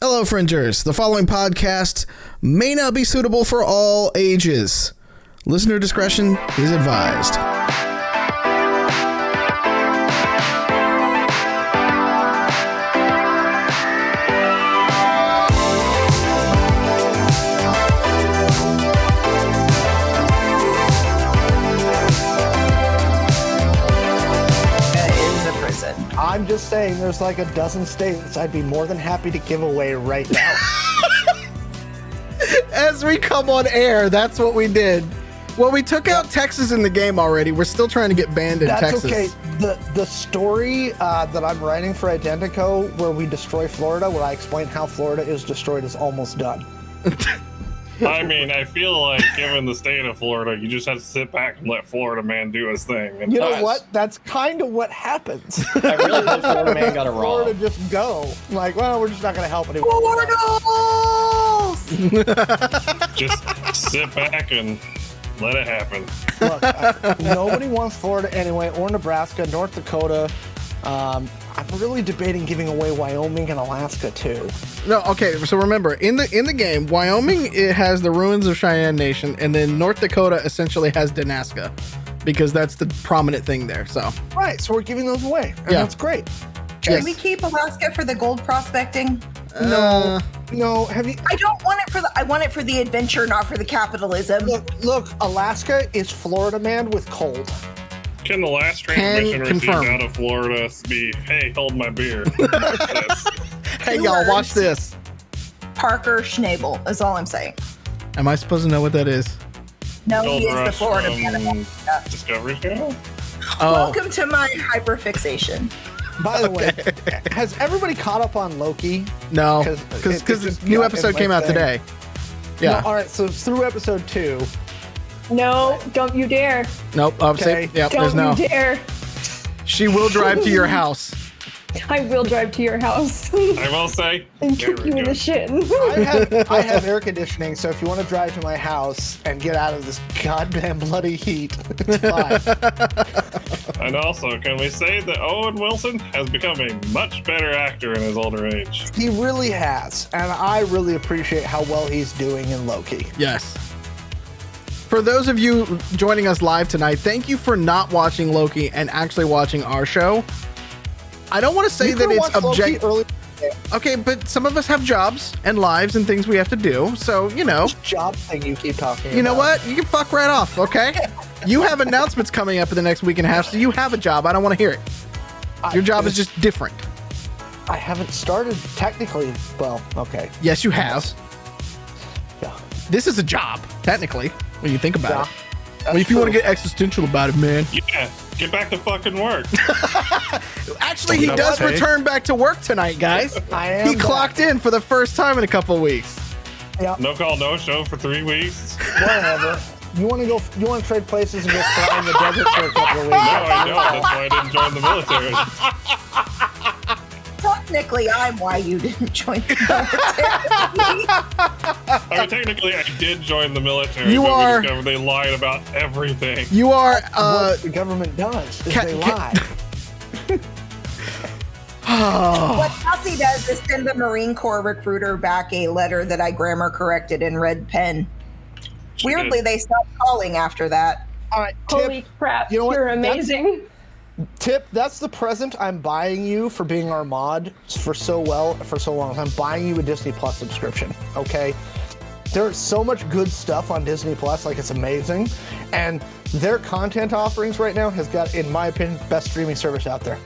Hello, Fringers. The following podcast may not be suitable for all ages. Listener discretion is advised. I'm just saying, there's like a dozen states I'd be more than happy to give away right now. As we come on air, that's what we did. Well, we took out Texas in the game already. We're still trying to get banned in Texas. That's okay. The story that I'm writing for Identico, where we destroy Florida, where I explain how Florida is destroyed, is almost done. I mean, I feel like, given the state of Florida, you just have to sit back and let Florida man do his thing. And you know what? That's kind of what happens. I really hope Florida man got it wrong. Florida just go. Like, well, we're just not going to help anymore. Just sit back and let it happen. Look, nobody wants Florida anyway, or Nebraska, North Dakota. I'm really debating giving away Wyoming and Alaska too. No, okay. So remember, in the game, Wyoming, it has the ruins of Cheyenne Nation, and then North Dakota essentially has Danaska, because that's the prominent thing there. So right, so we're giving those away, and that's great. Can we keep Alaska for the gold prospecting? No. Have you? I don't want it for the. I want it for the adventure, not for the capitalism. Look. Alaska is Florida man with cold. Can the last transmission received out of Florida be, hey, hold my beer? Hey, y'all, watch this. Parker Schnabel is all I'm saying. Am I supposed to know what that is? No, Gold he is the Rush Florida from man. Discovery Channel? Oh. Welcome to my hyperfixation. By the way, has everybody caught up on Loki? No, because the new episode came out today. Yeah. No, all right, so through episode 2. No, don't you dare. Nope. Okay. Yep, Don't there's no. you dare. She will drive to your house. I will drive to your house. I will say. And kick you in the shin. I have air conditioning, so if you want to drive to my house and get out of this goddamn bloody heat, it's fine. And also, can we say that Owen Wilson has become a much better actor in his older age? He really has, and I really appreciate how well he's doing in Loki. Yes. For those of you joining us live tonight, thank you for not watching Loki and actually watching our show. I don't want to say that it's objective. Okay, but some of us have jobs and lives and things we have to do. So, This job thing you keep talking about. You know what? You can fuck right off, okay? You have announcements coming up in the next week and a half, so you have a job. I don't want to hear it. Your job is just different. I haven't started technically. Well, okay. Yes, you have. Yeah. This is a job, technically, when you think about it. Well, if you true. want to get existential about it, man. Yeah, get back to fucking work. Actually, he does return back to work tonight, guys. He clocked in for the first time in a couple of weeks. Yeah. No call, no show for 3 weeks. Whatever. You want to trade places and go fly in the desert for a couple of weeks? No, I know. That's why I didn't join the military. Technically, I'm why you didn't join the military. I mean, technically, I did join the military. You but are- we discovered they lied about everything. You are, What the government does is they lie. What Catassie does is send the Marine Corps recruiter back a letter that I grammar corrected in red pen. Weirdly, they stopped calling after that. All right, Tip, Holy crap, you know what? you're amazing. Tip, that's the present I'm buying you for being our mod for so long. I'm buying you a Disney Plus subscription, okay? There's so much good stuff on Disney Plus, like it's amazing. And their content offerings right now has got, in my opinion, best streaming service out there.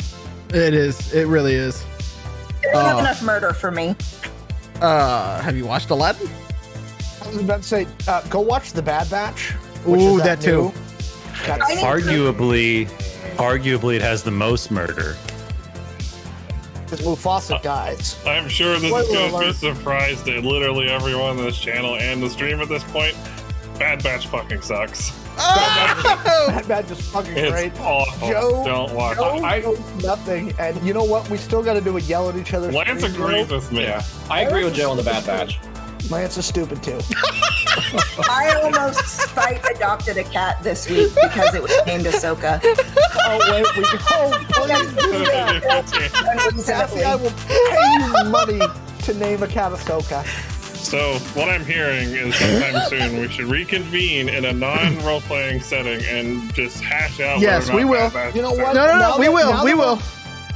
It is. It really is. They don't have enough murder for me. Have you watched Aladdin? I was about to say, go watch The Bad Batch. Ooh, that too. Arguably, it has the most murder. Because Mufasa dies. I'm sure this is going to be a surprise to literally everyone on this channel and the stream at this point. Bad Batch fucking sucks. Bad Batch is fucking It's great. awful. Joe, Don't watch Joe it. knows nothing. And you know what? We still got to do a yell at each other. Lance agrees with me. Yeah, I agree with Joe on the Bad Batch. Lance is stupid too. I almost spite adopted a cat this week because it was named Ahsoka. Oh wait, please do that. Catassie, I will pay you money to name a Catasoka. So what I'm hearing is sometime soon we should reconvene in a non-role-playing setting and just hash out. Yes, we will. You know what? No, we will.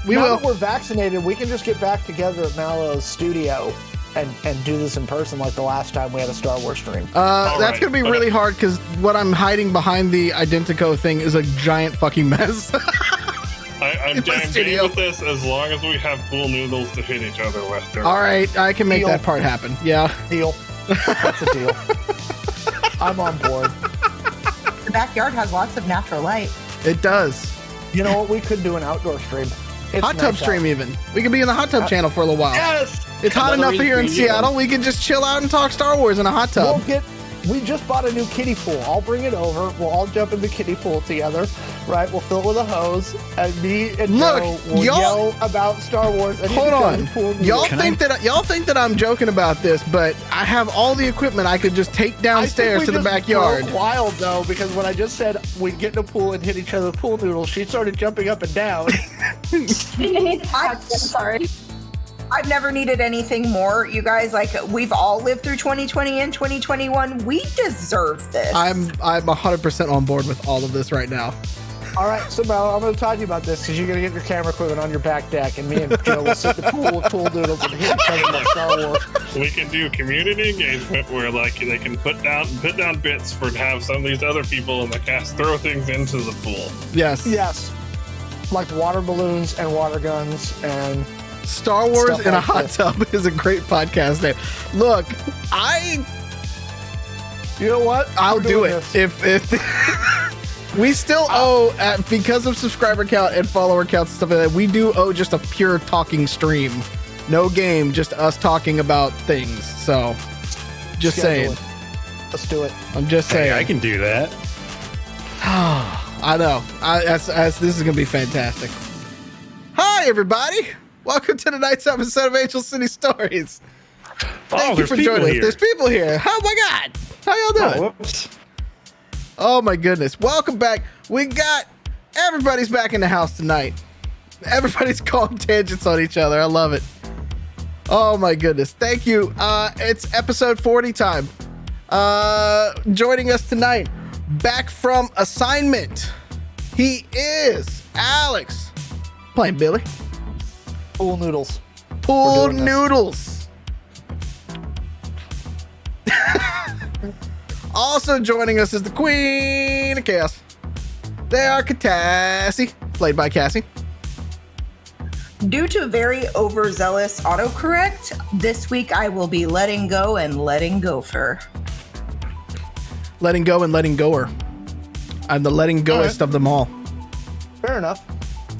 Now that we're vaccinated, we can just get back together at Mallo's studio and do this in person like the last time we had a Star Wars stream. That's going to be really hard because what I'm hiding behind the Identico thing is a giant fucking mess. I'm game with this as long as we have pool noodles to hit each other with. All right, I can make that part happen. Yeah. Deal. That's a deal. I'm on board. The backyard has lots of natural light. It does. You know what? We could do an outdoor stream. It's hot tub nice stream out. even. We could be in the hot tub channel for a little while. Yes! It's hot enough here in Seattle. We can just chill out and talk Star Wars in a hot tub. We just bought a new kiddie pool. I'll bring it over. We'll all jump in the kiddie pool together, right? We'll fill it with a hose, and me and Joe will yell about Star Wars. And hold on, y'all think that I'm joking about this, but I have all the equipment I could just take downstairs to the backyard. Broke wild though, because when I just said we'd get in a pool and hit each other with pool noodles, she started jumping up and down. I'm sorry. I've never needed anything more. You guys, like, we've all lived through 2020 and 2021. We deserve this. I'm 100% on board with all of this right now. All right, so Mallo, I'm going to talk to you about this because you're going to get your camera equipment on your back deck, and me and Joe will sit in the pool with pool noodles and hit each other like Star Wars. We can do community engagement where, like, they can put down bits for to have some of these other people in the cast throw things into the pool. Yes. Yes. Like water balloons and water guns and Star Wars in a hot tub is a great podcast name. Look, you know what? I'll do it. If we still owe, because of subscriber count and follower counts and stuff like that, we do owe just a pure talking stream. No game, just us talking about things. So, just saying. Let's do it. I'm just saying. Hey, I can do that. I know. This is going to be fantastic. Hi, everybody. Welcome to tonight's episode of Angel City Stories. Thank you for joining us. There's people here. Oh my God. How y'all doing? Oh my goodness. Welcome back. Everybody's back in the house tonight. Everybody's calling tangents on each other. I love it. Oh my goodness. Thank you. It's episode 40 time. Joining us tonight, back from assignment, he is Alex. Playing Billy. Pool noodles. Pool noodles. Also joining us is the Queen of Chaos. They are Catassie, played by Cassie. Due to very overzealous autocorrect, this week I will be letting go and letting gopher. Letting go and letting goer. I'm the letting goest of them all. Fair enough.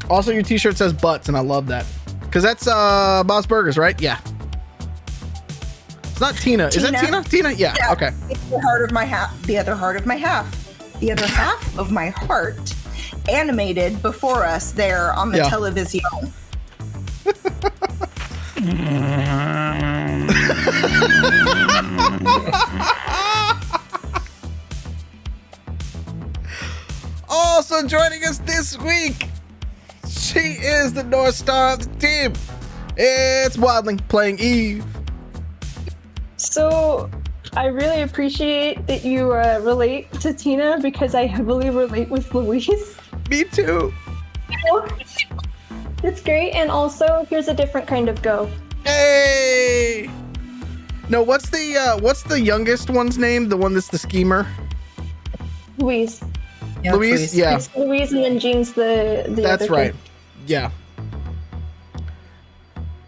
Also, your t-shirt says butts, and I love that. Because that's Bob's Burgers, right? Yeah. It's not Tina. Is that Tina? Tina? Yeah. Okay. It's the heart of my half. The other heart of my half. The other half of my heart animated before us there on the television. Also joining us this week, she is the North Star of the team. It's Wadling playing Eve. So, I really appreciate that you relate to Tina because I heavily relate with Louise. Me too. It's great, and also here's a different kind of go. Hey. No, what's the youngest one's name? The one that's the schemer. Louise. Yeah, Louise. Yeah. It's Louise, and then Jean's the That's other right. kid. Yeah.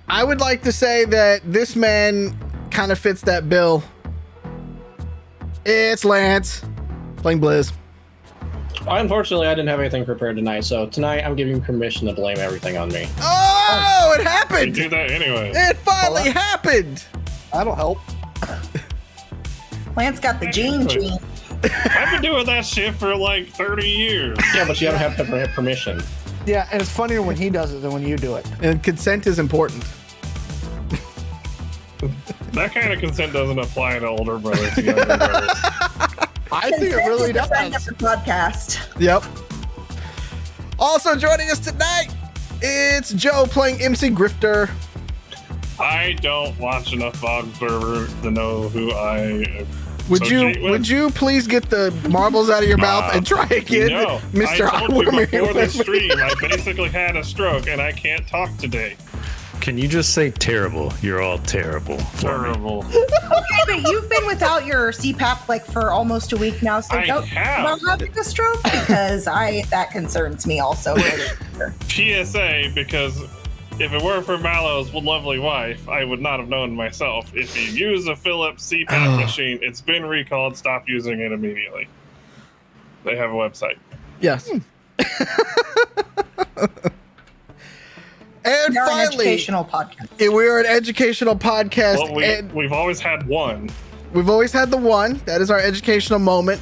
I would like to say that this man kind of fits that bill. It's Lance playing Blizz. Unfortunately, I didn't have anything prepared tonight, so tonight I'm giving you permission to blame everything on me. Oh, it happened! We do that anyway. It finally happened! That'll help. Lance got the gene. I've been doing that shit for like 30 years. Yeah, but you don't have to have permission. Yeah, and it's funnier when he does it than when you do it. And consent is important. That kind of consent doesn't apply to older brothers and younger brothers. I think it really does. Friend of the podcast. Yep. Also joining us tonight, it's Joe playing MC Grifter. I don't watch enough Observer to know who I. Would you please get the marbles out of your mouth and try again, no, Mr. I told you before the stream. I basically had a stroke and I can't talk today. Can you just say terrible? You're all terrible. Terrible. Okay, but you've been without your CPAP like for almost a week now, so I don't have. about having a stroke because that concerns me also. PSA, because if it weren't for Mallo's lovely wife, I would not have known myself. If you use a Philips CPAP machine, it's been recalled. Stop using it immediately. They have a website. Yes. And We're finally, an educational podcast. We're an educational podcast. Well, and we've always had one. we've always had the one. That is our educational moment.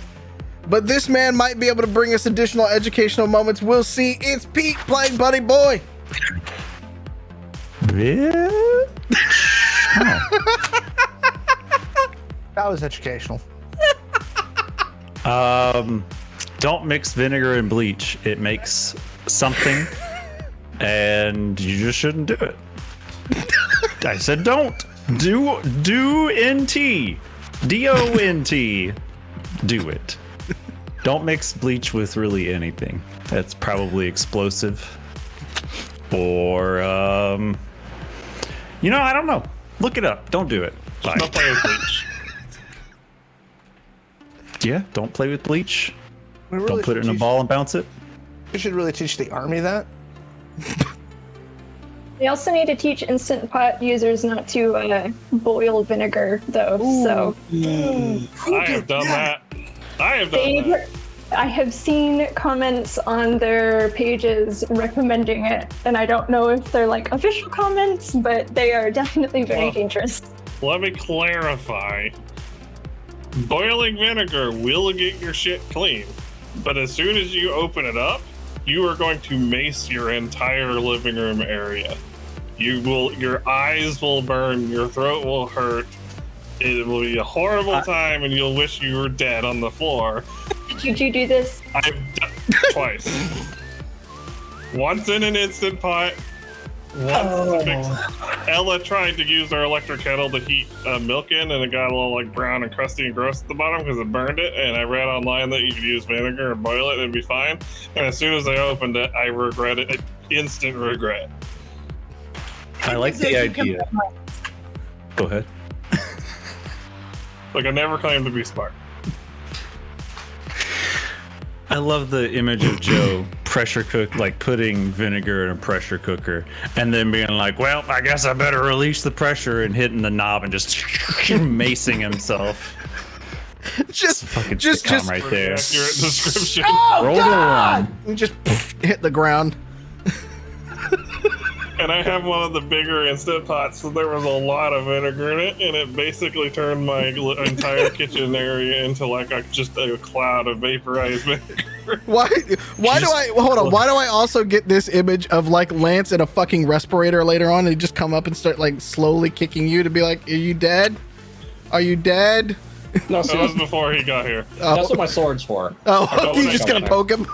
But this man might be able to bring us additional educational moments. We'll see. It's Pete playing Buddy Boy. That was educational. Don't mix vinegar and bleach. It makes something, and you just shouldn't do it. I said don't. Do NT. DONT. Do it. Don't mix bleach with really anything. That's probably explosive. Or, I don't know. Look it up. Don't do it. Bye. Don't play with bleach. Yeah, don't play with bleach. We really Don't put it in a ball and bounce it. We should really teach the army that. We also need to teach Instant Pot users not to boil vinegar, though. So I have done that. I have seen comments on their pages recommending it, and I don't know if they're like official comments, but they are definitely very dangerous. Let me clarify. Boiling vinegar will get your shit clean, but as soon as you open it up, you are going to mace your entire living room area. Your eyes will burn, your throat will hurt. It will be a horrible time, and you'll wish you were dead on the floor. Did you do this? I've done twice. Once in an Instant Pot. Once to fix. Ella tried to use our electric kettle to heat milk in, and it got a little like brown and crusty and gross at the bottom because it burned it. And I read online that you could use vinegar and boil it and it'd be fine. And as soon as I opened it, I regretted it. Instant regret. I like the idea. Go ahead. Like, I never claimed to be smart. I love the image of Joe pressure cook, like putting vinegar in a pressure cooker and then being like, well, I guess I better release the pressure and hitting the knob and just macing himself. just right there. Accurate description. Oh, Roll God! on. Just hit the ground. And I have one of the bigger Instant Pots, so there was a lot of vinegar in it, and it basically turned my entire kitchen area into like just a cloud of vaporized vinegar. Why do I also get this image of like Lance in a fucking respirator later on, and he just come up and start like slowly kicking you to be like, are you dead? Are you dead? No, That was before he got here. that's what my sword's for. Oh, you just gonna poke him?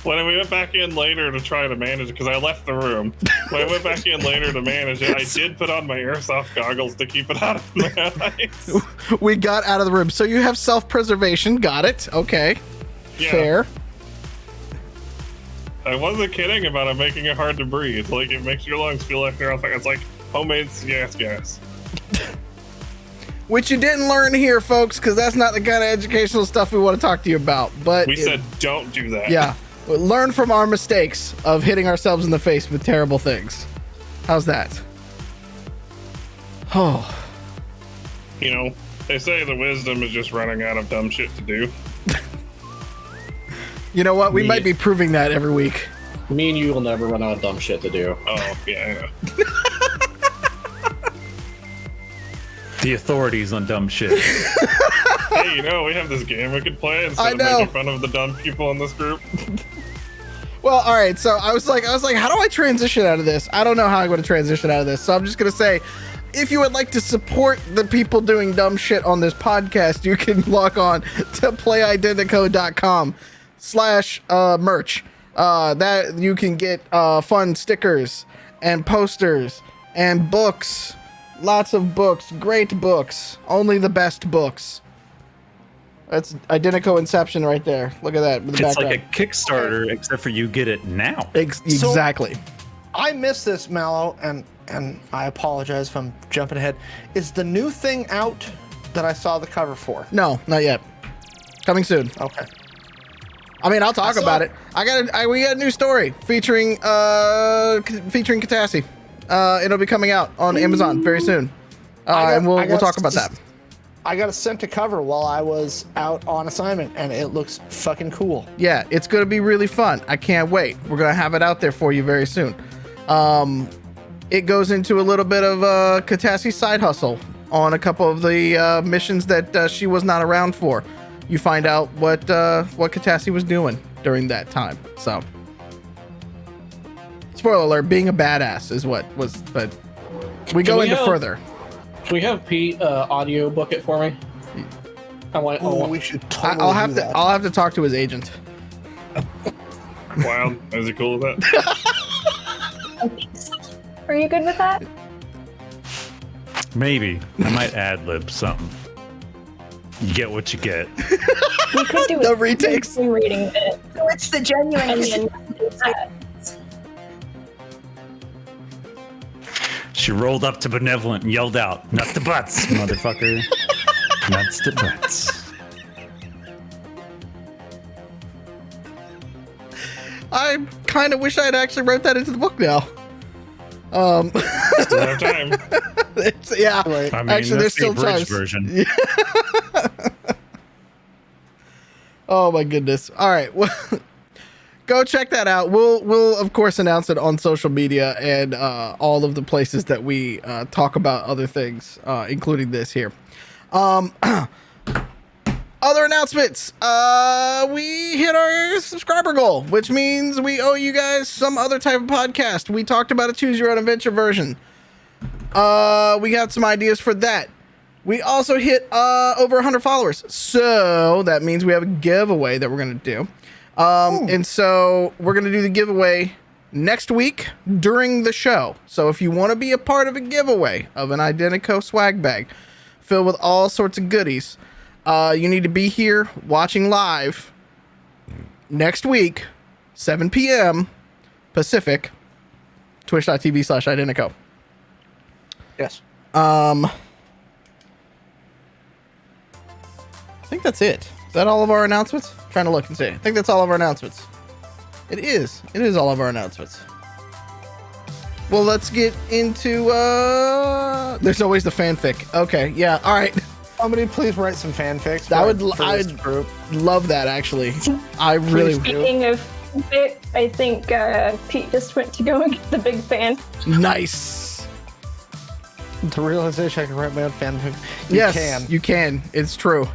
When we went back in later to try to manage it, because I left the room. When I went back in later to manage it, I did put on my airsoft goggles to keep it out of my eyes. We got out of the room. So you have self-preservation. Got it. Okay. Yeah. Fair. I wasn't kidding about it making it hard to breathe. Like, it makes your lungs feel like they're on fire. It's like homemade gas. Which you didn't learn here, folks, because that's not the kind of educational stuff we want to talk to you about. But We said don't do that. yeah. Learn from our mistakes of hitting ourselves in the face with terrible things. How's that? Oh. You know, they say the wisdom is just running out of dumb shit to do. You know what? We might be proving that every week. Me and you will never run out of dumb shit to do. Oh, yeah, I know. The authorities on dumb shit. Hey, you know, we have this game we could play instead of making fun of the dumb people in this group. Well, all right. So I was like, how do I transition out of this? I don't know how I'm going to transition out of this. So I'm just going to say, if you would like to support the people doing dumb shit on this podcast, you can log on to playidentico.com/merch. That you can get fun stickers and posters and books. Lots of books, great books, only the best books. That's Identico Inception right there. Look at that. It's background. Like a Kickstarter, except for you get it now. Exactly. So, I missed this, Mallo, and I apologize if I'm jumping ahead. Is the new thing out that I saw the cover for? No, not yet. Coming soon. Okay. I mean, I'll talk about it. We got a new story featuring Catassie. It'll be coming out on Amazon very soon, and we'll talk about that. I got a sent to cover while I was out on assignment, and it looks fucking cool. Yeah, it's going to be really fun. I can't wait. We're going to have it out there for you very soon. It goes into a little bit of Catassie's side hustle on a couple of the missions that she was not around for. You find out what Catassie was doing during that time. So, spoiler alert: being a badass is what was. But we go into further. Can we have Pete audio book it for me? We should totally I'll have to talk to his agent. Wow, is he cool with that? Are you good with that? Maybe. I might ad-lib something. You get what you get. We could do the retakes. Reading it. So it's the genuine. She rolled up to Benevolent and yelled out, "Nuts to butts, motherfucker. Nuts to butts." I kind of wish I had actually wrote that into the book now. Still have time. Yeah, I mean, actually, there's still time. Version. Oh my goodness! All right, well, go check that out. We'll of course announce it on social media and all of the places that we talk about other things, including this here. Other announcements. We hit our subscriber goal, which means we owe you guys some other type of podcast. We talked about a choose your own adventure version. We got some ideas for that. We also hit over 100 followers. So that means we have a giveaway that we're going to do. And so we're going to do the giveaway next week during the show. So if you want to be a part of a giveaway of an Identico swag bag filled with all sorts of goodies, you need to be here watching live next week, 7 p.m. Pacific, twitch.tv/Identico. Yes. I think that's it. Is that all of our announcements? I'm trying to look and see. I think that's all of our announcements. It is. It is all of our announcements. Well, let's get into there's always the fanfic. Okay, yeah, all right. Somebody please write some fanfics. I'd love that, actually. I really would. Speaking of fanfic, I think Pete just went to go and get the big fan. Nice. The realization I can write my own fanfic. You can. It's true.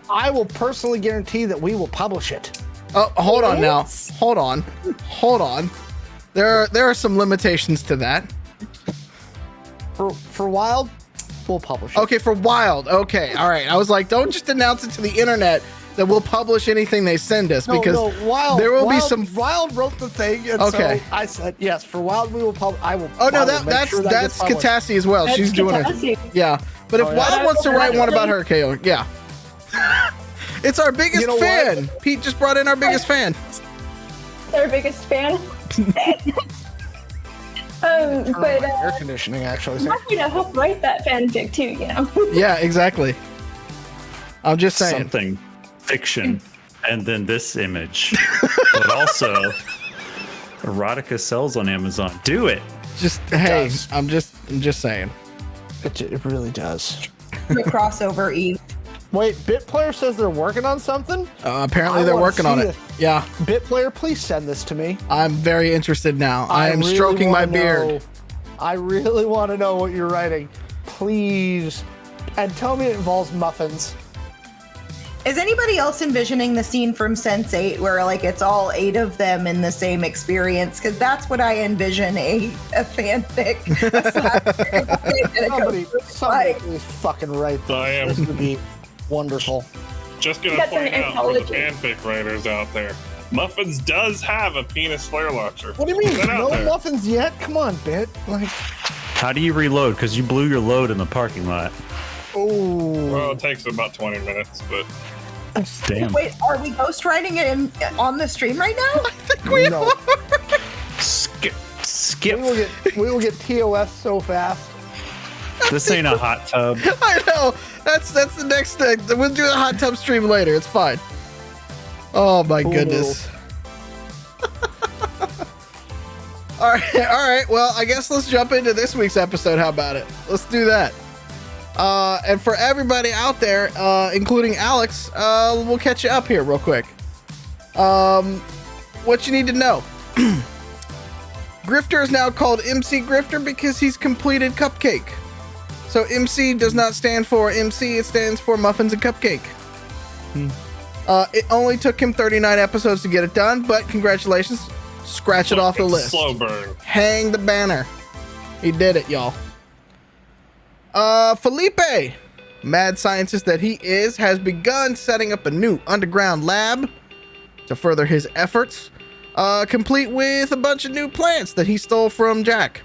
I will personally guarantee that we will publish it. Oh, hold on now. Hold on. There are some limitations to that. For Wild, we'll publish it. Okay, for Wild. Okay, all right. I was like, don't just announce it to the internet that we'll publish anything they send us, because Wild, there will be some. Wild wrote the thing, and so I said yes. For Wild, we will publish. I will. Oh no, that's Catassie as well. She's doing it. Yeah, but if Wild wants to write one about her, KO, yeah. It's our biggest fan. What? Pete just brought in our biggest fan. Our biggest fan. But air conditioning actually. I'm happy to help write that fanfic too, you know. Yeah, exactly. I'm just saying something fiction, and then this image, but also erotica sells on Amazon. Do it. I'm just saying. It really does. The crossover Eve. Wait, BitPlayer says they're working on something? Apparently they're working on it. Yeah. BitPlayer, please send this to me. I'm very interested now. I am really stroking my beard. I really want to know what you're writing. Please. And tell me it involves muffins. Is anybody else envisioning the scene from Sense8 where like it's all 8 of them in the same experience? Because that's what I envision a fanfic. Somebody please fucking write this. I am. This would be wonderful. Just gonna point out for the fanfic writers out there, Muffins does have a penis flare launcher. What do you mean? No muffins yet? Come on, Bit. Like, how do you reload? Because you blew your load in the parking lot. oh. Well, it takes about 20 minutes, but Damn. Wait, are we ghostwriting it on the stream right now? I think we No. are. Skip. We will get TOS so fast. This ain't a hot tub. I know. That's the next thing. We'll do a hot tub stream later. It's fine. Oh my goodness. All right. Well, I guess let's jump into this week's episode. How about it? Let's do that. And for everybody out there, including Alex, we'll catch you up here real quick. What you need to know. Grifter is now called MC Grifter because he's completed Cupcake. So MC does not stand for MC, it stands for Muffins and Cupcake. It only took him 39 episodes to get it done, but congratulations. Scratch it off the list. Slow burn. Hang the banner. He did it, y'all. Felipe, mad scientist that he is, has begun setting up a new underground lab to further his efforts, complete with a bunch of new plants that he stole from Jack.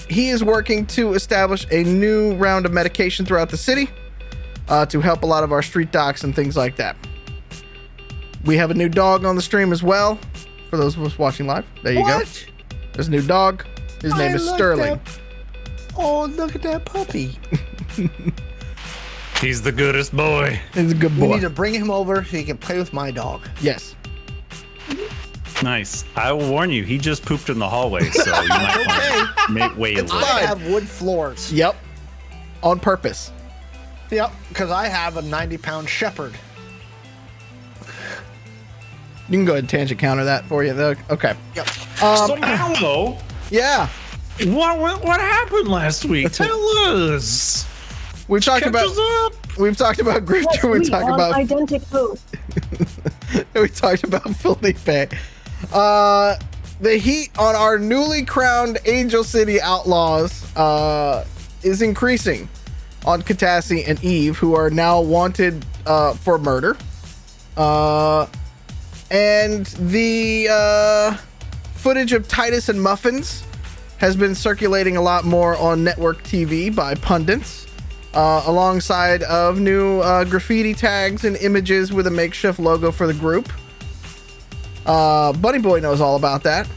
He is working to establish a new round of medication throughout the city to help a lot of our street docs and things like that. We have a new dog on the stream as well. For those of us watching live, there you go. There's a new dog. His name is Sterling. Oh, look at that puppy. He's the goodest boy. He's a good boy. We need to bring him over so he can play with my dog. Yes. Nice. I will warn you, he just pooped in the hallway, so you might want to wait a little. I have wood floors. Yep. On purpose. Yep, because I have a 90-pound shepherd. You can go ahead and tangent counter that for you. Okay. Yep. So Mallo, Yeah. what happened last week? Tell us. We've talked about Grifter. We talked about identical. we talked about Felipe. The heat on our newly crowned Angel City outlaws is increasing on Catassie and Eve, who are now wanted for murder. And the footage of Titus and Muffins has been circulating a lot more on network TV by pundits, alongside of new graffiti tags and images with a makeshift logo for the group. Bunny Boy knows all about that.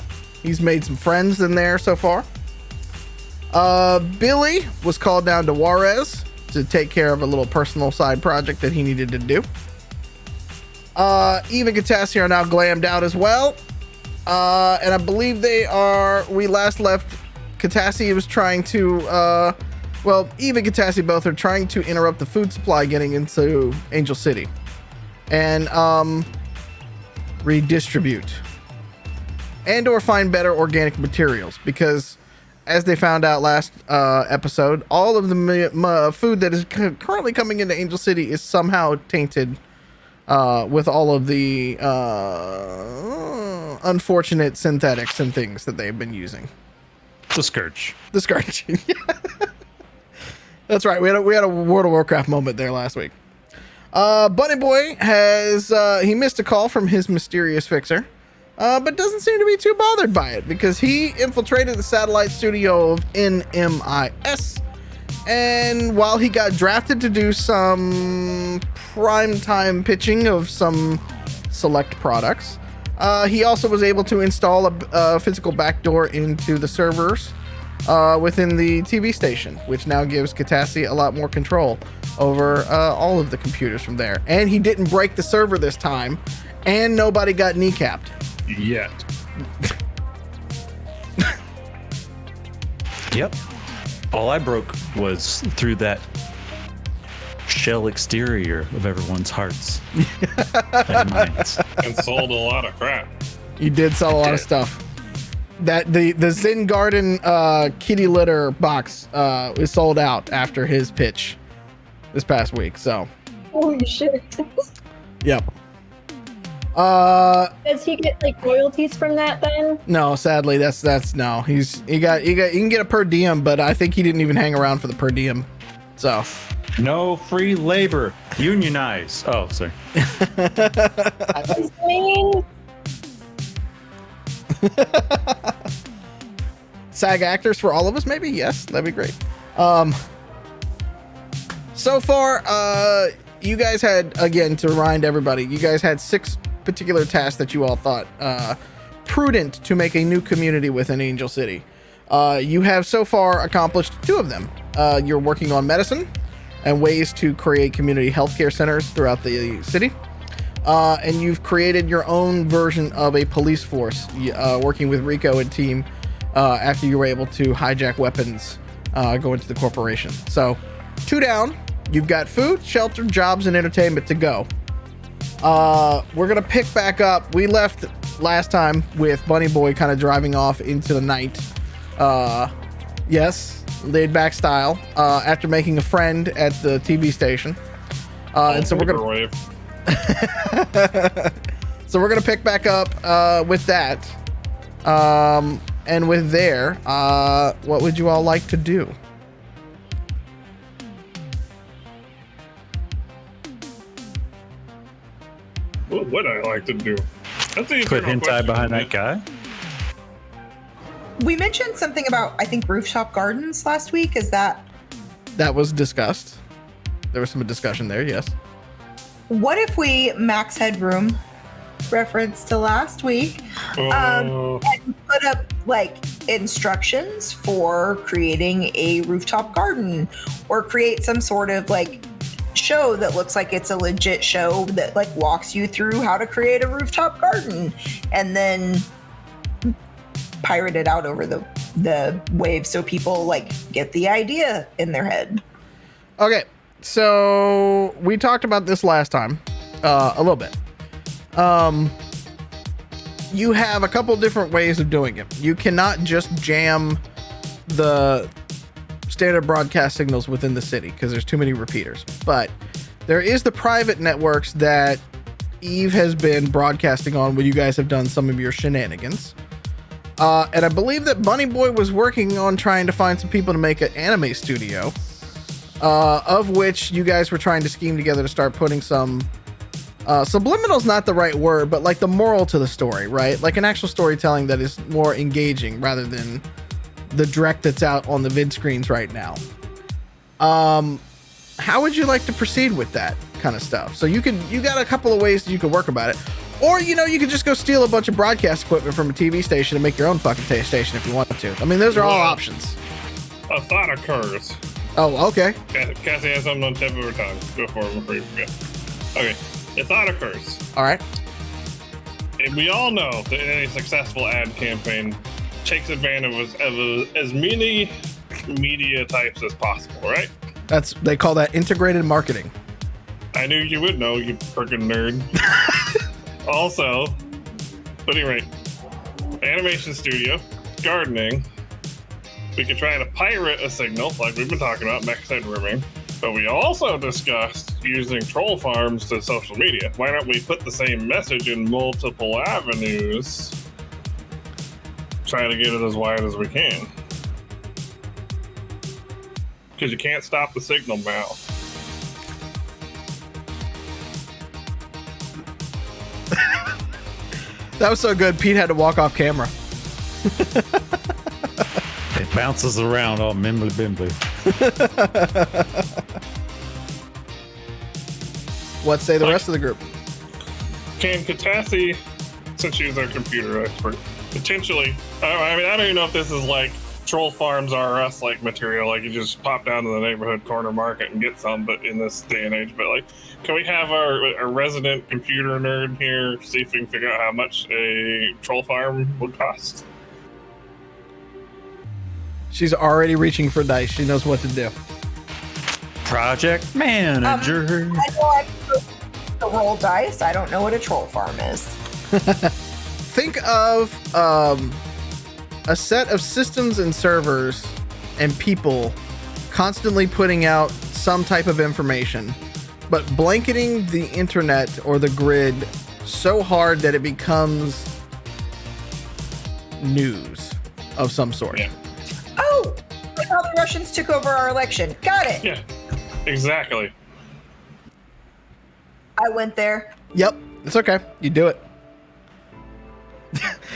He's made some friends in there so far. Billy was called down to Juarez to take care of a little personal side project that he needed to do. Eve and Catassie are now glammed out as well. And I believe we last left Catassie was trying to, Eve and Catassie both are trying to interrupt the food supply getting into Angel City and redistribute and or find better organic materials, because as they found out last episode, all of the food that is currently coming into Angel City is somehow tainted with all of the unfortunate synthetics and things that they've been using. The scourge. That's right. We had a World of Warcraft moment there last week. Bunny Boy has he missed a call from his mysterious fixer, but doesn't seem to be too bothered by it, because he infiltrated the satellite studio of NMIS. And while he got drafted to do some primetime pitching of some select products, he also was able to install a physical backdoor into the servers within the TV station, which now gives Catassie a lot more control over all of the computers from there. And he didn't break the server this time, and nobody got kneecapped. Yet. Yep. All I broke was through that shell exterior of everyone's hearts and minds. And sold a lot of crap. You did sell a lot of stuff. That the Zen Garden kitty litter box is sold out after his pitch this past week. So, Holy shit. yep. Does he get like royalties from that then? No, sadly, that's no. He can get a per diem, but I think he didn't even hang around for the per diem. So, No free labor. Unionize. Oh, sorry. SAG actors for all of us, maybe? Yes, that'd be great. So far, you guys had, again, to remind everybody, you guys had 6 particular tasks that you all thought prudent to make a new community within Angel City. You have so far accomplished 2 of them. You're working on medicine and ways to create community healthcare centers throughout the city. And you've created your own version of a police force, working with Rico and team after you were able to hijack weapons go into the corporation. So 2 down. You've got food, shelter, jobs, and entertainment to go. We're going to pick back up. We left last time with Bunny Boy kind of driving off into the night. Yes, laid back style, after making a friend at the TV station. And so we're going to... So we're going to pick back up with that. And with there, what would you all like to do? What would I like to do? That's the Put hentai behind that guy? We mentioned something about, I think, rooftop gardens last week. Is that... That was discussed. There was some discussion there, yes. What if we max headroom, reference to last week, and put up like instructions for creating a rooftop garden, or create some sort of like show that looks like it's a legit show that like walks you through how to create a rooftop garden, and then pirate it out over the waves so people like get the idea in their head. Okay, so we talked about this last time a little bit. You have a couple different ways of doing it. You cannot just jam the standard broadcast signals within the city because there's too many repeaters. But there is the private networks that Eve has been broadcasting on when you guys have done some of your shenanigans. And I believe that Bunny Boy was working on trying to find some people to make an anime studio, of which you guys were trying to scheme together to start putting some subliminal's not the right word, but like the moral to the story, right? Like an actual storytelling that is more engaging rather than the direct that's out on the vid screens right now. How would you like to proceed with that kind of stuff? So you got a couple of ways that you could work about it. Or, you know, you could just go steal a bunch of broadcast equipment from a TV station and make your own fucking station if you want to. I mean, those are all options. A thought occurs. Oh, okay. Cassie has something on the tip of her tongue. Go for it before you forget. Okay. A thought occurs. All right. And we all know that any successful ad campaign takes advantage of as many media types as possible, right? They call that integrated marketing. I knew you would know, you freaking nerd. Also, but anyway, animation studio, gardening. We could try to pirate a signal, like we've been talking about, max headrooming. But we also discussed using troll farms to social media. Why don't we put the same message in multiple avenues? Trying to get it as wide as we can. Because you can't stop the signal now. That was so good, Pete had to walk off camera. It bounces around all mimbly bimbly. What say the rest of the group? Can Catassie, since she's our computer expert, potentially, I mean, I don't even know if this is like Troll Farms R Us like material, like you just pop down to the neighborhood corner market and get some, but in this day and age, but like, can we have our resident computer nerd here see if we can figure out how much a troll farm would cost? She's already reaching for dice. She knows what to do. Project manager. I know I can roll dice. I don't know what a troll farm is. Think of a set of systems and servers and people constantly putting out some type of information, but blanketing the internet or the grid so hard that it becomes news of some sort. Yeah. Oh, like how the Russians took over our election. Got it. Yeah. Exactly. I went there. Yep, it's okay. You do it.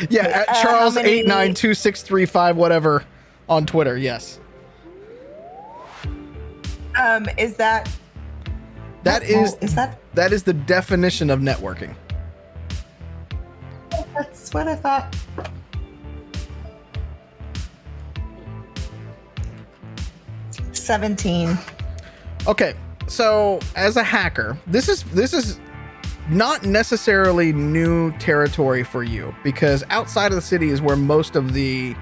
Yeah, at Charles892635 whatever on Twitter. Yes. Is that that is the definition of networking. That's what I thought. $17. Okay, so as a hacker, this is not necessarily new territory for you, because outside of the city is where most of the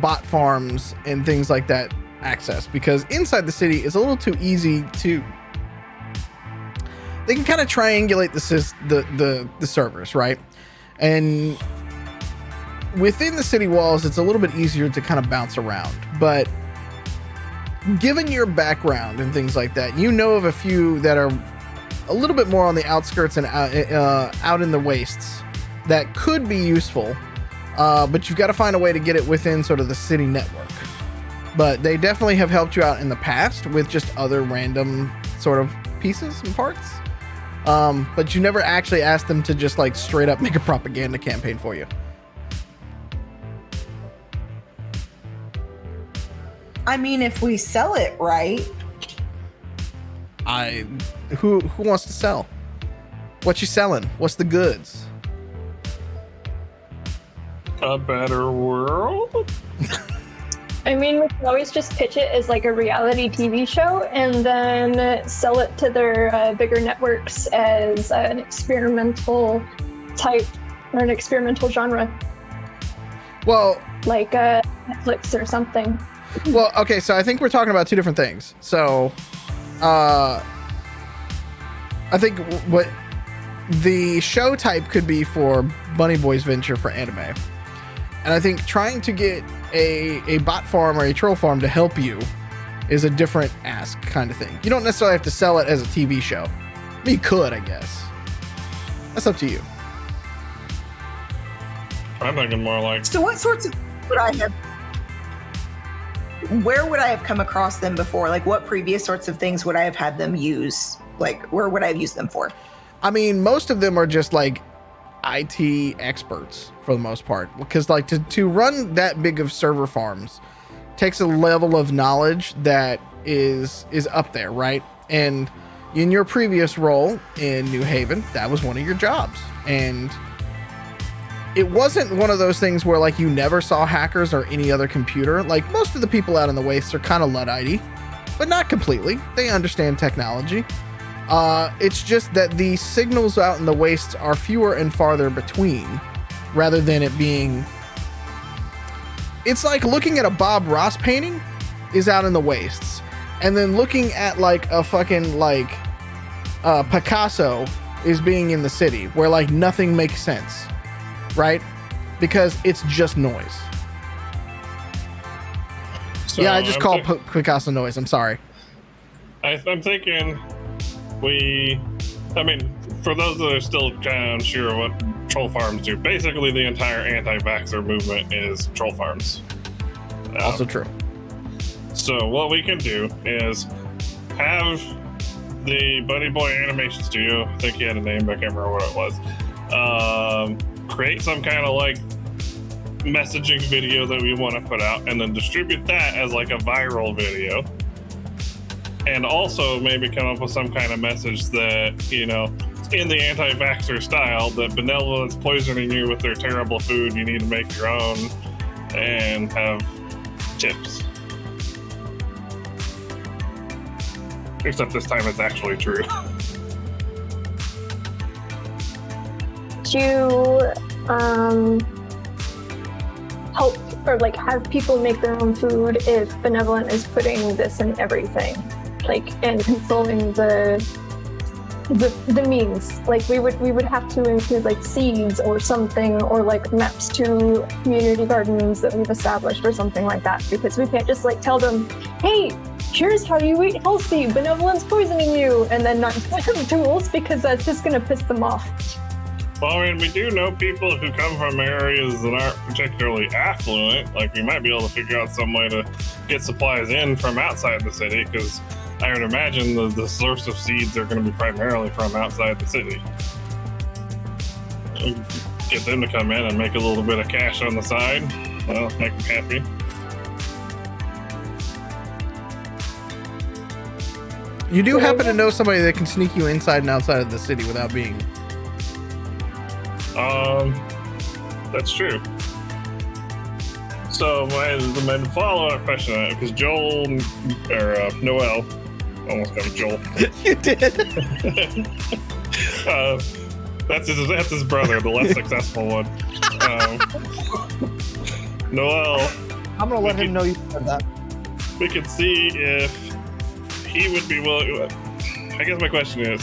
bot farms and things like that access, because inside the city is a little too easy to, they can kind of triangulate the servers, right? And within the city walls, it's a little bit easier to kind of bounce around. But given your background and things like that, you know of a few that are a little bit more on the outskirts and out in the wastes that could be useful, but you've got to find a way to get it within sort of the city network. But they definitely have helped you out in the past with just other random sort of pieces and parts. But you never actually asked them to just like straight up make a propaganda campaign for you. I mean, if we sell it right. Who wants to sell? What you selling? What's the goods? A better world? I mean, we can always just pitch it as like a reality TV show and then sell it to their bigger networks as an experimental type or an experimental genre. Well, like Netflix or something. Well, okay, so I think we're talking about two different things. So, I think what the show type could be for Bunny Boy's venture for anime. And I think trying to get a bot farm or a troll farm to help you is a different ask kind of thing. You don't necessarily have to sell it as a TV show. I mean, you could, I guess. That's up to you. I'm thinking more like... So what sorts of would I have... Where would I have come across them before? Like, what previous sorts of things would I have had them use? Like, where would I have used them for? I mean, most of them are just like IT experts for the most part, because like to run that big of server farms takes a level of knowledge that is up there, right? And in your previous role in New Haven, that was one of your jobs, and it wasn't one of those things where like you never saw hackers or any other computer. Like most of the people out in the wastes are kind of Luddite-y, but not completely. They understand technology. It's just that the signals out in the wastes are fewer and farther between, rather than it being... It's like looking at a Bob Ross painting is out in the wastes, and then looking at like a fucking like Picasso is being in the city, where like nothing makes sense. Right? Because it's just noise. So yeah, I just called Picasso noise. I'm sorry. I'm thinking I mean, for those that are still kind of unsure of what troll farms do, basically the entire anti-vaxxer movement is troll farms. Also true. So what we can do is have the Bunny Boy Animation Studio, I think he had a name, but I can't remember what it was, create some kind of like messaging video that we want to put out, and then distribute that as like a viral video, and also maybe come up with some kind of message that, you know, in the anti-vaxxer style, that benevolent's poisoning you with their terrible food, you need to make your own, and have tips. Except this time it's actually true. To help or like have people make their own food if Benevolent is putting this in everything, like, and controlling the means. Like we would have to include like seeds or something, or like maps to community gardens that we've established or something like that, because we can't just like tell them, hey, here's how you eat healthy, Benevolent's poisoning you, and then not give them tools, because that's just going to piss them off. Well, I mean, we do know people who come from areas that aren't particularly affluent. Like, we might be able to figure out some way to get supplies in from outside the city, because I would imagine the source of seeds are going to be primarily from outside the city. Get them to come in and make a little bit of cash on the side. Well, make them happy. You do happen to know somebody that can sneak you inside and outside of the city without being... That's true. So my follow-up question, because Joel, or Noel, almost called Joel. You did. That's his brother, the less successful one. Noel. I'm gonna let him know you said that. We could see if he would be willing. I guess my question is,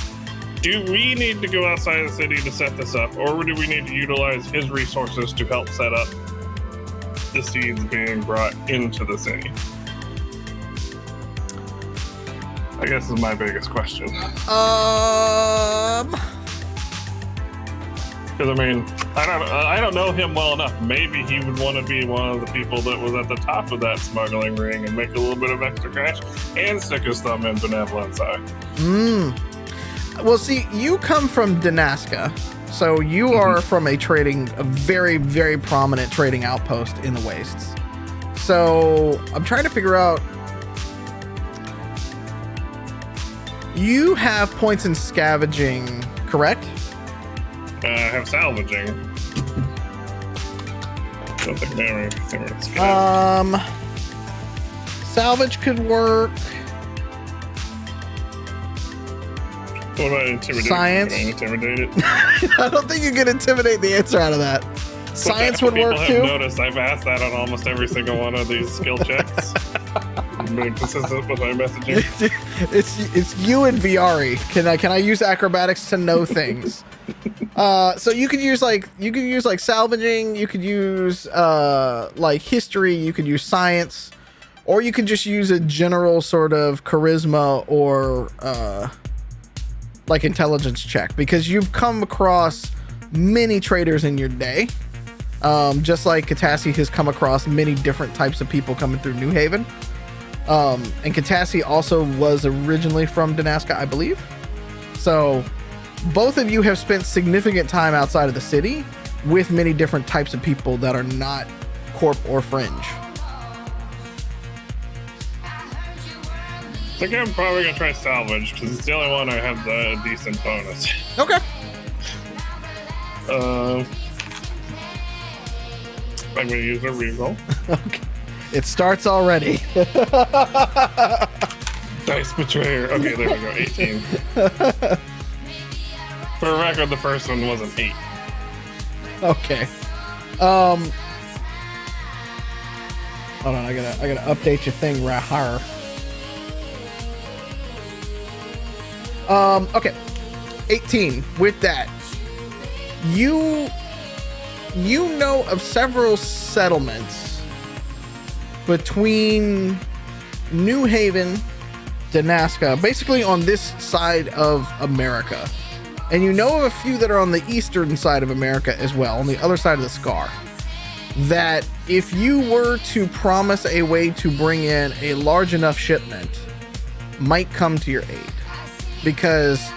do we need to go outside the city to set this up, or do we need to utilize his resources to help set up the seeds being brought into the city? I guess is my biggest question. Because I mean, I don't know him well enough. Maybe he would want to be one of the people that was at the top of that smuggling ring and make a little bit of extra cash and stick his thumb in benevolence eye. Well, see, you come from Danaska, so you are from a very, very prominent trading outpost in the wastes. So I'm trying to figure out. You have points in scavenging, correct? I have salvaging. Don't think salvage could work. What about intimidate? Science. Can I intimidate it? I don't think you can intimidate the answer out of that. Science would work too. Noticed I've asked that on almost every single one of these skill checks. I'm being consistent with my messaging. It's you and Viari. Can I use acrobatics to know things? So you could use like salvaging. You could use like history. You could use science, or you could just use a general sort of charisma or like intelligence check, because you've come across many traders in your day. Just like Catassie has come across many different types of people coming through New Haven. And Catassie also was originally from Danaska, I believe. So both of you have spent significant time outside of the city with many different types of people that are not corp or fringe. I think I'm probably gonna try salvage because it's the only one I have the decent bonus. Okay. I'm gonna use a reroll. Okay. It starts already. Dice betrayer. Okay, there we go. 18. For a record, the first one was an 8. Okay. Hold on, I gotta update your thing right here. Okay. 18. With that, you know of several settlements between New Haven, Danaska, basically on this side of America. And you know of a few that are on the eastern side of America as well, on the other side of the Scar, that if you were to promise a way to bring in a large enough shipment, might come to your aid. Because,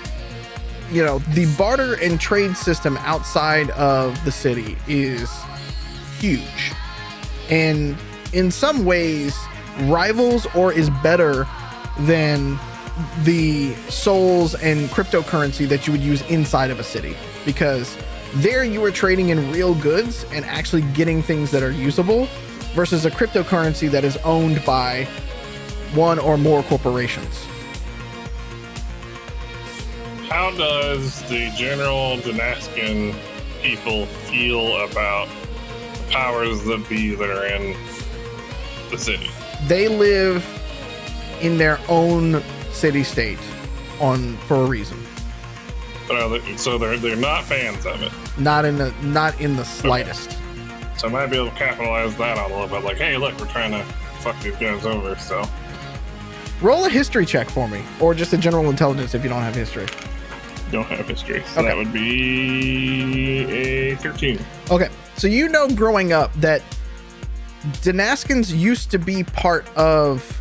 you know, the barter and trade system outside of the city is huge. And in some ways, rivals or is better than the souls and cryptocurrency that you would use inside of a city, because there you are trading in real goods and actually getting things that are usable versus a cryptocurrency that is owned by one or more corporations. How does the general Danaskan people feel about the powers that be that are in the city? They live in their own city-state for a reason. So they're not fans of it. Not in the slightest. Okay. So I might be able to capitalize that on a little bit. Like, hey, look, we're trying to fuck these guys over. So roll a history check for me, or just a general intelligence if you don't have history. Don't have history. So okay. That would be a 13. Okay, so you know growing up that Danaskans used to be part of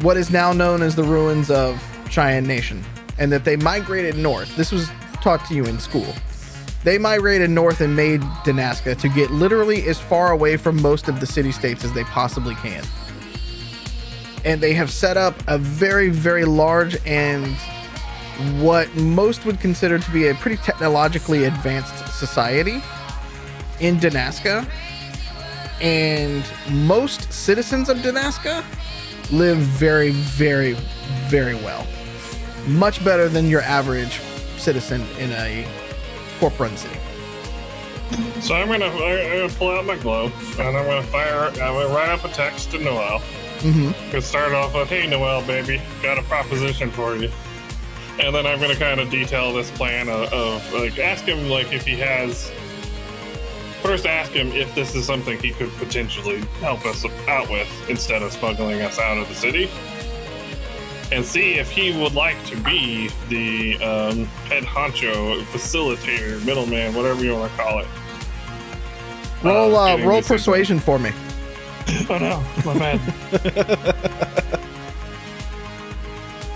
what is now known as the ruins of Cheyenne Nation, and that they migrated north. This was taught to you in school. They migrated north and made Danaska to get literally as far away from most of the city-states as they possibly can. And they have set up a very, very large and what most would consider to be a pretty technologically advanced society in Danaska. And most citizens of Danaska live very, very, very well. Much better than your average citizen in a corp-run city. So I'm gonna pull out my glow and I'm gonna write up a text to Noel. Gonna start off with, "Hey Noel, baby, got a proposition for you." And then I'm gonna kind of detail this plan of like ask him like if he has. First, ask him if this is something he could potentially help us out with instead of smuggling us out of the city. And see if he would like to be the head honcho, facilitator, middleman, whatever you want to call it. Roll persuasion for me. Oh no, my bad.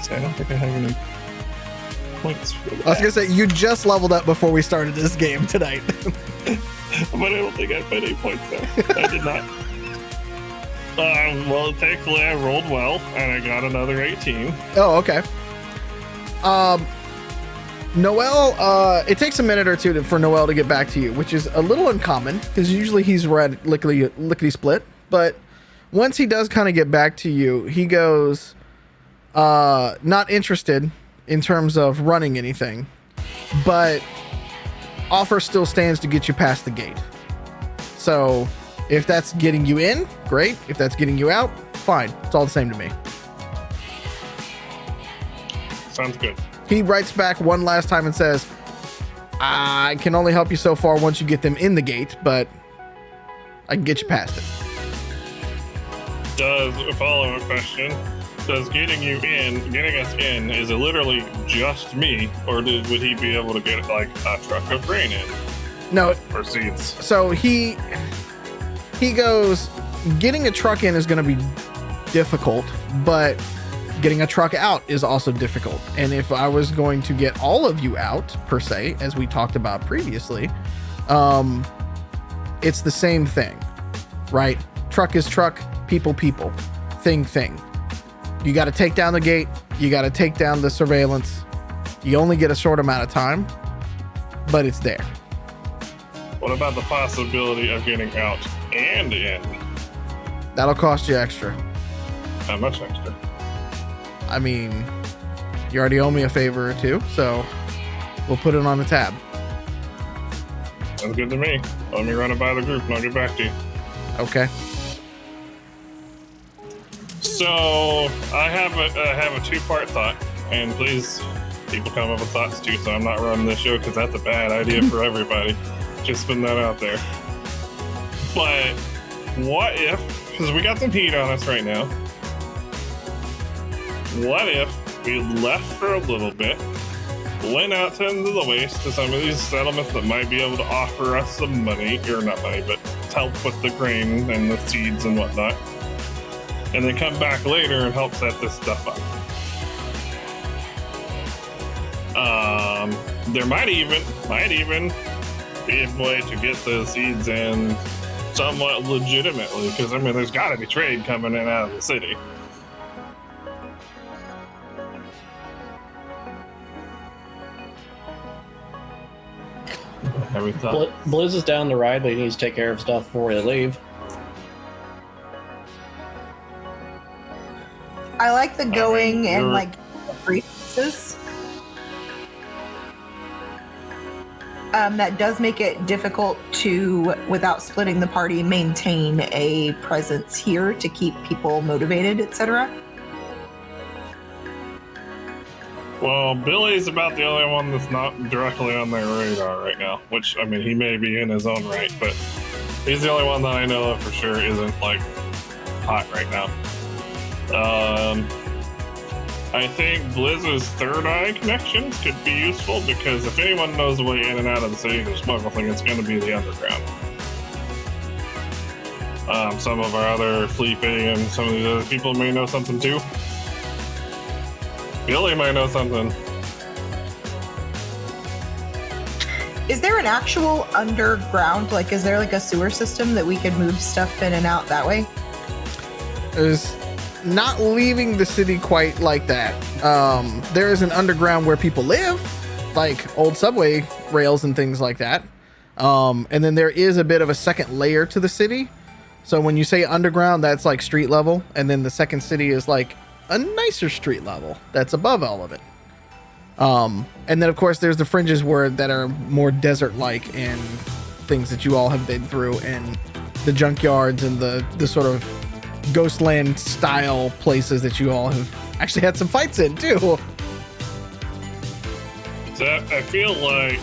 So I don't think I have any points for that. I was gonna say, you just leveled up before we started this game tonight. But I don't think I put any points there. I did not. Well, thankfully I rolled well, and I got another 18. Oh, okay. Noel, it takes a minute or two for Noel to get back to you, which is a little uncommon, because usually he's read lickety-split. But once he does kind of get back to you, he goes, not interested in terms of running anything, but offer still stands to get you past the gate. So if that's getting you in, great. If that's getting you out, fine. It's all the same to me. Sounds good. He writes back one last time and says, I can only help you so far once you get them in the gate, but I can get you past it. Does a follow-up question? Does getting us in, is it literally just me, or would he be able to get like a truck of grain in? No. Or seeds? So he goes, getting a truck in is going to be difficult, but getting a truck out is also difficult. And if I was going to get all of you out, per se, as we talked about previously, it's the same thing, right? Truck is truck, people, thing. You got to take down the gate. You got to take down the surveillance. You only get a short amount of time, but it's there. What about the possibility of getting out and in? That'll cost you extra. How much extra? I mean, you already owe me a favor or two, so we'll put it on the tab. Sounds good to me. Let me run it by the group and I'll get back to you. Okay. So I have a two-part thought, and please, people come up with thoughts too. So I'm not running this show because that's a bad idea for everybody. Just putting that out there. But what if, because we got some heat on us right now, what if we left for a little bit, went out into the waste to some of these settlements that might be able to offer us some money, or not money, but help with the grain and the seeds and whatnot, and then come back later and help set this stuff up. There might even be a way to get the seeds in somewhat legitimately, because I mean, there's got to be trade coming in and out of the city. Have we thought? Blizz is down the ride, but he needs to take care of stuff before they leave. I like the going and like briefs. That does make it difficult to, without splitting the party, maintain a presence here to keep people motivated, etc. Well, Billy's about the only one that's not directly on their radar right now, which, I mean, he may be in his own right, but he's the only one that I know of for sure isn't, like, hot right now. I think Blizz's third eye connections could be useful, because if anyone knows the way in and out of the city to smuggle thing, it's going to be the underground. Some of our other Felipe and some of these other people may know something too. Billy might know something. Is there an actual underground, like, is there like a sewer system that we could move stuff in and out that way? There's not leaving the city quite like that. There is an underground where people live, like old subway rails and things like that. And then there is a bit of a second layer to the city. So when you say underground, that's like street level. And then the second city is like a nicer street level that's above all of it. And then of course there's the fringes that are more desert like and things that you all have been through, and the junkyards and the sort of Ghostland style places that you all have actually had some fights in too. So I feel like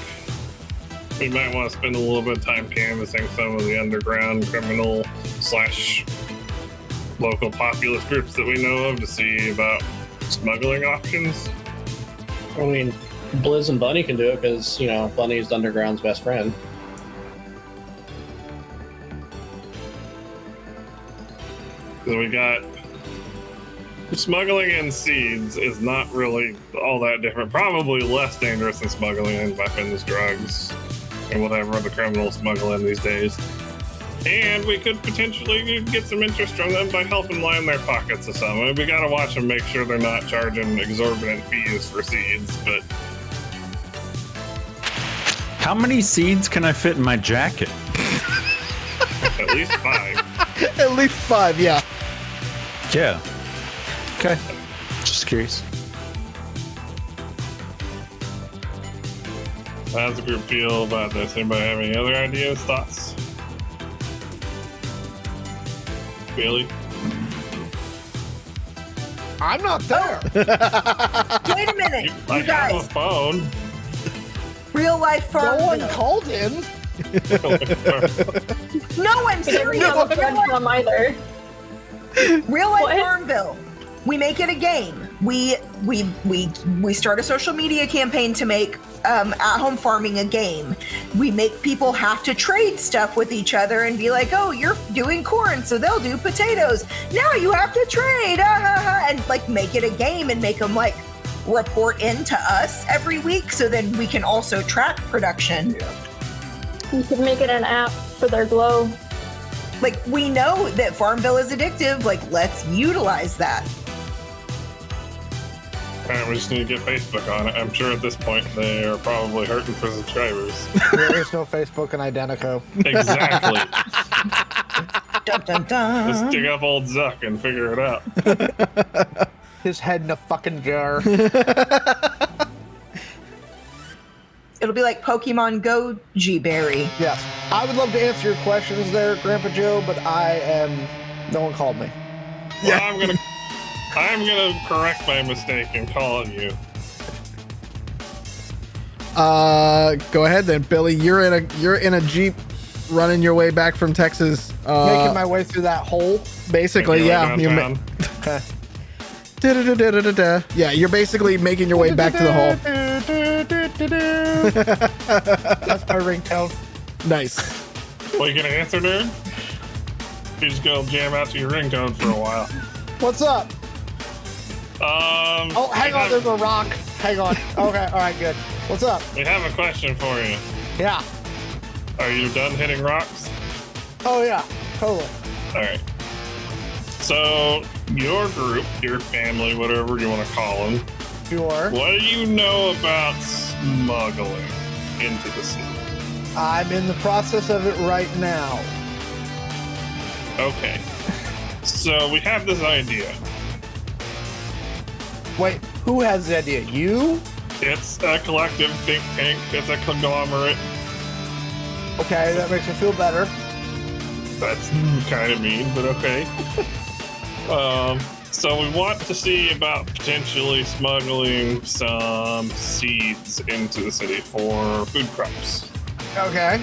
we might want to spend a little bit of time canvassing some of the underground criminal / local populist groups that we know of to see about smuggling options. I mean, Blizz and Bunny can do it because, you know, Bunny's Underground's best friend. So we got smuggling in seeds is not really all that different. Probably less dangerous than smuggling in weapons, drugs, and whatever the criminals smuggle in these days. And we could potentially get some interest from them by helping line their pockets of some. I mean, we gotta watch them, make sure they're not charging exorbitant fees for seeds, but... How many seeds can I fit in my jacket? At least 5. At least 5, yeah. Yeah. Okay. Just curious. How does the group feel about this? Anybody have any other ideas, thoughts? Billy? I'm not there. Wait a minute, you I guys. have a phone. Real life farm. No one called in. No, I'm serious. No, either. Real life What? Farmville. We make it a game. We start a social media campaign to make at-home farming a game. We make people have to trade stuff with each other and be like, oh, you're doing corn, so they'll do potatoes. Now you have to trade, and like make it a game and make them like report into us every week, so then we can also track production. You could make it an app for their glow. Like, we know that Farmville is addictive. Like, let's utilize that. Alright, we just need to get Facebook on it. I'm sure at this point they are probably hurting for subscribers. There is no Facebook in Identico. Exactly. Dun, dun, dun. Just dig up old Zuck and figure it out. His head in a fucking jar. It'll be like Pokemon Go G-Berry. Yes. I would love to answer your questions there, Grandpa Joe, but no one called me. Well, I'm gonna correct my mistake and call you. Go ahead then, Billy. You're in a Jeep running your way back from Texas. Making my way through that hole. Basically, yeah. Okay. Yeah, you're basically making your way back to the hole. That's my ringtone. Nice. Well, you gonna answer, dude? You're just gonna jam out to your ringtone for a while. What's up? Oh, hang on, there's a rock. Hang on. Okay, alright, good. What's up? We have a question for you. Yeah. Are you done hitting rocks? Oh, yeah, totally. Alright. So, your group, your family, whatever you want to call them, Sure. what do you know about smuggling into the city? I'm in the process of it right now. Okay. So, we have this idea. Wait, who has the idea? You? It's a collective think tank. It's a conglomerate. Okay, that makes me feel better. That's kind of mean, but okay. So we want to see about potentially smuggling some seeds into the city for food crops. Okay.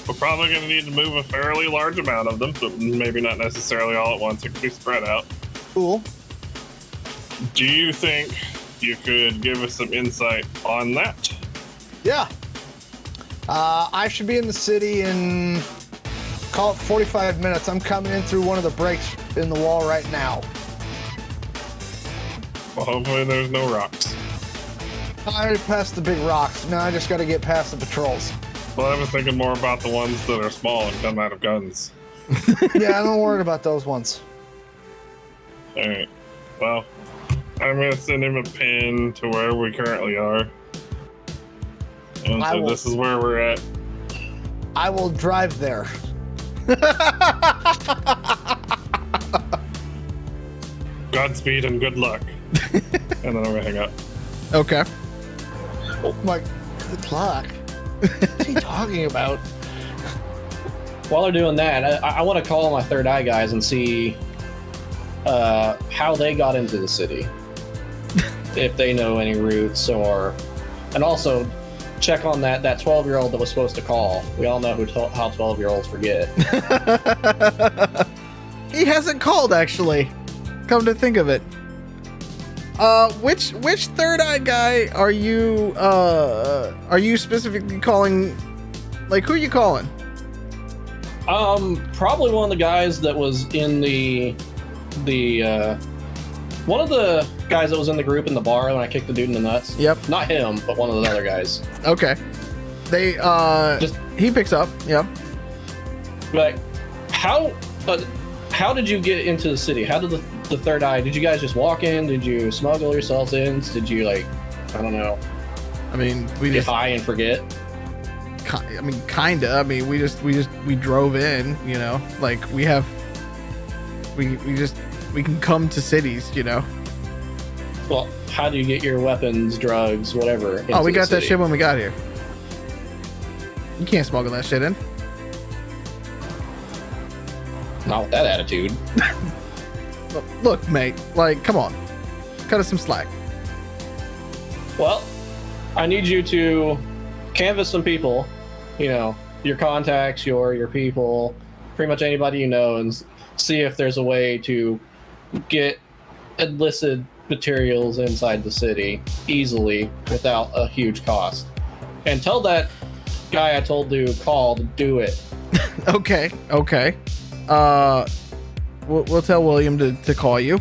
We're probably going to need to move a fairly large amount of them, but maybe not necessarily all at once. It could be spread out. Cool. Do you think you could give us some insight on that? Yeah. I should be in the city in, call it 45 minutes. I'm coming in through one of the breaks in the wall right now. Well, hopefully there's no rocks. I already passed the big rocks. Now I just got to get past the patrols. Well, I was thinking more about the ones that are small and come out of guns. Yeah, I don't worry about those ones. Alright. Well, I'm going to send him a pin to where we currently are. And so this is where we're at. I will drive there. Godspeed and good luck. And then I'm going to hang up. Okay. Oh my, good luck. What's he talking about? While they're doing that, I want to call my Third Eye guys and see how they got into the city. If they know any routes, and also check on that 12-year-old that was supposed to call. We all know how 12-year-olds forget. He hasn't called, actually. Come to think of it. Which Third Eye guy are you specifically calling? Like, who are you calling? Probably one of the guys that was in the one of the guys that was in the group in the bar when I kicked the dude in the nuts. Yep. Not him, but one of the other guys. Okay. He picks up. Yep. Like, how did you get into the city? How did the Third Eye? Did you guys just walk in? Did you smuggle yourselves in? Did you, like, I don't know? I mean, we get just high and forget. I mean, kinda. I mean, we drove in. You know, like we can come to cities. You know. Well, how do you get your weapons, drugs, whatever? Oh, we got that shit when we got here. You can't smuggle that shit in. Not with that attitude. Look, mate. Like, come on. Cut us some slack. Well, I need you to canvass some people. You know, your contacts, your people, pretty much anybody you know, and see if there's a way to get illicit materials inside the city easily without a huge cost. And tell that guy I told to call to do it. Okay. We'll tell William to call you.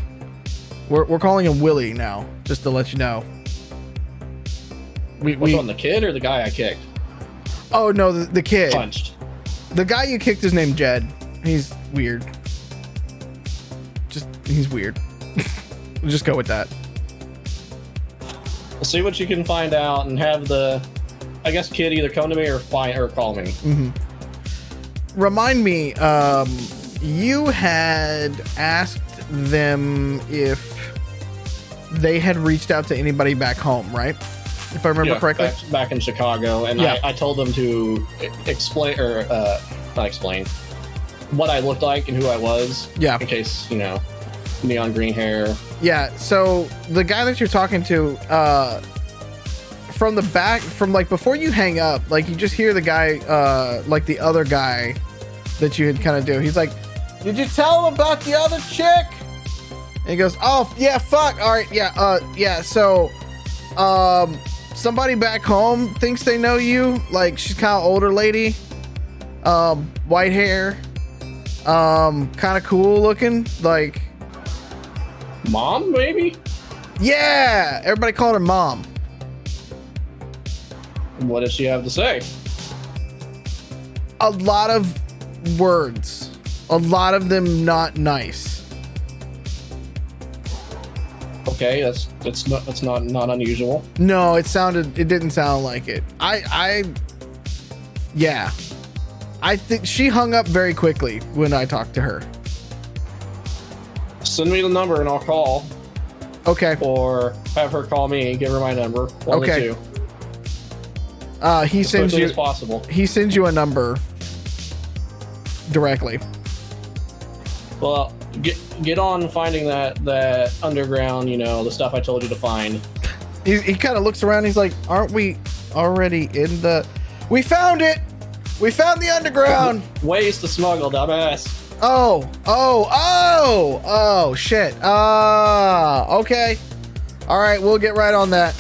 We're calling him Willie now, just to let you know. Which one, the kid or the guy I kicked? Oh no, the kid. Punched. The guy you kicked is named Jed. He's weird. He's weird. We'll just go with that. We'll see what you can find out and have the, I guess, kid either come to me or call me. Mm-hmm. Remind me, you had asked them if they had reached out to anybody back home, right? If I remember correctly. Back in Chicago, and I told them to explain, or not explain, what I looked like and who I was. Yeah. In case, you know, neon green hair. Yeah. So the guy that you're talking to, from the back, from like before you hang up, like you just hear the guy, like the other guy that you had kind of do. He's like, "Did you tell him about the other chick?" And he goes, "Oh yeah, fuck. All right, yeah. So, somebody back home thinks they know you. Like she's kind of older lady, white hair, kind of cool looking. Like mom, maybe. Yeah, everybody called her mom. What does she have to say? A lot of words. A lot of them not nice. Okay, that's not unusual. No, it didn't sound like it. Yeah. I think she hung up very quickly when I talked to her. Send me the number and I'll call. Okay. Or have her call me, give her my number. One okay. Or two. He sends you as possible. He sends you a number directly. Well, get on finding that underground, you know, the stuff I told you to find. He kind of looks around. He's like, "Aren't we already in the? We found it. We found the underground. Ways to smuggle, dumbass." Oh, shit. Okay. All right, we'll get right on that.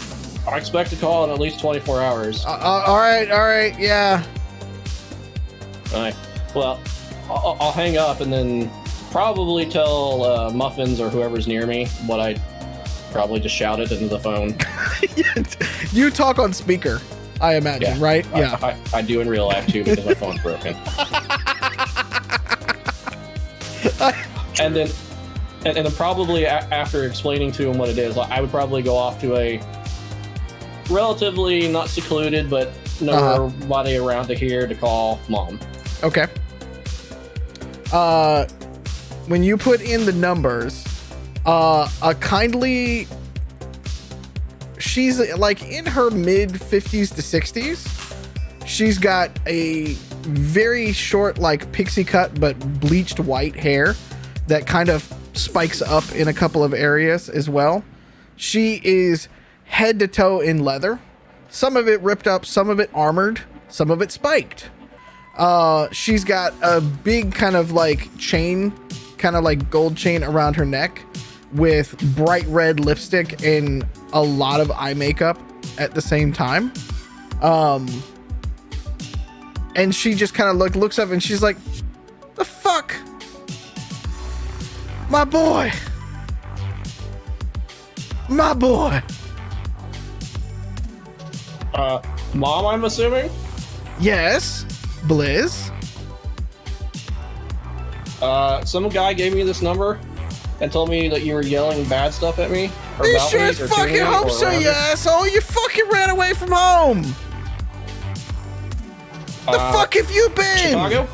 I expect a call in at least 24 hours. All right, yeah. All right. Well, I'll hang up and then probably tell Muffins or whoever's near me what I probably just shouted into the phone. You talk on speaker, I imagine, right? Yeah. I do in real life too because my phone's broken. And then probably after explaining to him what it is, I would probably go off to a relatively not secluded, but nobody around to hear to call mom. Okay. When you put in the numbers, she's like in her mid 50s to 60s. She's got a very short, like pixie cut, but bleached white hair that kind of spikes up in a couple of areas as well. She is head to toe in leather. Some of it ripped up, some of it armored, some of it spiked. She's got a big kind of like chain, kind of like gold chain around her neck with bright red lipstick and a lot of eye makeup at the same time. And she just kind of looks up and she's like, the fuck? My boy. Mom, I'm assuming? Yes, Blizz. Some guy gave me this number and told me that you were yelling bad stuff at me. Or You about sure me, as or fucking to me, hope or so, you whatever. asshole. You fucking ran away from home. The fuck have you been? Chicago?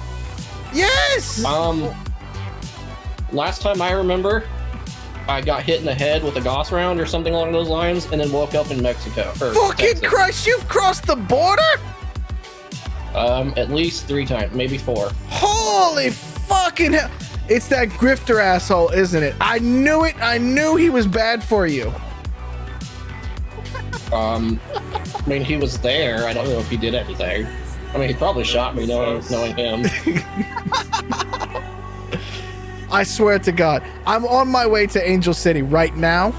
Yes. Last time I remember, I got hit in the head with a Gauss round or something along those lines, and then woke up in Mexico. Fucking Texas. Christ, you've crossed the border? At least 3 times, maybe 4. Holy fucking hell. It's that grifter asshole, isn't it? I knew it. I knew he was bad for you. I mean, he was there. I don't know if he did anything. I mean, he probably shot me knowing him. I swear to God, I'm on my way to Angel City right now.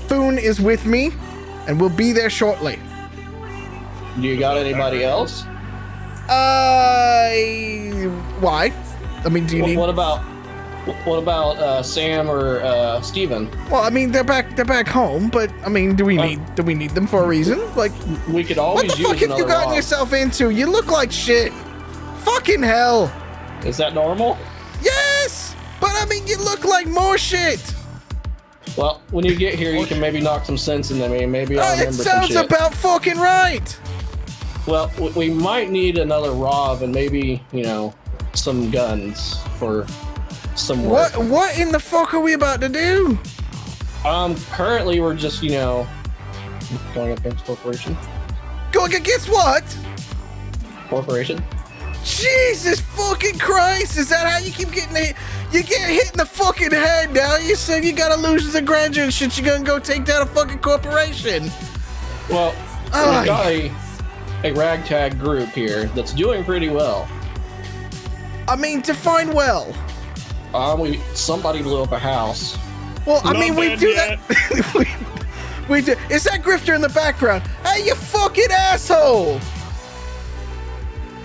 Foon is with me, and we'll be there shortly. Do you got anybody else? Why? I mean, do you need? What about Sam or Steven? Well, I mean, they're back home, but I mean, do we need them for a reason? Like, we could always what the use fuck have you another gotten Rob. yourself into? You look like shit. Fucking hell. Is that normal? Yes, but I mean, you look like more shit. Well, when you get here, you can maybe knock some sense into me. Maybe I'll It remember some sounds shit. about fucking right. Well, we might need another Rob and maybe, some guns for some work. What in the fuck are we about to do? Currently we're just, going against corporation. Going against what? Corporation? Jesus fucking Christ! Is that how you keep getting hit? You get hit in the fucking head now. You said you got illusions of grandeur and shit. You gonna go take down a fucking corporation? Well, we've got a ragtag group here that's doing pretty well. I mean, define well. Somebody blew up a house. Well, I Not mean, we bad do yet. that. we do. Is that grifter in the background? Hey, you fucking asshole!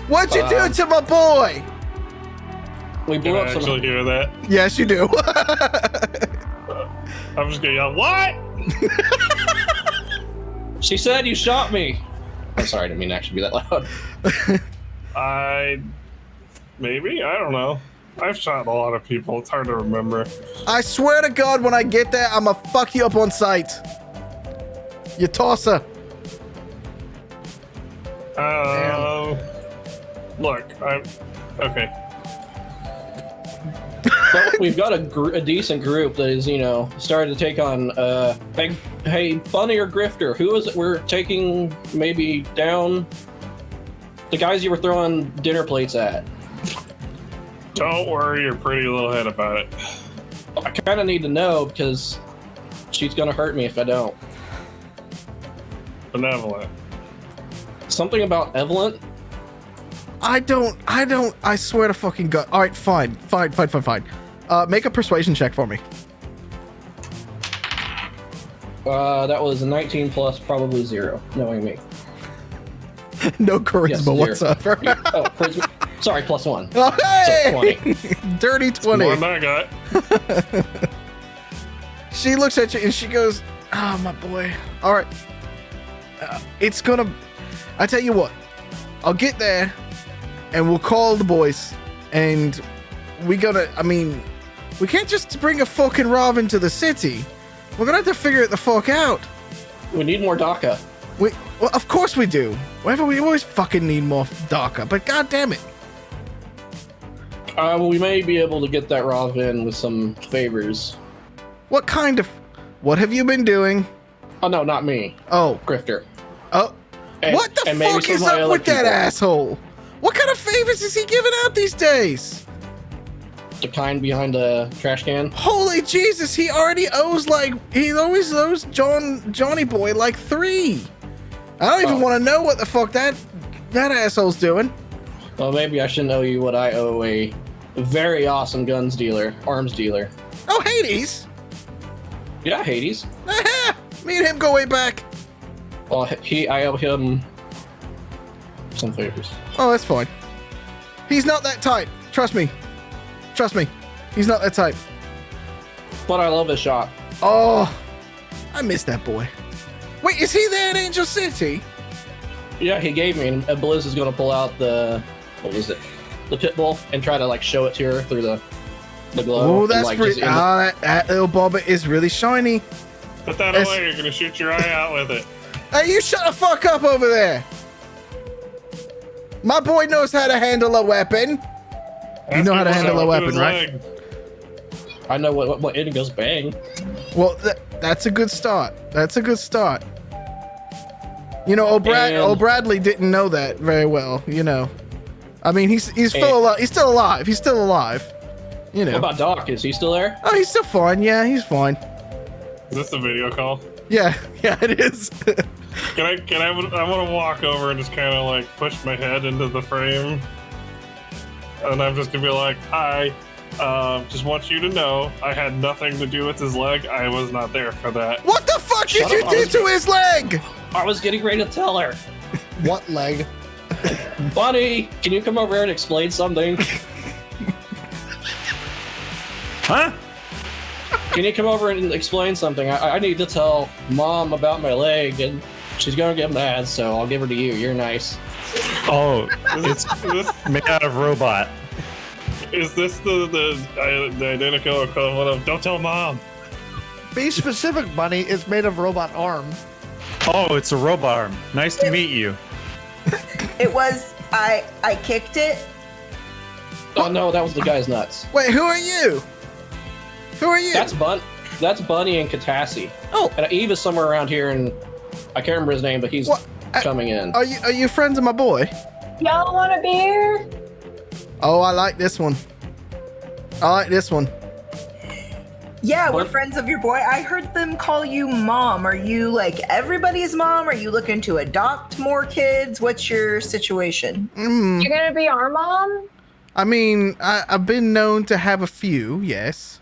What'd you do to my boy? We blew Can I up some. actually hear that? Yes, you do. I'm just gonna yell, what? She said you shot me. I'm sorry, I didn't mean to actually be that loud. Maybe? I don't know. I've shot a lot of people. It's hard to remember. I swear to God, when I get there, I'ma fuck you up on sight. You tosser. Look, okay. But we've got a decent group that is, started to take on, hey, Bunny or Grifter, who is it we're taking maybe down? The guys you were throwing dinner plates at. Don't worry your pretty little head about it. I kind of need to know because she's going to hurt me if I don't. Benevolent. Something about Evelyn? I swear to fucking God. All right, fine. Make a persuasion check for me. That was a 19 plus, probably 0, knowing me. No charisma whatsoever. Oh, charisma. Sorry, +1. Oh, hey! So 20. More Dirty 20. than I got. She looks at you and she goes, "Oh, my boy. All right. It's gonna. I tell you what. I'll get there, and we'll call the boys, and we gotta. I mean, we can't just bring a fucking Robin to the city. We're gonna have to figure it the fuck out. We need more DACA. Well, of course we do. Whatever, we always fucking need more DACA. But god damn it. Well, we may be able to get that Robin with some favors. What have you been doing? Oh no, not me. Oh, Grifter. oh. And, What the fuck is up with that asshole? What kind of favors is he giving out these days? The kind behind the trash can. Holy Jesus, he already owes he always owes Johnny Boy like 3. I don't even want to know what the fuck that asshole's doing. Well, maybe I shouldn't owe you what I owe a very awesome arms dealer. Oh, Hades. Yeah, Hades. Me and him go way back. Well, I owe him some favors. Oh, that's fine. He's not that type. Trust me. He's not that type. But I love his shop. Oh, I miss that boy. Wait, is he there in Angel City? Yeah, he gave me, and Blizz is going to pull out the pit bull and try to show it to her through the glow. Oh, that's pretty. That little bobbit is really shiny. Put that away. You're gonna shoot your eye out with it. Hey, you shut the fuck up over there. My boy knows how to handle a weapon. You know how to handle a weapon, right? I know what it goes bang. Well, that's a good start. You know, O'Bradley didn't know that very well. You know, I mean, he's still alive. He's still alive. You know. What about Doc? Is he still there? Oh, he's still fine. Yeah, he's fine. Is this a video call? Yeah, it is. I want to walk over and just kind of push my head into the frame, and I'm just gonna be like, "Hi, just want you to know I had nothing to do with his leg. I was not there for that." What the fuck did you do to his leg? I was getting ready to tell her. What leg? Bunny, can you come over here and explain something? Huh? Can you come over and explain something? I need to tell Mom about my leg, and she's gonna get mad, so I'll give her to you. You're nice. Oh, it's made out of robot. Is this the identical equivalent of "Don't tell Mom"? Be specific, Bunny. It's made of robot arm. Oh, it's a robot arm. Nice to meet you. It was. I kicked it. Oh no, that was the guy's nuts. Wait, who are you? That's Bunny and Catassie. Oh, and Eve is somewhere around here, and I can't remember his name, but he's coming in. Are you friends of my boy? Y'all want a beer? Oh, I like this one. Yeah, we're friends of your boy. I heard them call you Mom. Are you everybody's mom? Are you looking to adopt more kids? What's your situation? You're gonna be our mom? I mean, I've been known to have a few, yes.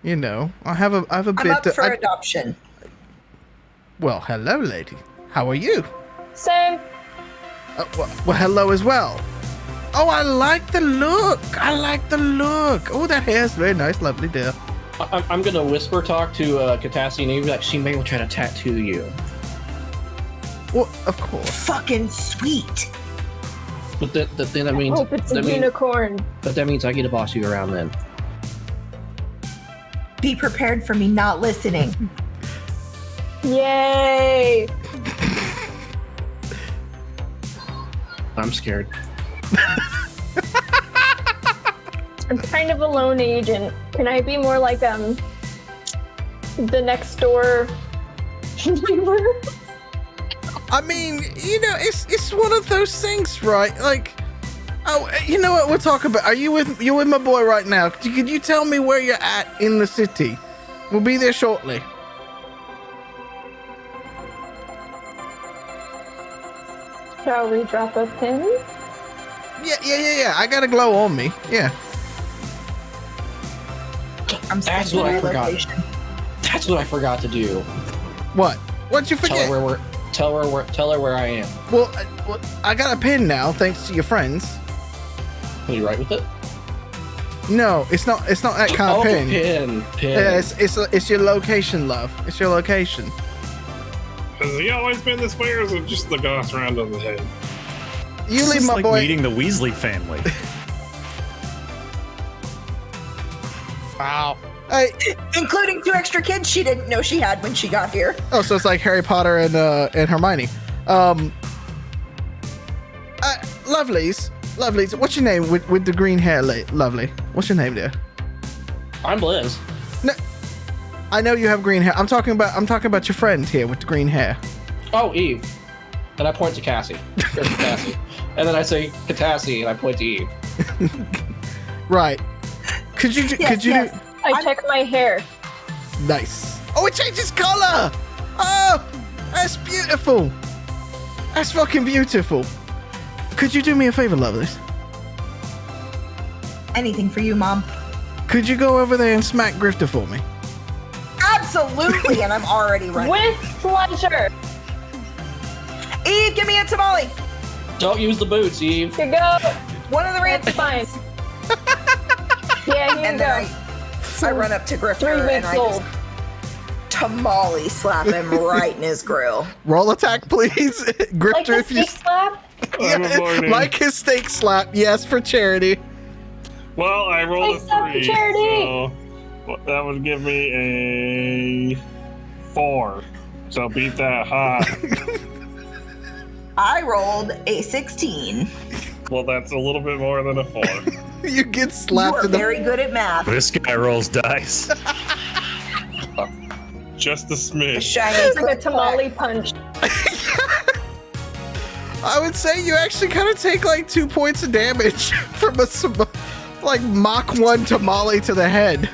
You know, I have a bit. I'm up for adoption. Well, hello, lady. How are you? Same. Well, hello as well. Oh, I like the look. Oh, that hair's very nice, lovely dear. I'm gonna whisper talk to Catassie, and Eve, she may try to tattoo you. Well, of course. Fucking sweet. But then that means. I hope it's a unicorn. But that means I get to boss you around then. Be prepared for me not listening. Yay! I'm scared. I'm kind of a lone agent. Can I be more like the next door neighbor? I mean, you know, it's one of those things, right? Oh, you know what? We'll talk about. You're with my boy right now. Could you tell me where you're at in the city? We'll be there shortly. Shall we drop a pin? Yeah. I got a glow on me. Yeah. I'm That's what I forgot. That's what I forgot to do. What? What'd you forget? Tell her where I am. Well, I got a pin now, thanks to your friends. Can you write with it? No, it's not that kind of pin. Pin. Yeah, it's your location, love. It's your location. Has he always been this way, or is it just the goss round on the head? You It's leave just my like boy. meeting the Weasley family. Wow. Hey, Including 2 extra kids she didn't know she had when she got here. oh, so it's like Harry Potter and Hermione. Lovelies. What's your name with the green hair, Lovely? What's your name, dear? I'm Blizz. No, I know you have green hair. I'm talking about your friend here with the green hair. Oh, Eve. And I point to Cassie. There's Catassie. And then I say Catassie, and I point to Eve. Right. Could you Yes. I check my hair. Nice. Oh, it changes color. Oh, that's beautiful. That's fucking beautiful. Could you do me a favor, Lovelace? Anything for you, Mom. Could you go over there and smack Grifter for me? Absolutely, and I'm already running. With pleasure. Eve, give me a tamale. Don't use the boots, Eve. Here you go. One of the That's ranch fine. Yeah, here you And go. then I run up to 3 Grifter and weeks I old. just tamale slap him right in his grill. Roll attack, please. Grifter, Like the if you steak slap? I'm avoiding. like his steak slap, yes, for charity. Well, I rolled a Thanks, Dr. 3, Charity. so that would give me a 4. So beat that high. I rolled a 16. Well, that's a little bit more than a 4. You get You slapped are in the. very good at math. This guy rolls dice. Just a A smidge. shiny It's like a click tamale punch. I would say you actually kind of take like 2 points of damage from like Mach 1 tamale to the head.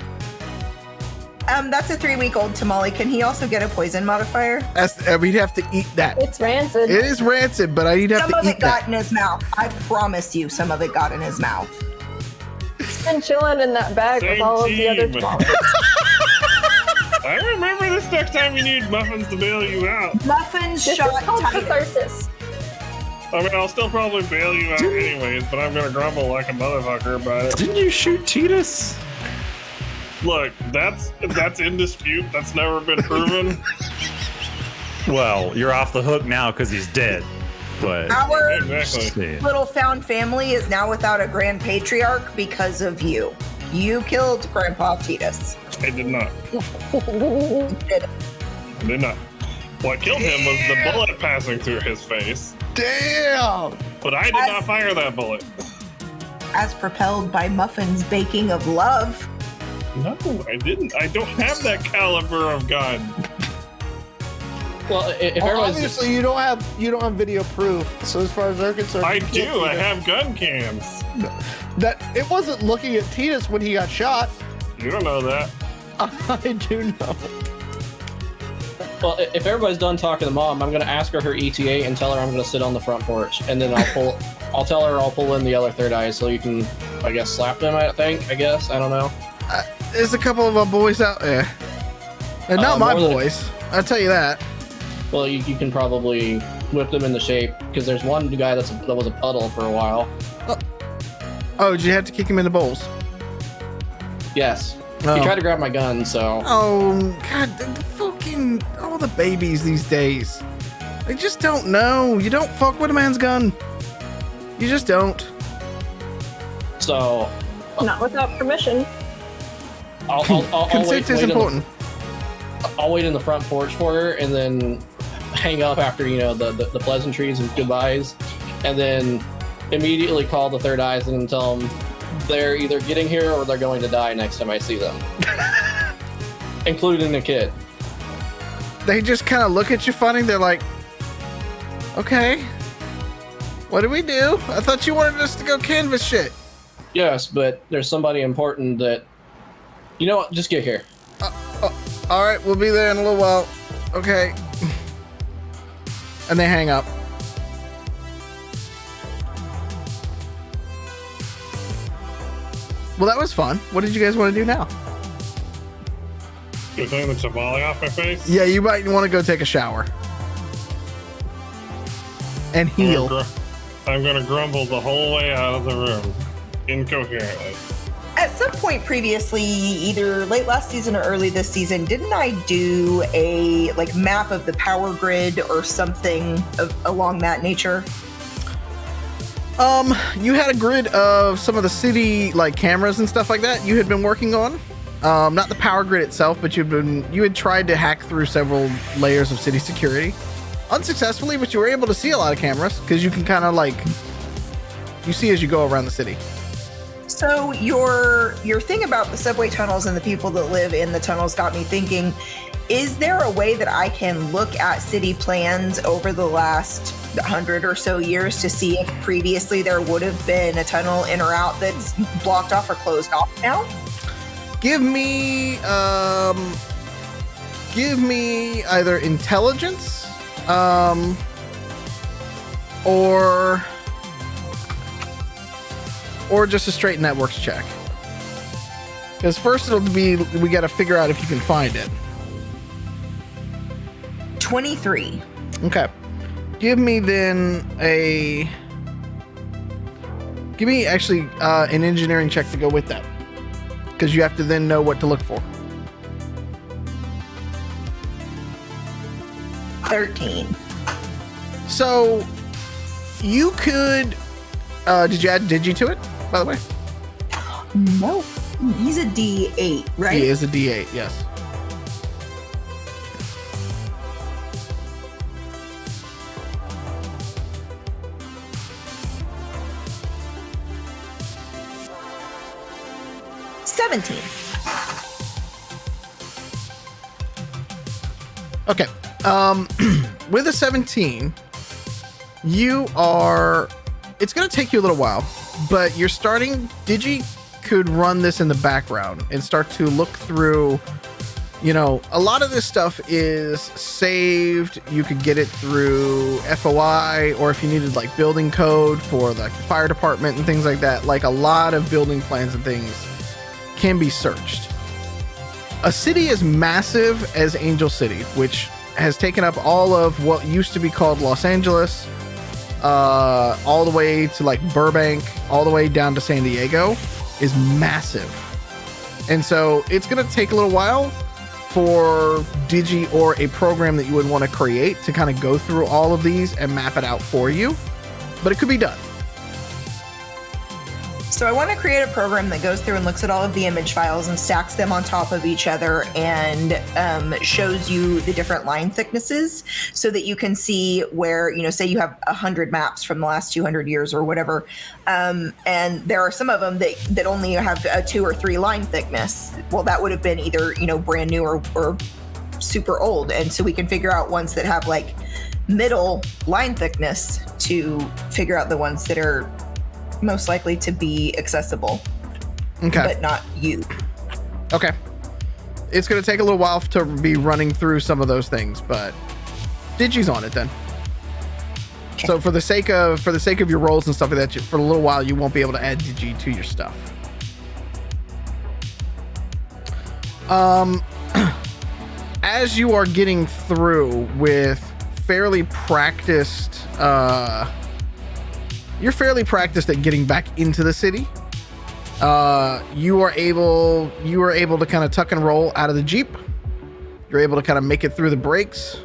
That's a 3-week-old tamale. Can he also get a poison modifier? We'd have to eat that. It's rancid. It is rancid, but I'd have Some to of eat it got that. in his mouth. I promise you, some of it got in his mouth. It's been chilling in that bag with Same all of the other team. tamales. I remember this next time you need muffins to bail you out. Muffins This shot is called Titus. catharsis. I mean, I'll still probably bail you out anyways, but I'm gonna grumble like a motherfucker about it. Didn't you shoot Titus? Look, that's in dispute. That's never been proven. Well, you're off the hook now because he's dead. But Our Exactly. yeah. little found family is now without a grand patriarch because of you. You killed Grandpa Titus. I did not. You did. I did not. What killed him was the bullet passing through his face. Damn. But I did not fire that bullet. As propelled by Muffin's baking of love. No, I didn't. I don't have that caliber of gun. Well, if Well, everyone's obviously, you don't have video proof. So as far as they're concerned, I you can't do. see I that- have gun cams. that. It wasn't looking at Titus when he got shot. You don't know that. I do know. Well, if everybody's done talking to Mom, I'm gonna ask her her ETA and tell her I'm gonna sit on the front porch, and then I'll tell her I'll pull in the other third eye so you can, I guess, slap them. I guess I don't know. There's a couple of our boys out there. And not my more than- boys. I'll tell you that. Well, you can probably whip them into shape because there's one guy that was a puddle for a while. Oh, did you have to kick him in the bowls? Yes, Oh. he tried to grab my gun, so Oh, God, the fucking, all the babies these days. They just don't know. You don't fuck with a man's gun. You just don't. Not without permission. I'll Consent wait is in the- important. I'll wait in the front porch for her and then hang up after, the pleasantries and goodbyes, and then immediately call the third eyes and tell them they're either getting here or they're going to die next time I see them. Including the kid. They just kind of look at you funny. They're like, okay, what do we do? I thought you wanted us to go canvas shit. Yes, but there's somebody important that... You know what? Just get here. All right, we'll be there in a little while. Okay. And they hang up. Well, that was fun. What did you guys want to do now? Get the tamale off my face? Yeah, you might want to go take a shower. And heal. I'm gonna grumble the whole way out of the room. Incoherently. At some point previously, either late last season or early this season, didn't I do a like map of the power grid or something along that nature? You had a grid of some of the city like cameras and stuff like that you had been working on. Not the power grid itself, but you had tried to hack through several layers of city security. Unsuccessfully, but you were able to see a lot of cameras because you can kind of like you see as you go around the city. So your thing about the subway tunnels and the people that live in the tunnels got me thinking, is there a way that I can look at city plans over the last 100 or so years to see if previously there would have been a tunnel in or out that's blocked off or closed off now? Give me either intelligence or just a straight networks check. Because first it'll be, we got to figure out if you can find it. 23. Okay. Give me actually an engineering check to go with that. Because you have to then know what to look for. 13. So you could did you add Digi to it, by the way? No. He's a D8, right? He is a D8, yes. Okay. With a 17, it's going to take you a little while, but you're starting, Digi could run this in the background and start to look through, a lot of this stuff is saved. You could get it through FOI, or if you needed like building code for like the fire department and things like that, like a lot of building plans and things can be searched. A city as massive as Angel City, which has taken up all of what used to be called Los Angeles, all the way to like Burbank, all the way down to San Diego, is massive. And so it's going to take a little while for Digi or a program that you would want to create to kind of go through all of these and map it out for you, but it could be done. So I want to create a program that goes through and looks at all of the image files and stacks them on top of each other and shows you the different line thicknesses so that you can see where, say you have 100 maps from the last 200 years or whatever. And there are some of them that only have a 2 or 3 line thickness. Well, that would have been either, brand new or super old. And so we can figure out ones that have like middle line thickness to figure out the ones that are most likely to be accessible, but not you. Okay. It's going to take a little while to be running through some of those things, but Digi's on it then. Okay. So for the sake of your roles and stuff like that, for a little while you won't be able to add Digi to your stuff. As you are getting through with fairly practiced, you're fairly practiced at getting back into the city. You are able to kind of tuck and roll out of the Jeep. You're able to kind of make it through the brakes.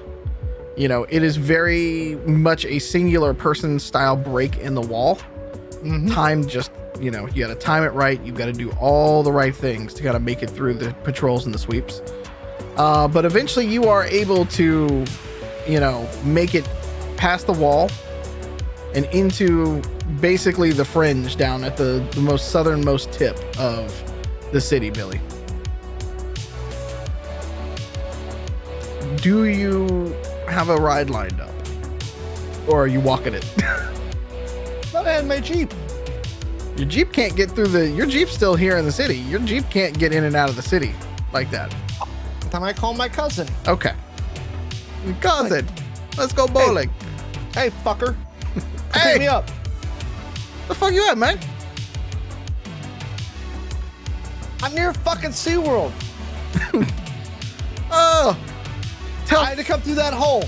It is very much a singular person style break in the wall. Mm-hmm. Time just, you got to time it right. You've got to do all the right things to kind of make it through the patrols and the sweeps. But eventually you are able to, make it past the wall and into basically the fringe down at the most southernmost tip of the city, Billy. Do you have a ride lined up? Or are you walking it? Not in my Jeep. Your Jeep can't get through your Jeep's still here in the city. Your Jeep can't get in and out of the city like that. Time I call my cousin. Okay. Cousin, let's go bowling. Hey fucker. Hey, pick me up. The fuck you at, man? I'm near fucking SeaWorld. Oh, I had to come through that hole.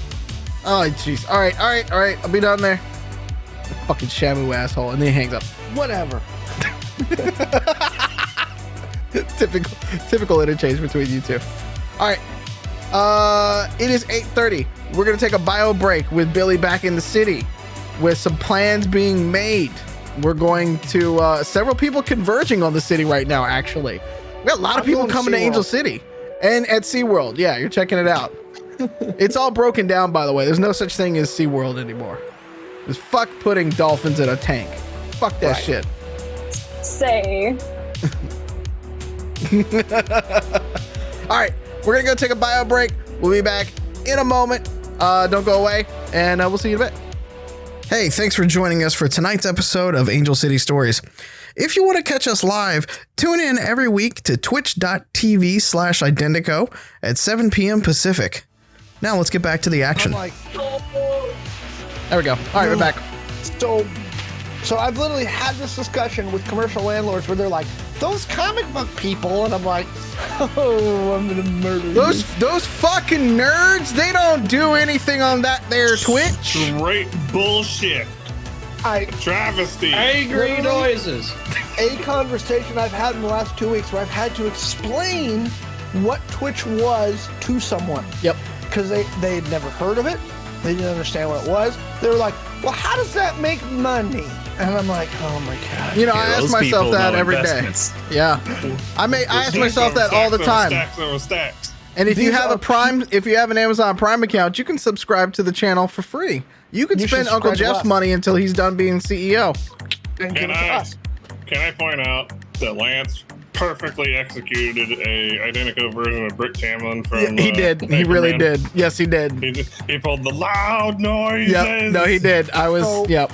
Oh, jeez. All right. I'll be down there. Fucking Shamu asshole, and then he hangs up. Whatever. Typical interchange between you two. All right. It is 8:30. We're gonna take a bio break with Billy back in the city, with some plans being made. We're going to several people converging on the city right now. Actually, we got a lot of people coming to Angel City and at SeaWorld. Yeah, you're checking it out. It's all broken down, by the way. There's no such thing as SeaWorld anymore. It's fuck putting dolphins in a tank. Fuck that shit. Say. All right, we're gonna go take a bio break. We'll be back in a moment. Don't go away, and we'll see you in a bit. Hey, thanks for joining us for tonight's episode of Angel City Stories. If you want to catch us live, tune in every week to twitch.tv/Identico at 7 p.m. Pacific. Now let's get back to the action. There we go. All right, we're back. So I've literally had this discussion with commercial landlords where they're like, those comic book people, and I'm like, oh, I'm gonna murder those fucking nerds. They don't do anything on that there Twitch. Straight bullshit. Travesty. Angry noises. A conversation I've had in the last 2 weeks where I've had to explain what Twitch was to someone. Yep. Because they had never heard of it. They didn't understand what it was. They were like, well, how does that make money? And I'm like, oh my God. You know, I ask myself that every day. Yeah. I ask myself that all the time. Stacks. And if you have an Amazon Prime account, you can subscribe to the channel for free. You can spend Uncle Jeff's money until he's done being CEO. And give it to us. Can I point out that Lance perfectly executed a identical version of Brick Tamlin from he did. He really did. Yes, he did. He pulled the loud noises. Yep. No, he did. Yep.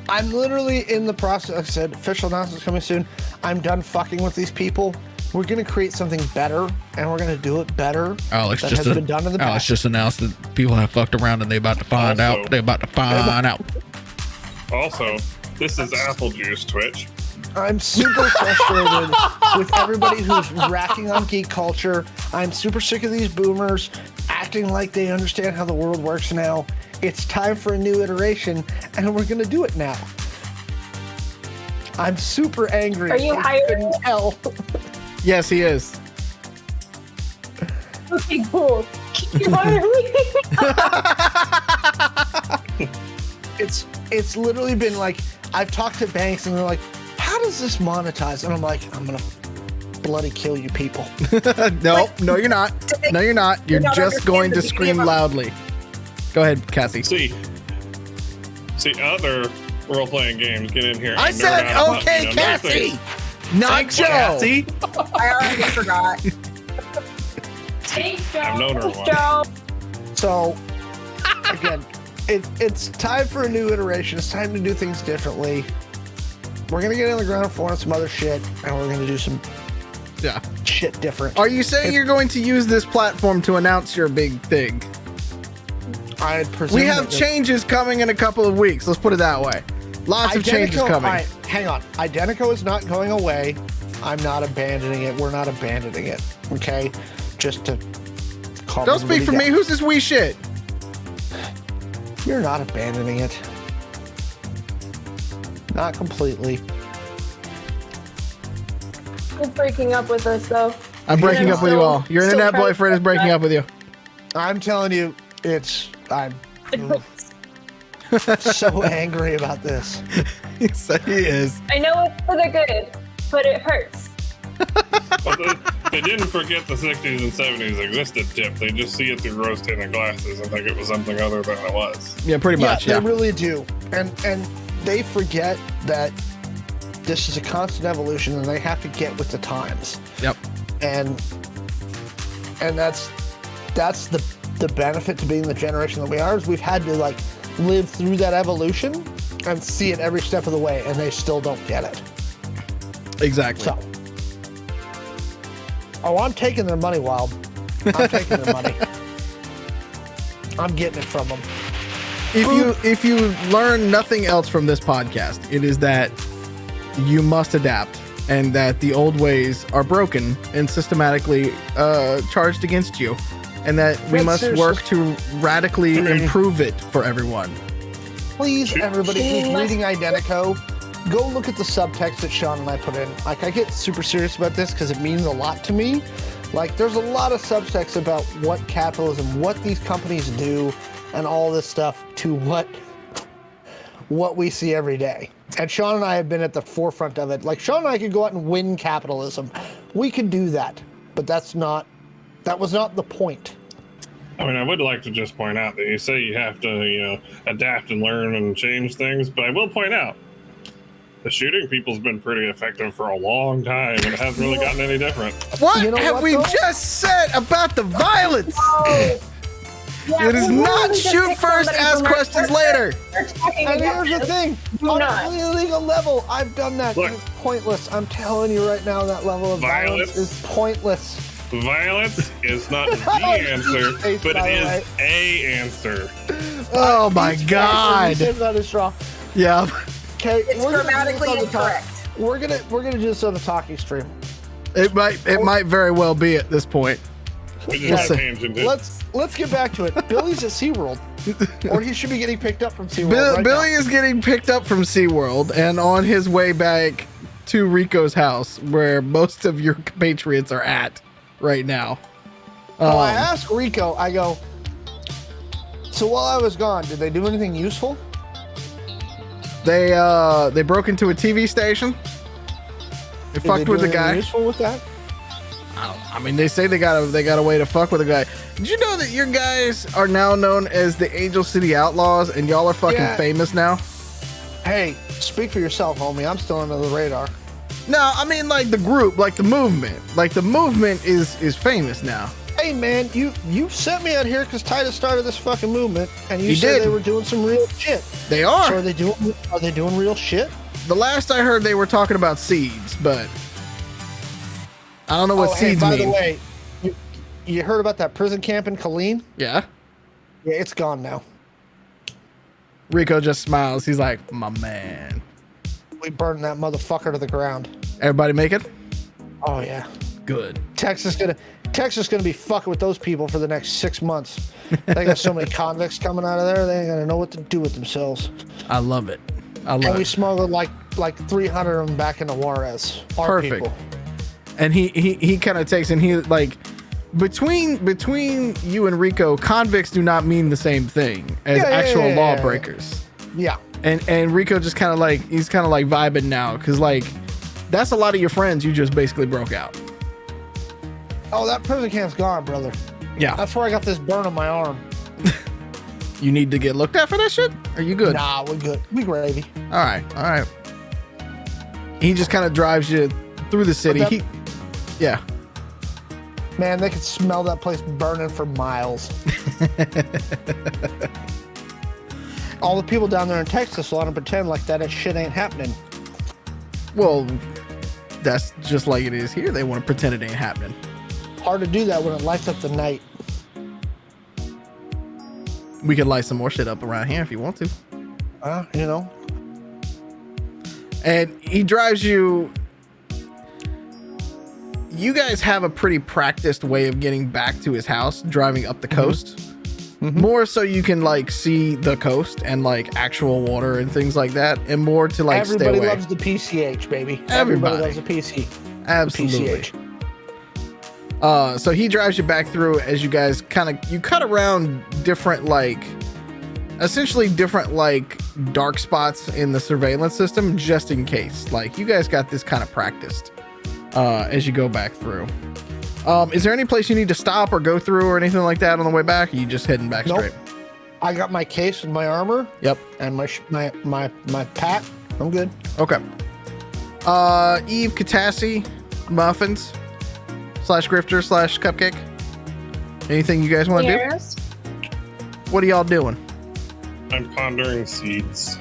I'm literally in the process. Like I said, official announcement coming soon. I'm done fucking with these people. We're going to create something better, and we're going to do it better Alex than has been done in the past. Alex just announced that people have fucked around, and they're about to find out. They're about to find out. Also, this is Apple Juice Twitch. I'm super frustrated with everybody who's racking on geek culture. I'm super sick of these boomers acting like they understand how the world works now. It's time for a new iteration, and we're going to do it now. I'm super angry. Are you hiring? Yes, he is. Okay, cool. You hire me? It's literally been like, I've talked to banks, and they're like, how does this monetize? And I'm like, I'm going to bloody kill you people. No, you're not. No, you're not. You're just going to scream loudly. Go ahead, Cassie. See, other role-playing games get in here. I said, okay, Cassie, not Joe. I already forgot. Thanks, Joe. I've known her a while. So, again, it's time for a new iteration. It's time to do things differently. We're going to get on the ground floor and some other shit, and we're going to do some shit different. Are you saying you're going to use this platform to announce your big thing? I presume we have changes coming in a couple of weeks. Let's put it that way. Lots of changes coming. Right, hang on. Identico is not going away. I'm not abandoning it. We're not abandoning it. Okay? Just to calm Don't speak for me. Who's this wee shit? You're not abandoning it. Not completely. You're breaking up with us, though. I'm breaking up with you all. Your internet boyfriend is breaking up with you. I'm telling you, I'm so angry about this. He is. I know it's for the good, but it hurts. They didn't forget the 60s and 70s existed, Tip. They just see it through rose-tinted glasses and think it was something other than it was. Yeah, pretty much. They really do. And they forget that this is a constant evolution and they have to get with the times. Yep. And that's the benefit to being the generation that we are, is we've had to like live through that evolution and see it every step of the way, and they still don't get it. Exactly. So, I'm taking their money, Wild. I'm taking their money. I'm getting it from them. If you learn nothing else from this podcast, it is that you must adapt. and that the old ways are broken and systematically charged against you, and that we must work to radically improve it for everyone. Please, everybody who's reading Identico, go look at the subtext that Sean and I put in. Like, I get super serious about this because it means a lot to me. Like, there's a lot of subtext about what capitalism, what these companies do, and all this stuff to what we see every day. And Sean and I have been at the forefront of it. Like, Sean and I could go out and win capitalism. We could do that, but that was not the point. I mean, I would like to just point out that you say you have to, adapt and learn and change things, but I will point out the shooting people's been pretty effective for a long time, and it hasn't really gotten any different. What have we just said about the violence? Yeah, it is not shoot first, ask questions later. And here's the thing. On an illegal level, I've done that. Look, it's pointless. I'm telling you right now, that level of violence is pointless. Violence is not the answer, but it is a answer. Oh my God. That is strong. Yeah. Okay, it's grammatically incorrect. We're gonna do this on the talking stream. It might very well be at this point. Let's get back to it. Billy's at SeaWorld. Or he should be getting picked up from SeaWorld. Billy is getting picked up from SeaWorld and on his way back to Rico's house, where most of your compatriots are at right now. I asked Rico, I go, so while I was gone, did they do anything useful? They broke into a TV station. They fucked with the guy. Useful with that? I mean, they say they got a way to fuck with a guy. Did you know that your guys are now known as the Angel City Outlaws, and y'all are fucking famous now? Hey, speak for yourself, homie. I'm still under the radar. No, I mean like the group, like the movement. Like the movement is famous now. Hey man, you sent me out here because Titus started this fucking movement, and you said they were doing some real shit. They are. So are they doing real shit? The last I heard, they were talking about seeds, but I don't know what seeds mean. By the way, you heard about that prison camp in Colleen? Yeah. Yeah, it's gone now. Rico just smiles. He's like, my man. We burned that motherfucker to the ground. Everybody make it? Oh yeah. Good. Texas gonna be fucking with those people for the next 6 months. They got so many convicts coming out of there, they ain't gonna know what to do with themselves. I love it. And we smuggled like 300 of them back into Juarez. Perfect. People. And he kind of takes, and he like between you and Rico, convicts do not mean the same thing as actual lawbreakers. Yeah. And Rico just kind of like, he's kind of like vibing now, because like that's a lot of your friends you just basically broke out. Oh, that prison camp's gone, brother. Yeah. That's where I got this burn on my arm. You need to get looked at for that shit? Are you good? Nah, we're good. We gravy. All right. He just kind of drives you through the city. Yeah. Man, they could smell that place burning for miles. All the people down there in Texas want to pretend like that shit ain't happening. Well, that's just like it is here. They want to pretend it ain't happening. Hard to do that when it lights up the night. We could light some more shit up around here if you want to. You know. And he drives you. You guys have a pretty practiced way of getting back to his house, driving up the coast. Mm-hmm. More so you can like see the coast and like actual water and things like that, and more to like stay away. Everybody loves the PCH, baby. Everybody loves the PC. Absolutely. PCH. So he drives you back through as you guys you cut around different essentially different dark spots in the surveillance system, just in case. Like you guys got this kind of practiced as you go back through. Is there any place you need to stop or go through or anything like that on the way back? Or are you just heading back straight? I got my case with my armor. Yep. And my pack. I'm good. Okay. Eve, Catassie, muffins / grifter / cupcake. Anything you guys want to do? What are y'all doing? I'm pondering seeds.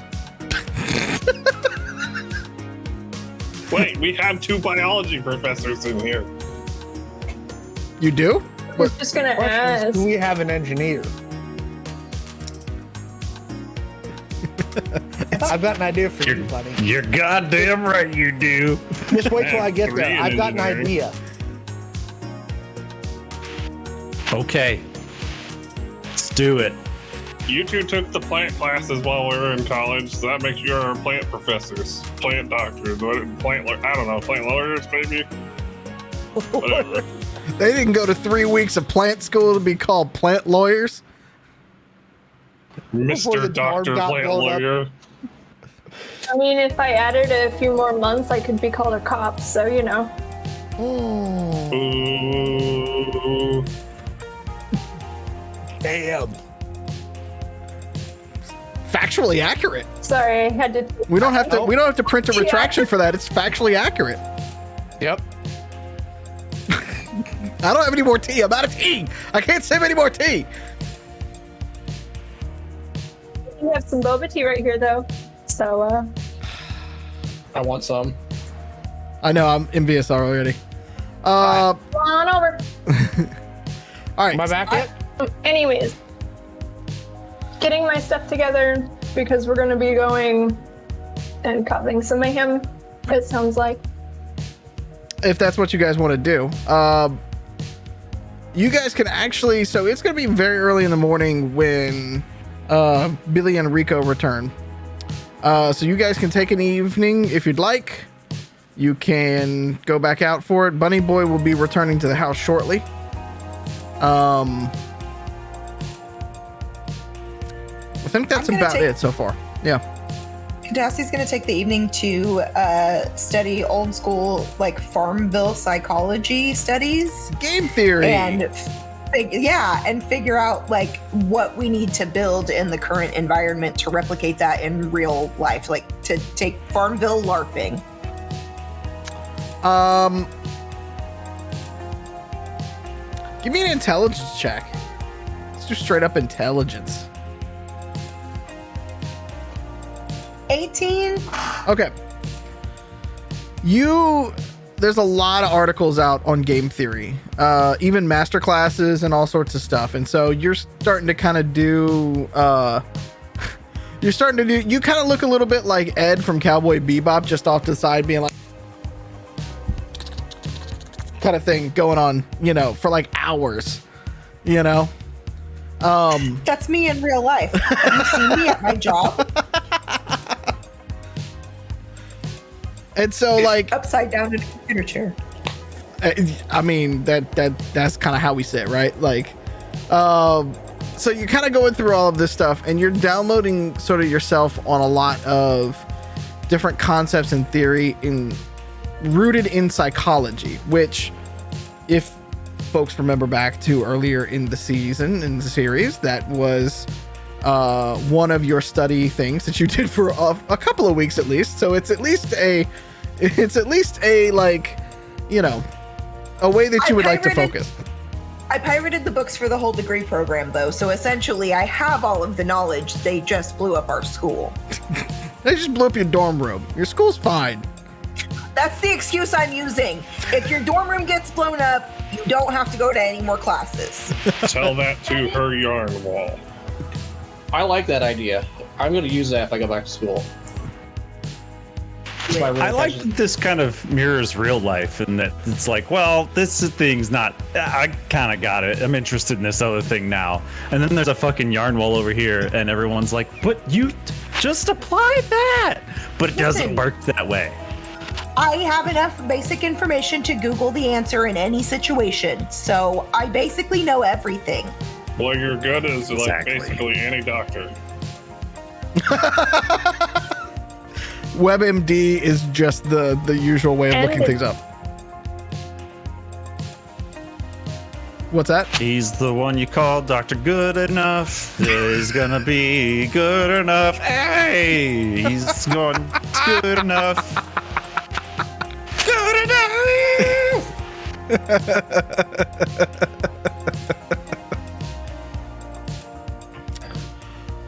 Wait, we have 2 biology professors in here. You do? I was just gonna ask. Do we have an engineer? I've got an idea for you, buddy. You're goddamn right you do. Just wait till I get there. I've got an idea. Okay. Let's do it. You two took the plant classes while we were in college, so that makes you our plant professors, plant doctors, plant lawyers, maybe? Whatever. They didn't go to 3 weeks of plant school to be called plant lawyers. Mr. Dr. Plant Lawyer. I mean, if I added a few more months, I could be called a cop, so you know. Ooh. Damn. Factually accurate. Sorry, I had to. We don't have to print a retraction for that. It's factually accurate. Yep. I don't have any more tea. I'm out of tea. I can't save any more tea. You have some boba tea right here, though. So, I want some. I know, I'm envious already. come on over. All right. Am I back yet? Anyways, getting my stuff together because we're going to be going and causing some mayhem, it sounds like. If that's what you guys want to do. You guys can actually, so it's going to be very early in the morning when Billy and Rico return. So you guys can take an evening if you'd like. You can go back out for it. Bunny Boy will be returning to the house shortly. I think that's about it so far. Yeah. Catassie's going to take the evening to study old school, like Farmville psychology studies. Game theory. And figure out like what we need to build in the current environment to replicate that in real life, like to take Farmville LARPing. Give me an intelligence check. Let's do straight up intelligence. 18. Okay. There's a lot of articles out on game theory, even master classes and all sorts of stuff. And so you're starting to kind of do, you kind of look a little bit like Ed from Cowboy Bebop, just off to the side being like, kind of thing going on, for like hours, That's me in real life. Have you seen me at my job? And so, like, upside down in a computer chair. I mean, that's kind of how we sit, right? Like, so you're kind of going through all of this stuff, and you're downloading sort of yourself on a lot of different concepts and theory rooted in psychology, which, if folks remember back to earlier in the series, that was one of your study things that you did for a couple of weeks at least. So it's at least a like, a way that you would like to focus. I pirated the books for the whole degree program though. So essentially I have all of the knowledge. They just blew up our school. They just blew up your dorm room. Your school's fine. That's the excuse I'm using. If your dorm room gets blown up, you don't have to go to any more classes. Tell that to her yarn wall. I like that idea. I'm going to use that if I go back to school. I like that this kind of mirrors real life, and that it's like, well, this thing's not, I kind of got it. I'm interested in this other thing now. And then there's a fucking yarn wall over here, and everyone's like, but you just apply that. But it doesn't work that way. I have enough basic information to Google the answer in any situation. So I basically know everything. Well, you're good as like basically any doctor. WebMD is just the usual way of looking things up. What's that? He's the one you call Dr. Good Enough. He's gonna be good enough. Hey, he's going good enough. Good enough.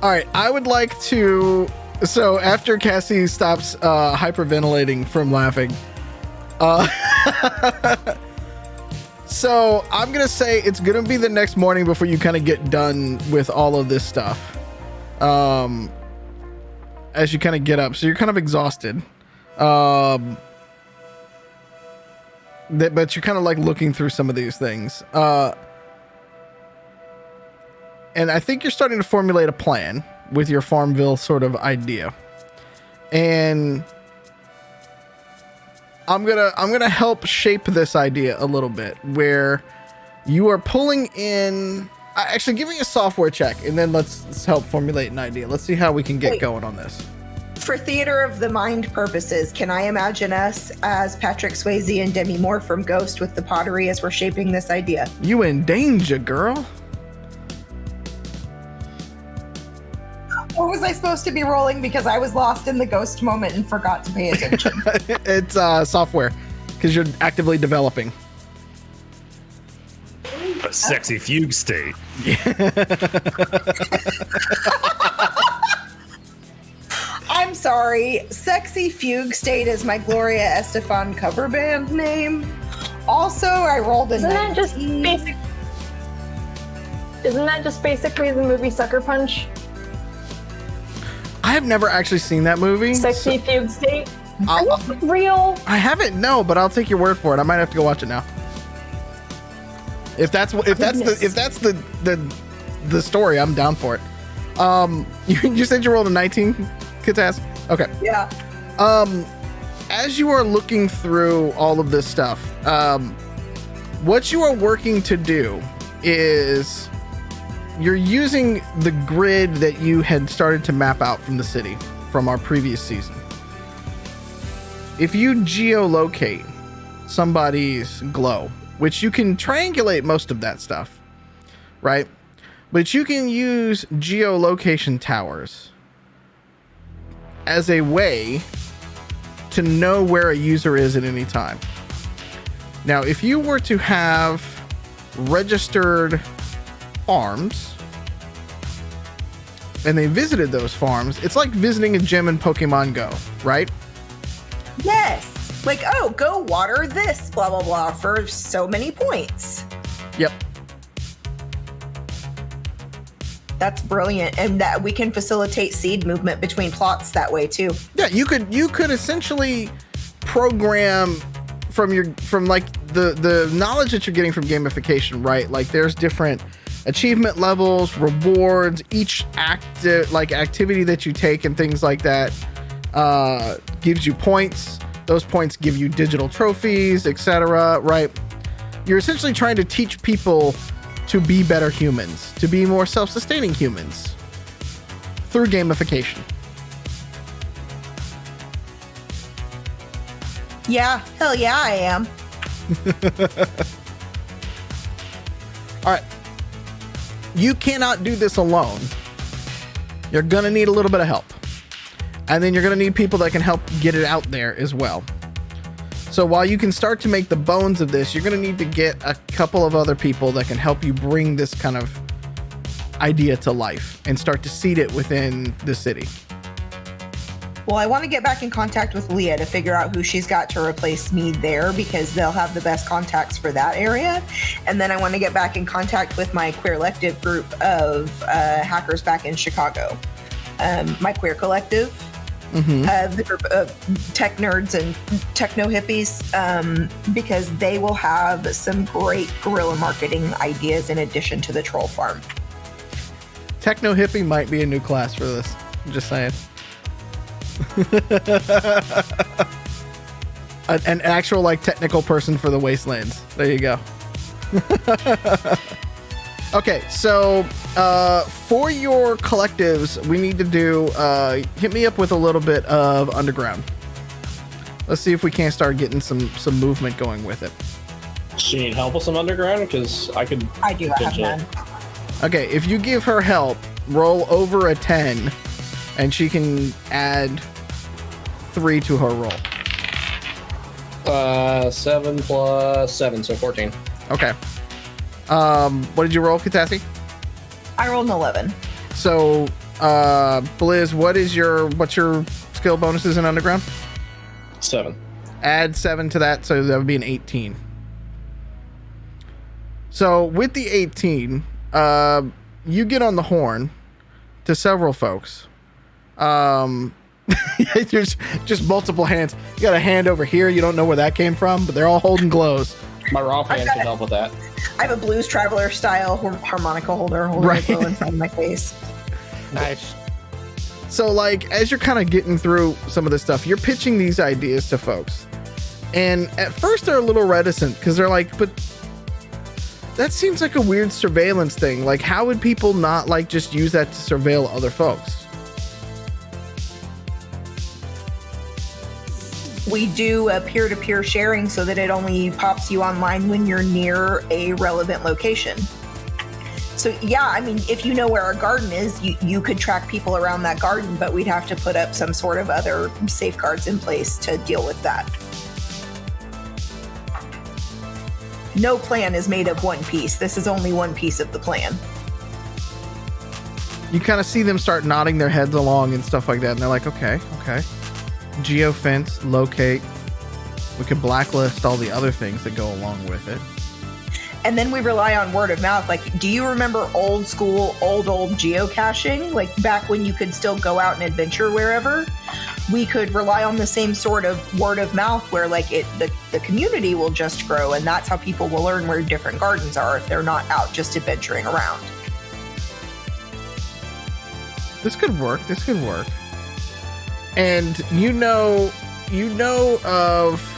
All right, I would like to. So after Cassie stops hyperventilating from laughing, so I'm gonna say it's gonna be the next morning before you kind of get done with all of this stuff. as you kind of get up. So you're kind of exhausted. But you're kind of like looking through some of these things. And I think you're starting to formulate a plan with your Farmville sort of idea. And I'm gonna help shape this idea a little bit, where you are pulling in. Actually, give me a software check, and then let's help formulate an idea. Let's see how we can get going on this. For theater of the mind purposes, can I imagine us as Patrick Swayze and Demi Moore from Ghost with the pottery as we're shaping this idea? You in danger, girl. What was I supposed to be rolling? Because I was lost in the ghost moment and forgot to pay attention. It's software, because you're actively developing. A sexy fugue state. I'm sorry. Sexy Fugue State is my Gloria Estefan cover band name. Also, I rolled a Isn't that 19. just basically the movie Sucker Punch? I have never actually seen that movie. Sexy Fugue State? Are you for real? I haven't, no, but I'll take your word for it. I might have to go watch it now. If that's the story, I'm down for it. You said you rolled a 19, Catassie? Okay. Yeah. As you are looking through all of this stuff, what you are working to do is you're using the grid that you had started to map out from the city from our previous season. If you geolocate somebody's glow, which you can triangulate most of that stuff, right? But you can use geolocation towers as a way to know where a user is at any time. Now, if you were to have registered farms and they visited those farms, it's like visiting a gym in Pokemon Go, right? Yes. Like, oh, go water this, blah, blah, blah, for so many points. Yep. That's brilliant. And that we can facilitate seed movement between plots that way too. Yeah, you could essentially program from like the knowledge that you're getting from gamification, right? Like there's different achievement levels, rewards, each activity that you take and things like that gives you points. Those points give you digital trophies, etc., right? You're essentially trying to teach people to be better humans, to be more self-sustaining humans through gamification. Yeah, hell yeah, I am. All right. You cannot do this alone. You're going to need a little bit of help. And then you're going to need people that can help get it out there as well. So while you can start to make the bones of this, you're going to need to get a couple of other people that can help you bring this kind of idea to life and start to seed it within the city. Well, I want to get back in contact with Leah to figure out who she's got to replace me there, because they'll have the best contacts for that area. And then I want to get back in contact with my Queer Collective group of hackers back in Chicago. My Queer Collective, the group of tech nerds and techno hippies, because they will have some great guerrilla marketing ideas in addition to the troll farm. Techno hippie might be a new class for this. I'm just saying. An actual like technical person for the wastelands. There you go. Okay, so for your collectives, we need to do hit me up with a little bit of underground. Let's see if we can't start getting some movement going with it. She need help with some underground? Because I do have none. Okay, if you give her help, roll over a 10 and she can add 3 to her roll. 7 plus 7, so 14. Okay. What did you roll, Catassie? I rolled an 11. So, Blizz, what's your skill bonuses in underground? 7. Add 7 to that, so that would be an 18. So with the 18, you get on the horn to several folks. There's just multiple hands. You got a hand over here. You don't know where that came from, but they're all holding glows. My raw hand can help with that. I have a Blues Traveler style harmonica holder holding a bow in front of my face. Nice. So, like, as you're kind of getting through some of this stuff, you're pitching these ideas to folks. And at first, they're a little reticent because they're like, but that seems like a weird surveillance thing. Like, how would people not, like, just use that to surveil other folks? We do a peer-to-peer sharing so that it only pops you online when you're near a relevant location. So yeah, I mean, if you know where our garden is, you could track people around that garden, but we'd have to put up some sort of other safeguards in place to deal with that. No plan is made of one piece. This is only one piece of the plan. You kind of see them start nodding their heads along and stuff like that, and they're like, okay. Geofence, locate. We could blacklist all the other things that go along with it. And then we rely on word of mouth. Like, do you remember old school, old geocaching? Like back when you could still go out and adventure wherever? We could rely on the same sort of word of mouth where like the community will just grow, and that's how people will learn where different gardens are if they're not out just adventuring around. This could work. And you know of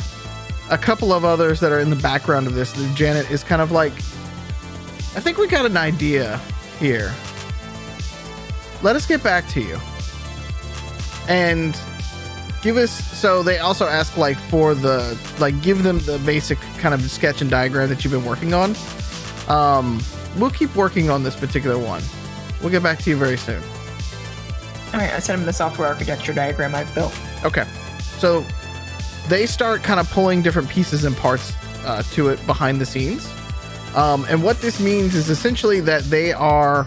a couple of others that are in the background of this. Janet is kind of like, I think we got an idea here. Let us get back to you. And give us, so they also ask like for the, like give them the basic kind of sketch and diagram that you've been working on. We'll keep working on this particular one. We'll get back to you very soon. All right, I sent them the software architecture diagram I've built. Okay. So they start kind of pulling different pieces and parts to it behind the scenes. And what this means is essentially that they are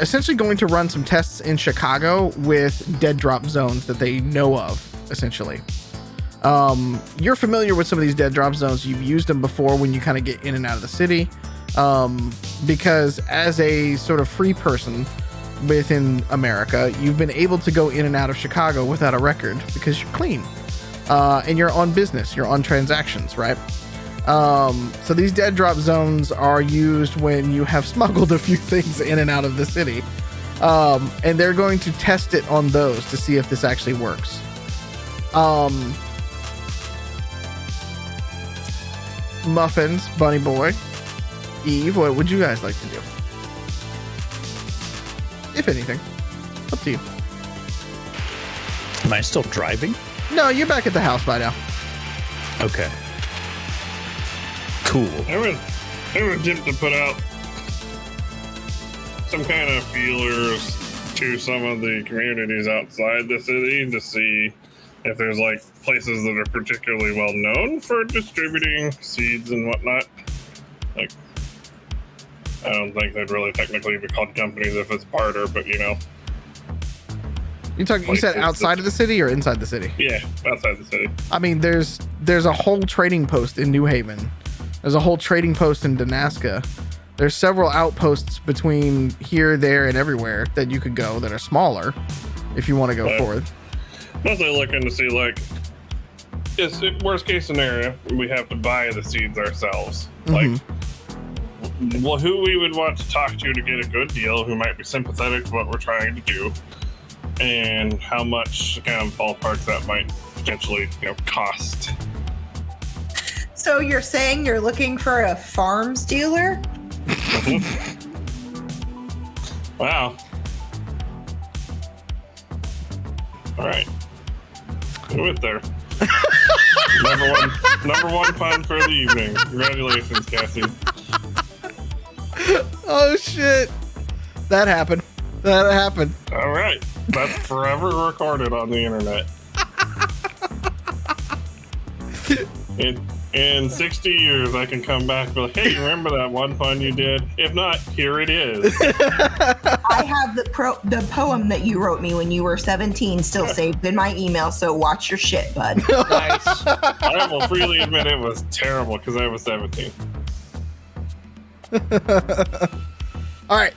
essentially going to run some tests in Chicago with dead drop zones that they know of, essentially. You're familiar with some of these dead drop zones. You've used them before when you kind of get in and out of the city. Because as a sort of free person within America, you've been able to go in and out of Chicago without a record because you're clean. And you're on business, you're on transactions, right? So these dead drop zones are used when you have smuggled a few things in and out of the city. And they're going to test it on those to see if this actually works. Muffins, Bunny Boy, Eve, what would you guys like to do? If anything, up to you. Am I still driving? No, you're back at the house by now. Okay. Cool. I would attempt to put out some kind of feelers to some of the communities outside the city to see if there's like places that are particularly well known for distributing seeds and whatnot. Like, I don't think they'd really technically be called companies if it's barter, but you know. You said outside of the city or inside the city? Yeah, outside the city. I mean, there's a whole trading post in New Haven. There's a whole trading post in Danaska. There's several outposts between here, there, and everywhere that you could go that are smaller if you want to go forward. Mostly looking to see, like, it's worst case scenario, we have to buy the seeds ourselves. Like, well, who we would want to talk to get a good deal, who might be sympathetic to what we're trying to do, and how much kind of ballpark that might potentially, cost. So you're saying you're looking for a farms dealer? Wow. All right. Do it there. number one pun for the evening. Congratulations, Cassie. Oh shit! That happened. All right. That's forever recorded on the internet. In 60 years, I can come back and be like, hey, remember that one pun you did? If not, here it is. I have the poem that you wrote me when you were 17 still saved in my email, so watch your shit, bud. Nice. I will freely admit it was terrible because I was 17. All right.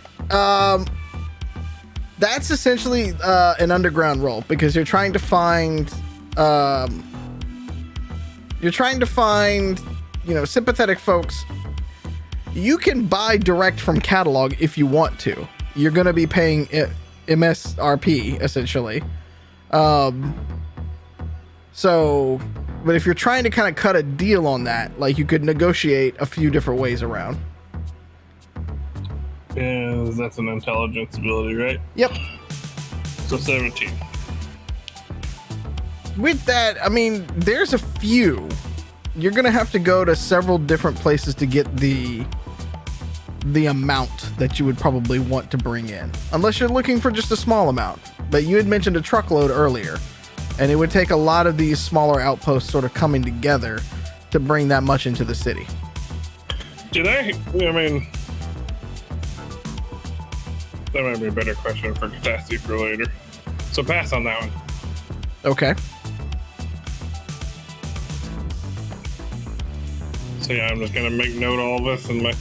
That's essentially an underground role because you're trying to find sympathetic folks. You can buy direct from catalog if you want to. You're going to be paying MSRP essentially. So, but if you're trying to kind of cut a deal on that, like you could negotiate a few different ways around. Yeah, that's an intelligence ability, right? Yep. So 17. With that, I mean, there's a few. You're gonna have to go to several different places to get the amount that you would probably want to bring in, unless you're looking for just a small amount. But you had mentioned a truckload earlier, and it would take a lot of these smaller outposts sort of coming together to bring that much into the city. That might be a better question for Catassie for later. So pass on that one. Okay. So yeah, I'm just gonna make note of all this in my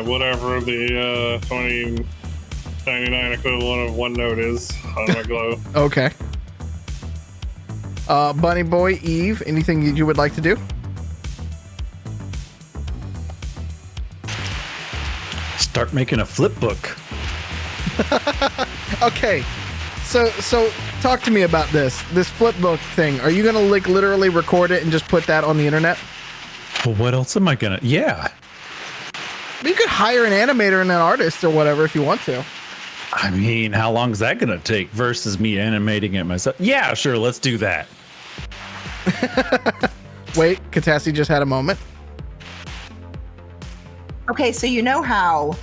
whatever the 2099 equivalent of OneNote is on my glow. Okay. Bunny Boy, Eve, anything you would like to do? Start making a flip book. Okay, so talk to me about this flip book thing. Are you gonna literally record it and just put that on the internet? Well, what else am I gonna? Yeah, you could hire an animator and an artist or whatever if you want to. I mean, how long is that gonna take versus me animating it myself? Yeah, sure, let's do that. Wait, Catassie just had a moment. Okay, so you know how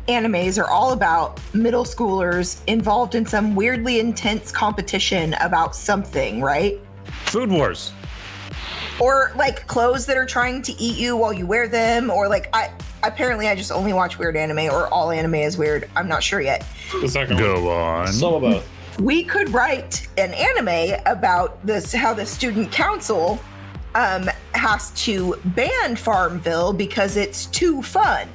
animes are all about middle schoolers involved in some weirdly intense competition about something, right? Food Wars. Or like clothes that are trying to eat you while you wear them, or like I just only watch weird anime, or all anime is weird. I'm not sure yet. The second Go on. Some of both. We could write an anime about this, how the student council has to ban Farmville because it's too fun.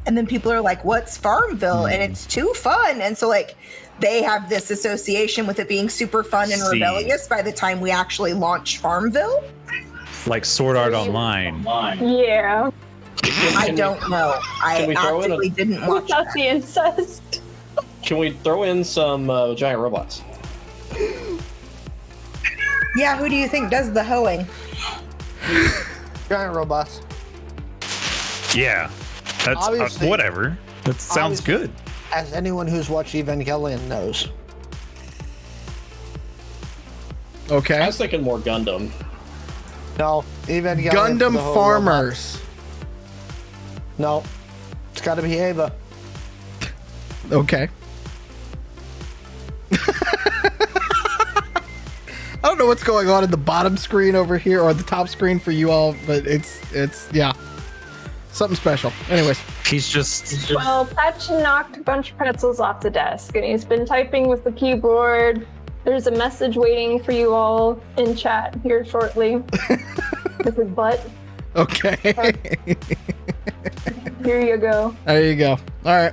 And then people are like, what's Farmville? And it's too fun. And so like they have this association with it being super fun and rebellious by the time we actually launch Farmville. Like Sword Art Online. Yeah. I don't know. I actively didn't watch Without the incest. Can we throw in some giant robots? Yeah, who do you think does the hoeing? Giant robots. Yeah, that's whatever. That sounds good. As anyone who's watched Evangelion knows. Okay. I was thinking more Gundam. No, Evangelion. Gundam farmers. No, it's got to be Ava. Okay. I don't know what's going on in the bottom screen over here or the top screen for you all, but it's yeah, something special. Anyways, he's just Well, Patch knocked a bunch of pretzels off the desk, and he's been typing with the keyboard. There's a message waiting for you all in chat here shortly. With his butt. Okay. Here you go. There you go. All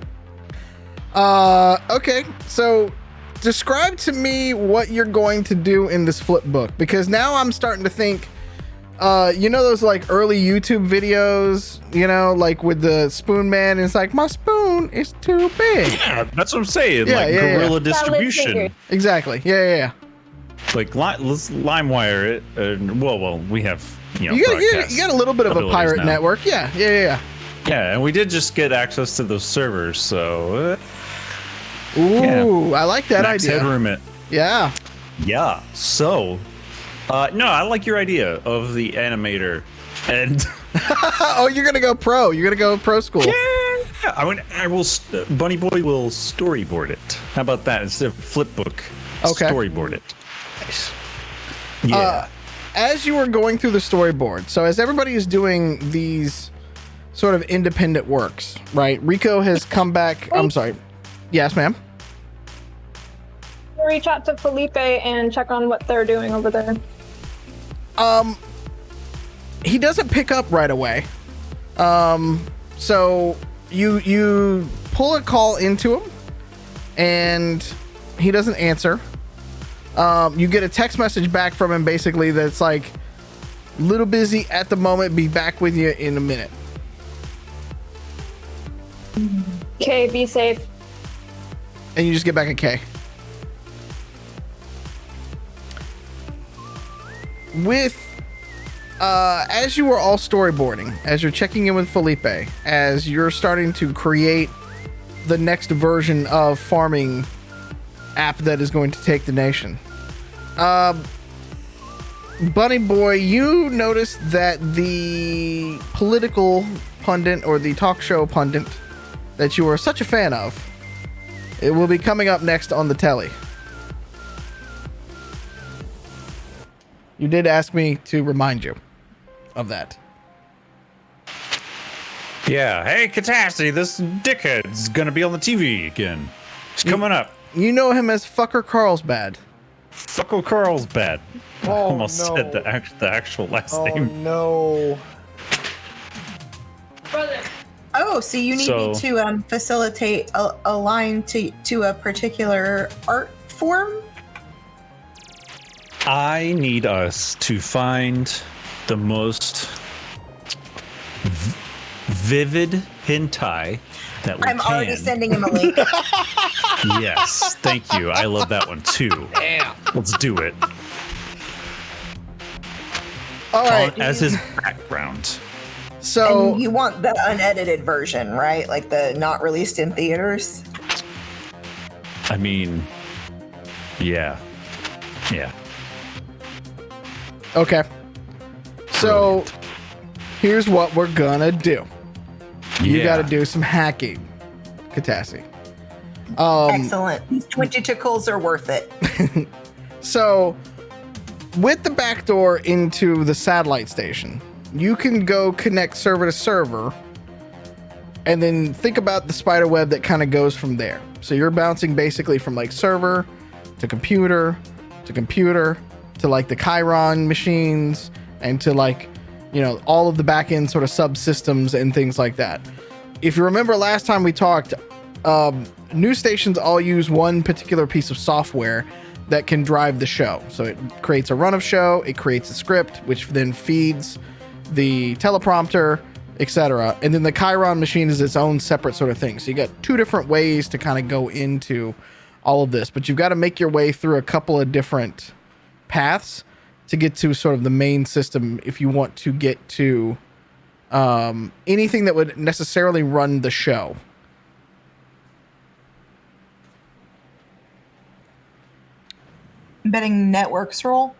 right. Okay. So, describe to me what you're going to do in this flip book, because now I'm starting to think. You know those like early YouTube videos, you know, like with the spoon man, and it's like, my spoon is too big. Yeah, that's what I'm saying. Yeah, like guerrilla distribution. Exactly. Yeah. Like let's LimeWire it. Well, we have You got a little bit of a pirate network. Yeah. Yeah, and we did just get access to those servers, so. Ooh, I like that Max idea. Headroom it. Yeah. Yeah. So, no, I like your idea of the animator, and oh, you're gonna go pro. You're gonna go pro school. yeah, I will. Bunny Boy will storyboard it. How about that instead of flip book? Okay. Storyboard it. Nice. Yeah. As you were going through the storyboard, so as everybody is doing these sort of independent works, right? Rico has come back. I'm sorry. Yes, ma'am. Reach out to Felipe and check on what they're doing over there. he doesn't pick up right away. So you pull a call into him and he doesn't answer. You get a text message back from him basically that's like, little busy at the moment, be back with you in a minute. Okay, be safe. And you just get back a K. With as you were all storyboarding, as you're checking in with Felipe, as you're starting to create the next version of farming app that is going to take the nation, Bunny Boy, you noticed that the political pundit or the talk show pundit that you are such a fan of, it will be coming up next on the telly. You did ask me to remind you of that. Yeah. Hey, Catassie, this dickhead's gonna be on the TV again. It's coming up. You know him as Fucker Carlsbad. Fucker Carlsbad. Oh, Almost no. said the actual last Oh name. no. Oh, so you need me to facilitate a line to a particular art form? I need us to find the most vivid hentai that we I'm can. already sending him a link. Yes, thank you. I love that one too. Yeah. Let's do it. All right. As his background. So And you want the unedited version, right? Like the not released in theaters? I mean, yeah. Yeah. okay. So here's what we're gonna do. You Yeah. got to do some hacking, Catassie. Excellent. These 20 tickles are worth it. So, with the backdoor into the satellite station, you can go connect server to server and then think about the spider web that kind of goes from there. So you're bouncing basically from like server to computer to like the Chiron machines and to like, you know, all of the back end sort of subsystems and things like that. If you remember last time we talked, news stations all use one particular piece of software that can drive the show. So it creates a run of show, it creates a script, which then feeds the teleprompter, etc. And then the Chiron machine is its own separate sort of thing. So you got two different ways to kind of go into all of this, but you've got to make your way through a couple of different paths to get to sort of the main system if you want to get to anything that would necessarily run the show. I'm betting networks roll.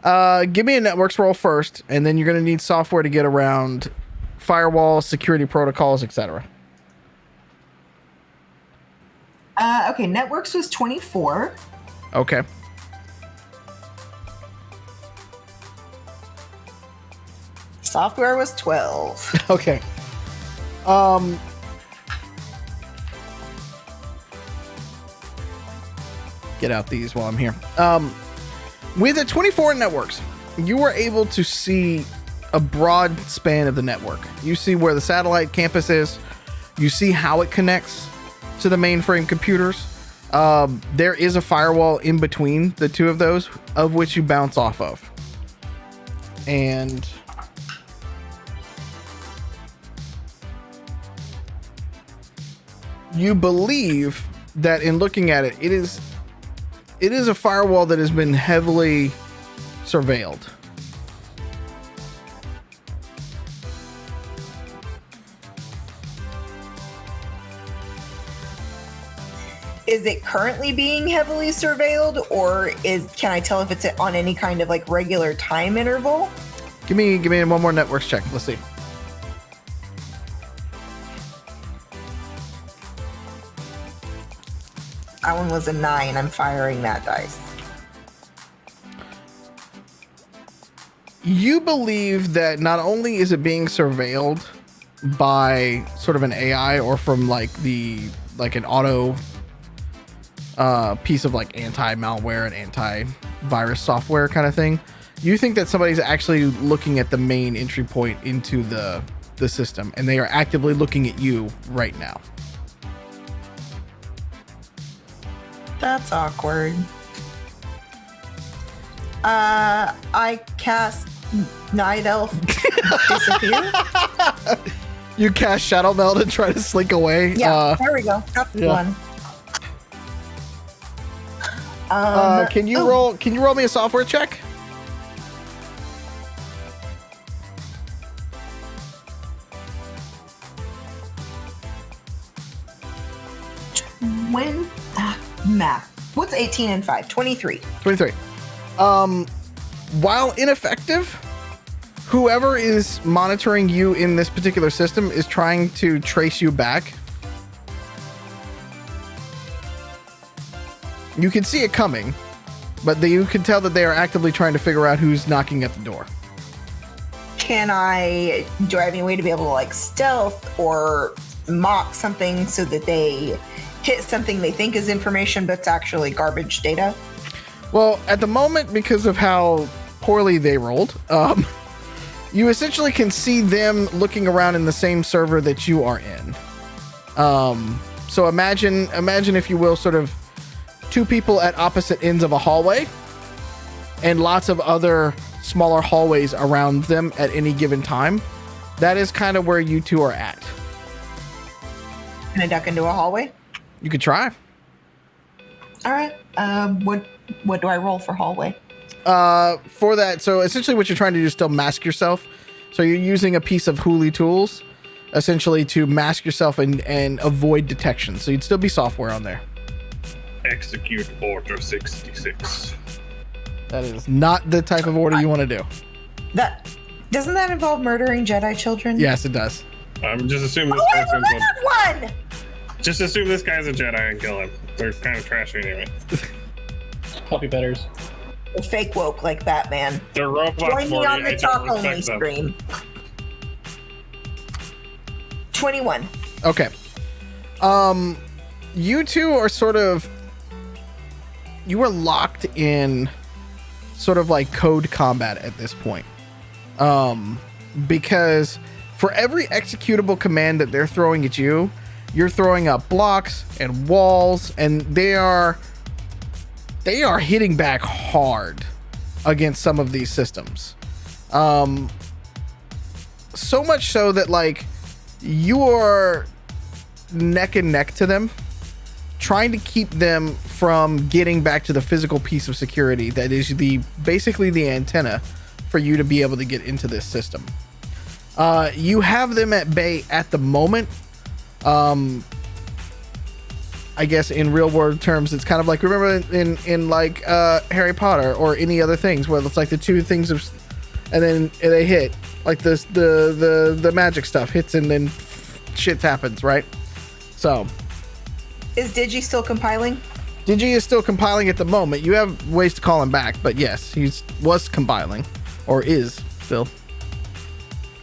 Give me a networks roll first, and then you're going to need software to get around firewalls, security protocols, etc. Okay, networks was 24. Okay. Software was 12. Okay. Get out these while I'm here. With the 24 networks, you were able to see a broad span of the network. You see where the satellite campus is. You see how it connects to the mainframe computers. There is a firewall in between the two of those, of which you bounce off of. And you believe that in looking at it, it is a firewall that has been heavily surveilled. Is it currently being heavily surveilled, or can I tell if it's on any kind of like regular time interval? Give me one more networks check. Let's see. That one was a 9. I'm firing that dice. You believe that not only is it being surveilled by sort of an AI or from like an auto piece of like anti-malware and anti-virus software kind of thing. You think that somebody's actually looking at the main entry point into the system, and they are actively looking at you right now. That's awkward. I cast Night Elf disappear. You cast Shadow Meld and try to slink away. Yeah, there we go. That's the one. Can you roll? Can you roll me a software check? When math. What's 18 and 5? 23. 23. While ineffective, whoever is monitoring you in this particular system is trying to trace you back. You can see it coming, but you can tell that they are actively trying to figure out who's knocking at the door. Do I have any way to be able to like stealth or mock something so that they hit something they think is information, but it's actually garbage data? Well, at the moment, because of how poorly they rolled, you essentially can see them looking around in the same server that you are in. So imagine, if you will, sort of two people at opposite ends of a hallway and lots of other smaller hallways around them at any given time. That is kind of where you two are at. Can I duck into a hallway? You could try. All right. What do I roll for hallway? For that, so essentially what you're trying to do is still mask yourself. So you're using a piece of Hooli tools, essentially, to mask yourself and avoid detection. So you'd still be software on there. Execute order 66. That is not the type of order you want to do. Doesn't that involve murdering Jedi children? Yes, it does. I'm just assuming this I remembered one! Just assume this guy's a Jedi and kill him. They're kind of trashy anyway. Puppy betters. They're fake woke like Batman. They're robots. Join me on the I talk don't only respect them. stream. 21. Okay. You two are sort of... You are locked in sort of like code combat at this point. Because for every executable command that they're throwing at you, you're throwing up blocks and walls, and they are hitting back hard against some of these systems. So much so that like you are neck and neck to them, trying to keep them from getting back to the physical piece of security that is basically the antenna for you to be able to get into this system. You have them at bay at the moment. I guess in real world terms, it's kind of like, remember in like Harry Potter or any other things where it's like the two things of, and then they hit like this, the magic stuff hits and then shit happens, right? So is Digi still compiling? Digi is still compiling at the moment. You have ways to call him back, but yes, he was compiling or is still.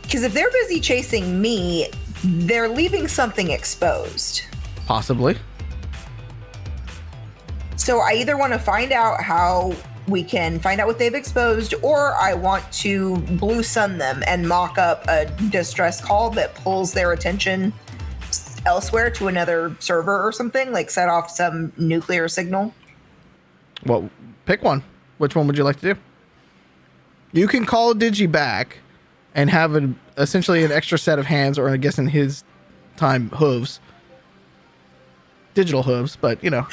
Because if they're busy chasing me, they're leaving something exposed. Possibly. So I either want to find out how we can find out what they've exposed, or I want to blue sun them and mock up a distress call that pulls their attention elsewhere to another server or something, like set off some nuclear signal. Well, pick one. Which one would you like to do? You can call Digi back and have essentially an extra set of hands, or I guess in his time, hooves. Digital hooves, but you know.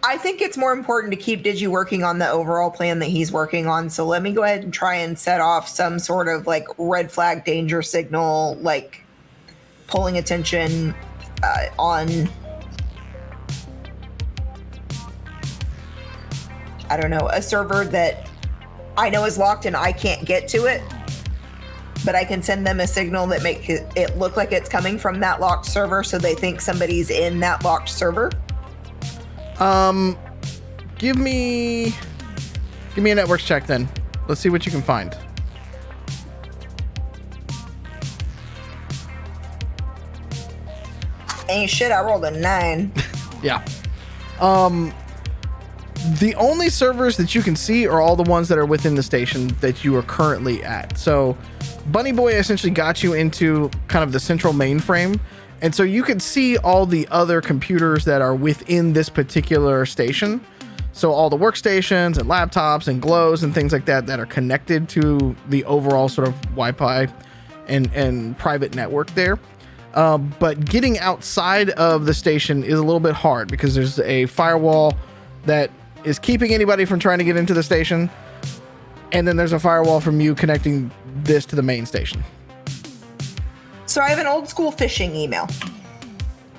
I think it's more important to keep Digi working on the overall plan that he's working on. So let me go ahead and try and set off some sort of like red flag danger signal, like pulling attention on, I don't know, a server that I know is locked and I can't get to it, but I can send them a signal that makes it look like it's coming from that locked server, so they think somebody's in that locked server. Give me a networks check then. Let's see what you can find. Ain't shit, I rolled a 9. Yeah. The only servers that you can see are all the ones that are within the station that you are currently at. So Bunny Boy essentially got you into kind of the central mainframe. And so you could see all the other computers that are within this particular station. So all the workstations and laptops and glows and things like that that are connected to the overall sort of Wi-Fi and private network there. But getting outside of the station is a little bit hard because there's a firewall that is keeping anybody from trying to get into the station. And then there's a firewall from you connecting this to the main station. So I have an old school phishing email.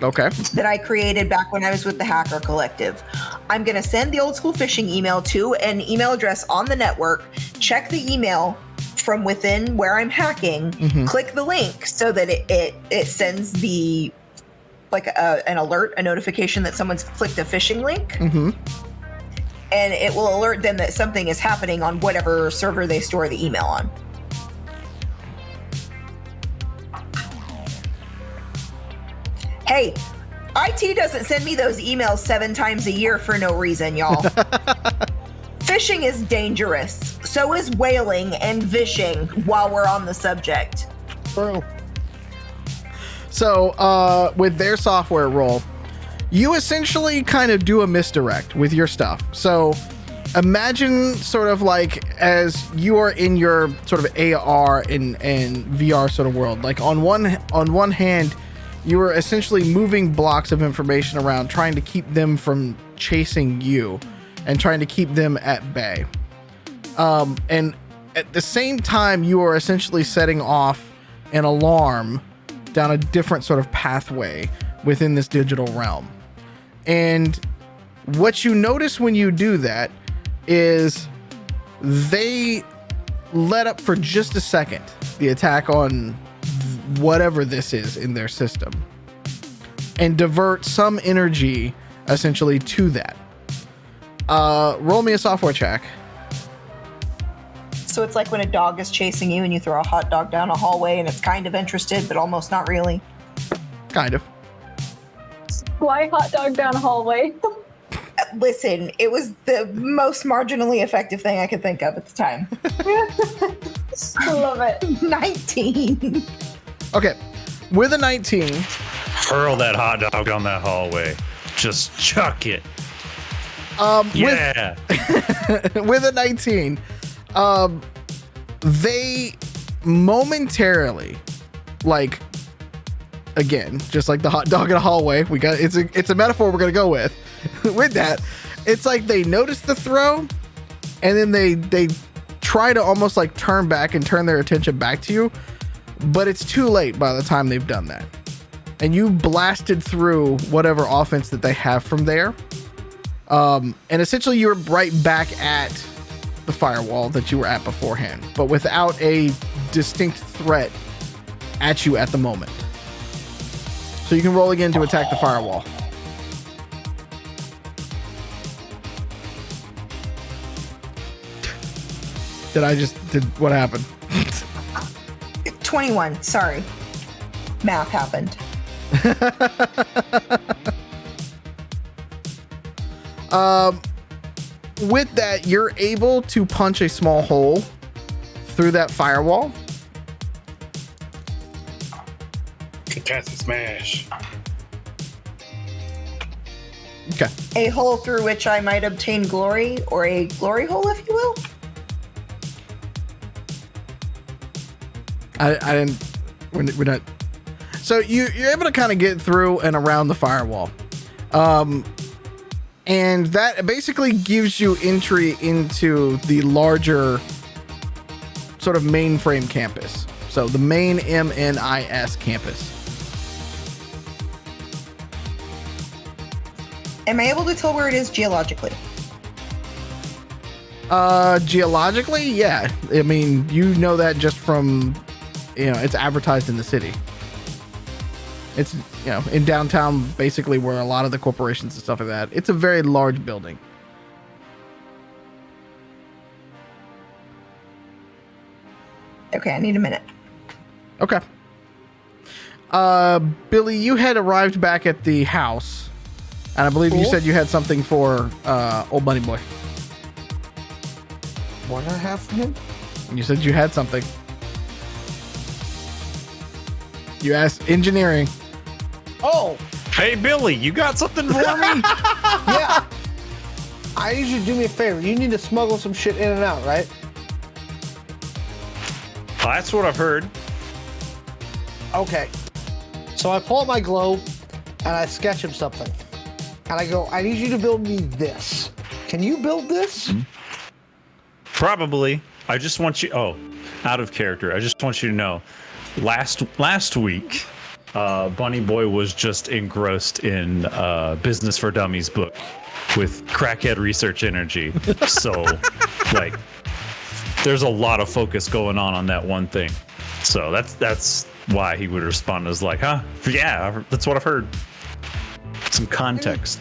Okay. That I created back when I was with the Hacker Collective. I'm going to send the old school phishing email to an email address on the network, check the email from within where I'm hacking, click the link so that it sends the an alert, a notification that someone's clicked a phishing link. And it will alert them that something is happening on whatever server they store the email on. Hey, IT doesn't send me those emails 7 times a year for no reason, y'all. Phishing is dangerous. So is whaling and vishing while we're on the subject. True. So with their software role, you essentially kind of do a misdirect with your stuff. So imagine sort of like as you are in your sort of AR and VR sort of world. Like on one hand, you are essentially moving blocks of information around, trying to keep them from chasing you and trying to keep them at bay. And at the same time, you are essentially setting off an alarm down a different sort of pathway within this digital realm. And what you notice when you do that is they let up for just a second the attack on whatever this is in their system and divert some energy essentially to that. Roll me a software check. So it's like when a dog is chasing you and you throw a hot dog down a hallway and it's kind of interested, but almost not really. Kind of. Why hot dog down a hallway? Listen, it was the most marginally effective thing I could think of at the time. I love it. 19. Okay. With a 19. Hurl that hot dog down that hallway. Just chuck it. Yeah. With a 19, they momentarily, like, again, just like the hot dog in a hallway, it's a metaphor we're gonna go with. With that, it's like they notice the throw, and then they try to almost like turn back and turn their attention back to you, but it's too late by the time they've done that, and you blasted through whatever offense that they have from there. And essentially you're right back at the firewall that you were at beforehand, but without a distinct threat at you at the moment. So you can roll again to attack the firewall. What happened? 21, sorry. Math happened. With that, you're able to punch a small hole through that firewall. Catassie smash. Okay. A hole through which I might obtain glory, or a glory hole, if you will. I didn't. We're not. So you're able to kind of get through and around the firewall. And that basically gives you entry into the larger sort of mainframe campus. So the main MNIS campus. Am I able to tell where it is geologically? Geologically, yeah. I mean, you know that just from, it's advertised in the city. It's, in downtown, basically where a lot of the corporations and stuff like that. It's a very large building. Okay, I need a minute. Okay. Billy, you had arrived back at the house And I believe you said you had something for Old Bunny Boy. What did I have for him? You said you had something. You asked engineering. Oh! Hey, Billy, you got something for me? Yeah. I need you to do me a favor. You need to smuggle some shit in and out, right? That's what I've heard. Okay. So I pull out my globe and I sketch him something. And I go, I need you to build me this. Can you build this? Probably. I just want you. Oh, out of character. I just want you to know. Last week, Bunny Boy was just engrossed in Business for Dummies book with crackhead research energy. So, like, there's a lot of focus going on that one thing. So that's why he would respond as like, huh? Yeah, that's what I've heard. Some context.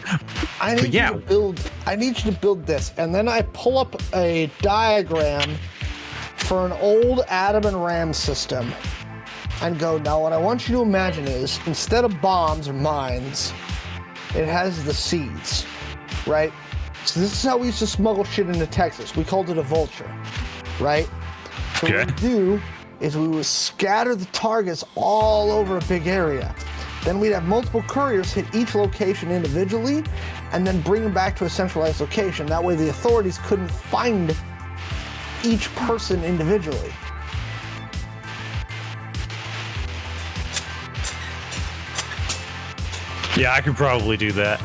I need you to build this. And then I pull up a diagram for an old Adam and Ram system and go, now what I want you to imagine is instead of bombs or mines, it has the seeds, right? So this is how we used to smuggle shit into Texas. We called it a vulture, right? So what we do is we would scatter the targets all over a big area. Then we'd have multiple couriers hit each location individually and then bring them back to a centralized location. That way the authorities couldn't find each person individually. Yeah, I could probably do that.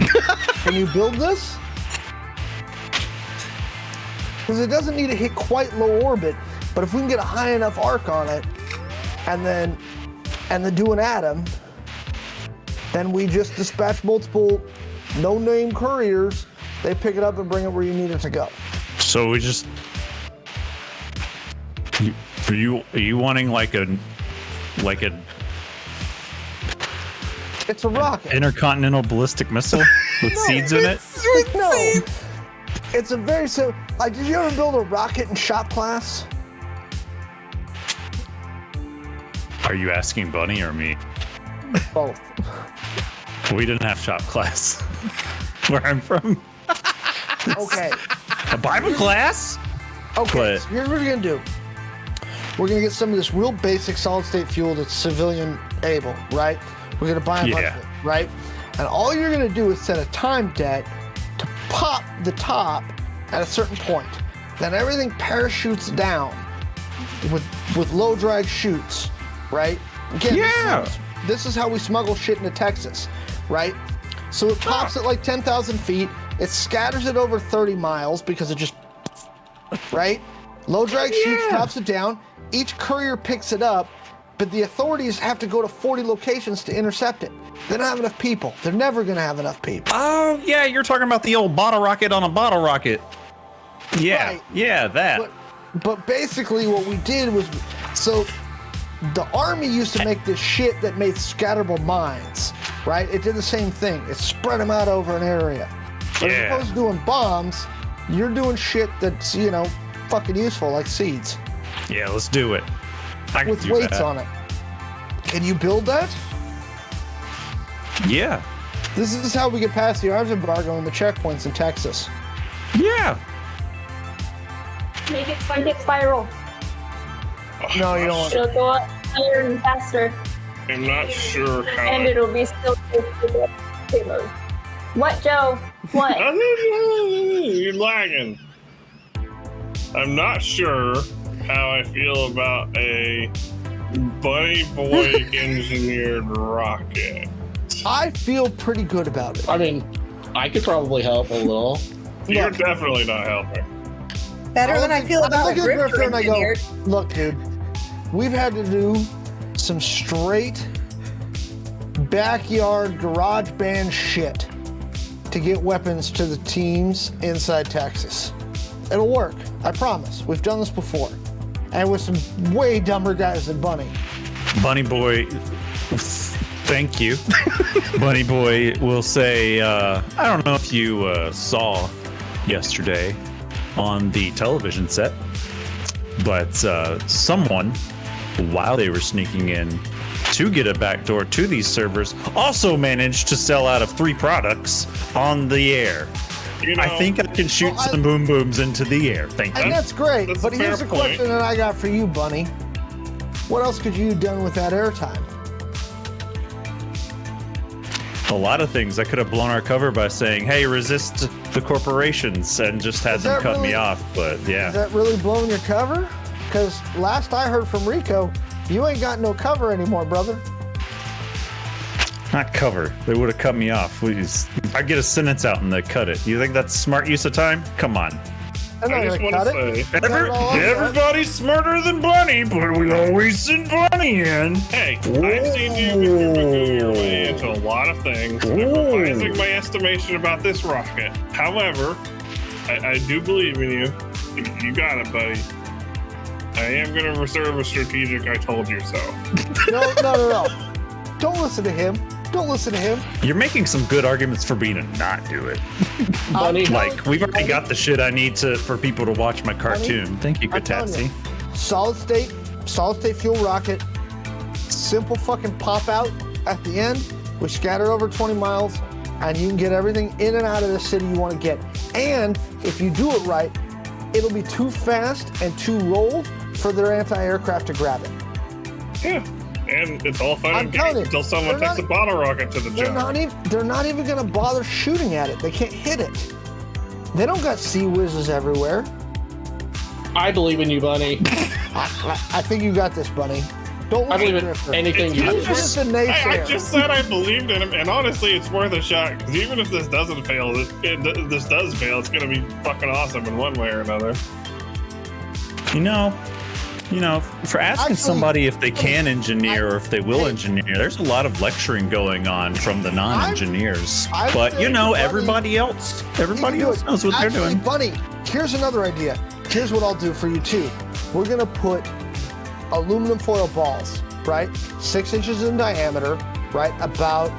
Can you build this? Because it doesn't need to hit quite low orbit, but if we can get a high enough arc on it and then do an atom, then we just dispatch multiple no-name couriers. They pick it up and bring it where you need it to go. So we just... Are you wanting like a... It's a rocket. Intercontinental ballistic missile with seeds in it? No. It's a very simple... Like, did you ever build a rocket in shop class? Are you asking Bunny or me? Both. We didn't have shop class where I'm from. Okay. A Bible class? Okay, But- so here's what we're gonna do. We're gonna get some of this real basic solid state fuel that's civilian able, right? We're gonna buy a bunch of it, right? And all you're gonna do is set a time debt to pop the top at a certain point. Then everything parachutes down with low drag chutes, right? Again, this is how we smuggle shit into Texas, right? So it pops at like 10,000 feet. It scatters it over 30 miles because it just, right? Low drag chutes, drops it down. Each courier picks it up, but the authorities have to go to 40 locations to intercept it. They don't have enough people. They're never going to have enough people. Oh, yeah, you're talking about the old bottle rocket on a bottle rocket. Yeah, Right. yeah, that. But basically what we did was, so the army used to make this shit that made scatterable mines, right? It did the same thing. It spread them out over an area. But as opposed to doing bombs, you're doing shit that's, you know, fucking useful, like seeds. Yeah, let's do it. I can With do weights that. on it. Can you build that? Yeah. This is how we get past the arms embargo and the checkpoints in Texas. Yeah. Make it spiral. No, you don't want It'll go up higher and faster, I'm not sure how. and it'll be still payload. What, Joe? What? You're lagging. I'm not sure how I feel about a Bunny Boy engineered rocket. I feel pretty good about it. I mean, I could probably help a little. You're definitely not helping. Better than I feel about look at Grifter Grifter and I go, engineered. look, dude, we've had to do some straight backyard garage band shit to get weapons to the teams inside Texas. It'll work, I promise. We've done this before. And with some way dumber guys than Bunny. Bunny Boy, thank you. Bunny Boy will say, I don't know if you saw yesterday on the television set, but someone, while they were sneaking in to get a backdoor to these servers, also managed to sell out of 3 products on the air. You know, I think I can shoot some boom booms into the air. Thank you. And that's great. That's but a fair here's the point. question that I got for you, Bunny. What else could you have done with that airtime? A lot of things. I could have blown our cover by saying, hey, resist the corporations, and just had them cut me off. But yeah. Is that really blowing your cover? Because last I heard from Rico, you ain't got no cover anymore, brother. Not cover. They would have cut me off. Please. I get a sentence out and they cut it. You think that's smart use of time? Come on. I'm not I just gonna want cut to it. say, Everybody's smarter than Bunny, but we always send Bunny in. hey, I've seen you maneuver your way into a lot of things. I'm revising my estimation about this rocket. However, I do believe in you. You got it, buddy. I am going to reserve a strategic I told you so. No. Don't listen to him. Don't listen to him. You're making some good arguments for me to not do it. Bunny, Like, we've already got the shit I need for people to watch my cartoon. Thank you, I'm telling Catassie. you, solid state fuel rocket, simple fucking pop out at the end. We scatter over 20 miles, and you can get everything in and out of the city you want to get. And if you do it right, it'll be too fast and too rolled for their anti-aircraft to grab it. Yeah. And it's all fun I'm and games telling you, until someone they're takes a not- bottle rocket to the They're not even gonna bother shooting at it. They can't hit it. They don't got sea whizzes everywhere. I believe in you, Bunny. I think you got this, Bunny. Don't I listen believe to in Drifter. anything you He's do. just a I naysayer. just said I believed in him, and honestly, it's worth a shot. Because even if this doesn't fail, this does fail, it's going to be fucking awesome in one way or another. You know, for asking somebody if they can engineer or if they will engineer, there's a lot of lecturing going on from the non-engineers. I'm But saying, everybody else knows what they're doing. Bunny, here's another idea. Here's what I'll do for you too. We're gonna put aluminum foil balls, right? 6 inches in diameter, right? About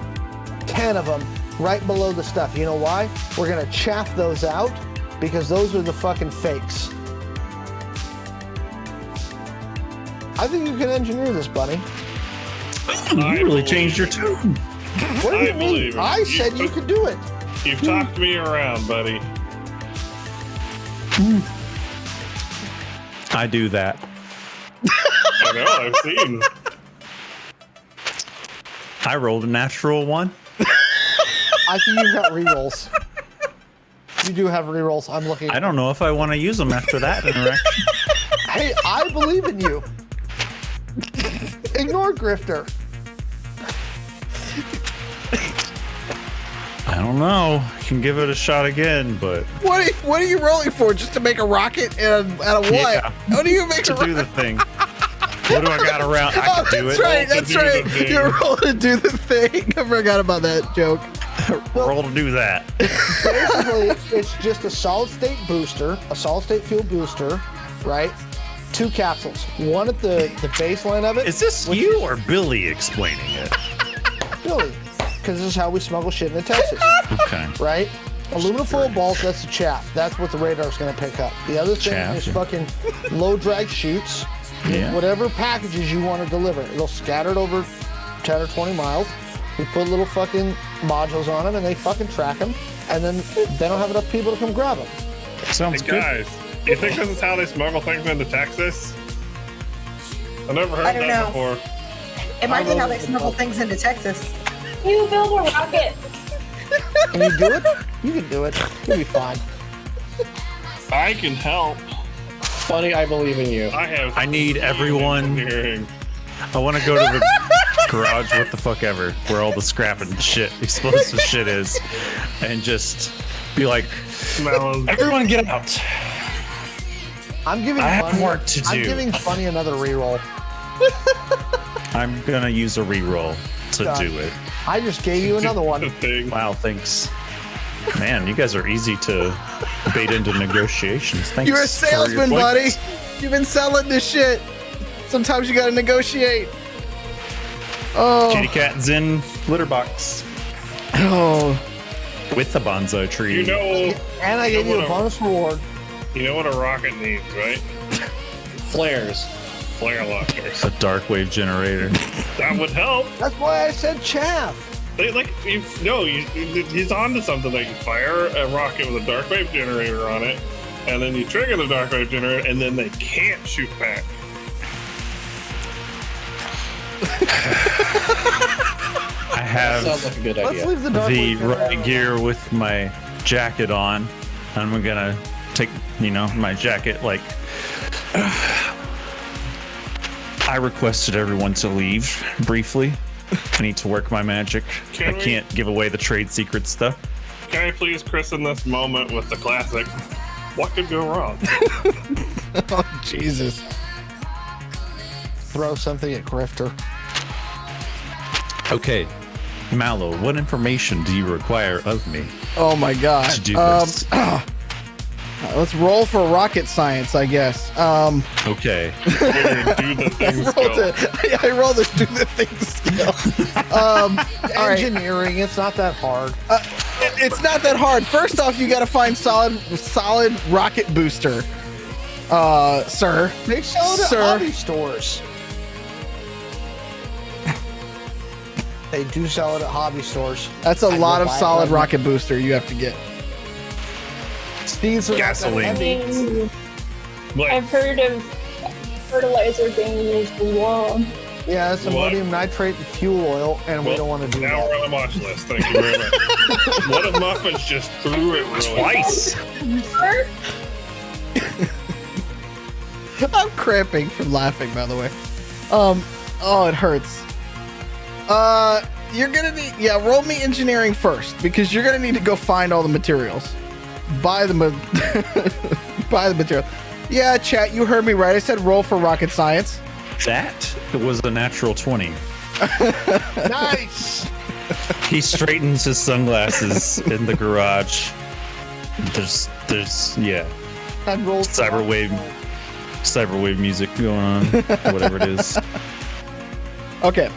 10 of them right below the stuff. You know why? We're gonna chaff those out because those are the fucking fakes. I think you can engineer this, Bunny. You really changed your tune. What do I you mean? believe it. I said you could do it. You've talked me around, buddy. I do that. I know, I've seen. I rolled a natural 1. I think you've got rerolls. You do have rerolls. I'm looking. I don't know if I want to use them after that interaction. Hey, I believe in you. Ignore Grifter. I don't know. I can give it a shot again, but What are you rolling for? Just to make a rocket out of what? Yeah. How do you make to a do rocket? the thing. What do I got around? I can do That's it. right. That's do the right. thing. You're rolling to do the thing. I forgot about that joke. Roll to do that. Basically, it's just a solid state booster, a solid state fuel booster, right? 2 capsules. One at the baseline of it. Is this you or Billy explaining it? Billy? Because this is how we smuggle shit into Texas, Okay. right? Aluminum foil balls, that's the chaff. That's what the radar's going to pick up. The other thing Chaff, is yeah. fucking low drag chutes. Yeah. Whatever packages you want to deliver. It'll scatter it over 10 or 20 miles. We put little fucking modules on them and they fucking track them. And then they don't have enough people to come grab them. Sounds Hey good. guys, do you think this is how they smuggle things into Texas? I've never heard I don't that know. before. It might be how they smuggle things into Texas. You build a rocket. Can you do it? You can do it. You'll be fine. I can help. Bunny, I believe in you. I need everyone. Hearing. I want to go to the garage, what the fuck ever, where all the scrap and shit, explosive shit is, and just be like, everyone get out. I'm giving I have Bunny, work to I'm do. giving Bunny another reroll. I'm gonna use a reroll to Done. do it. I just gave you another one. Thing. Wow, thanks. Man, you guys are easy to bait into negotiations. Thanks. You're a for your salesman, points. buddy. You've been selling this shit. Sometimes you gotta negotiate. Oh, Kitty cat Zen litter box oh. with the bonsai tree. You know, And I gave you a whatever. bonus reward. you know what a rocket needs, right? Flares. flare launchers. A dark wave generator. That would help. That's why I said chaff. He's onto something. Like, you fire a rocket with a dark wave generator on it, and then you trigger the dark wave generator, and then they can't shoot back. I have Sounds like a good idea. Let's leave the dark wave right generator gear with my jacket on. I'm gonna take, my jacket. Like, I requested everyone to leave briefly. I need to work my magic. I can't give away the trade secret stuff. Can I please christen this moment with the classic? What could go wrong? Oh, Jesus. Throw something at Grifter. Okay, Mallo, what information do you require of me Oh my God. to do this? Let's roll for rocket science, I guess. Okay. Do the things go. I rolled this do the thing skill. All right. Engineering, it's not that hard. It's not that hard. First off, you got to find solid rocket booster, sir. They sell it at Sir. hobby stores. They do sell it at hobby stores. That's a I'd lot go of buy it solid right now. rocket booster you have to get. These are Gasoline. not that heavy. Like, I've heard of fertilizer being used as well. Yeah, it's ammonium nitrate and fuel oil, and we don't want to do now that. we're on the watch list. Thank you very much. What if Muffins just threw it really Twice. I'm cramping from laughing, by the way. Oh, it hurts. You're gonna need, roll me engineering first, because you're gonna need to go find all the materials. Buy the material. Yeah, chat, you heard me right. I said roll for rocket science. That was a natural 20. Nice! He straightens his sunglasses in the garage. There's I rolled cyberwave music going on, whatever it is. Okay,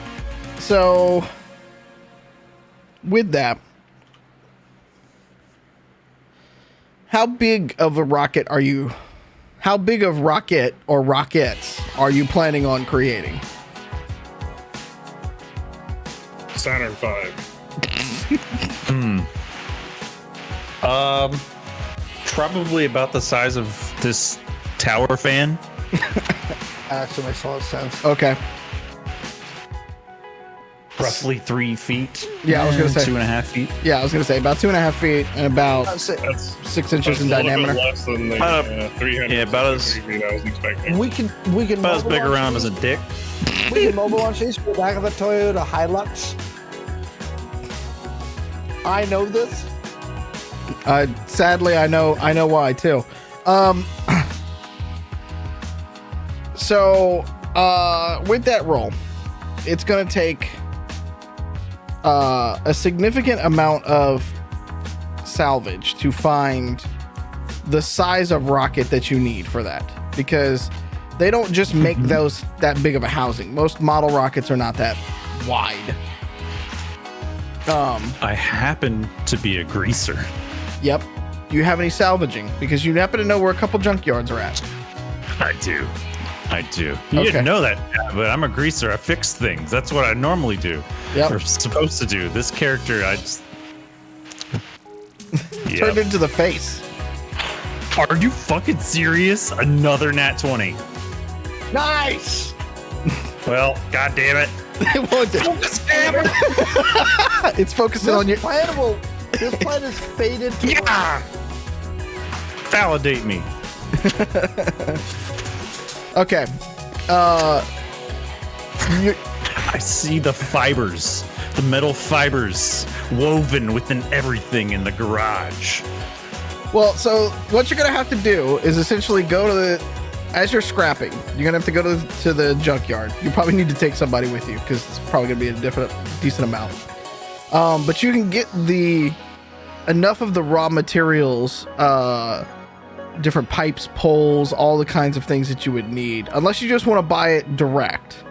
so with that, how big of a rocket are you? How big of rocket or rockets are you planning on creating? Saturn V. Probably about the size of this tower fan. Actually makes a lot of sense. Okay. Roughly 3 feet. Yeah, I was gonna say 2.5 feet. Yeah, I was gonna say about 2.5 feet and about That's it. That's 6 inches in a little bit diameter. less than the 300 yeah, about as- feet I was expecting. We can About as mobile big around launch as a dick. these- we can mobile launch these from the back of the Toyota Hilux. I know this. Sadly, I know why too. So, with that roll, it's gonna take a significant amount of salvage to find the size of rocket that you need for that, because they don't just make those that big of a housing. Most model rockets are not that wide. I happen to be a greaser. Yep. Do you have any salvaging? Because you happen to know where a couple junkyards are at. I do. You Okay. didn't know that, but I'm a greaser. I fix things. That's what I normally do. Yep. Or supposed to do. This character, I just... Turned into the face. Are you fucking serious? Another nat 20. Nice. Well, god damn it. It won't. It's focusing on your. This plan is fated to work. Yeah! Validate me. Okay. I see the fibers, the metal fibers woven within everything in the garage. Well, so what you're gonna have to do is essentially go to the. As you're scrapping, you're gonna have to go to the junkyard. You probably need to take somebody with you because it's probably gonna be a decent amount. But you can get enough of the raw materials, different pipes, poles, all the kinds of things that you would need, unless you just want to buy it direct,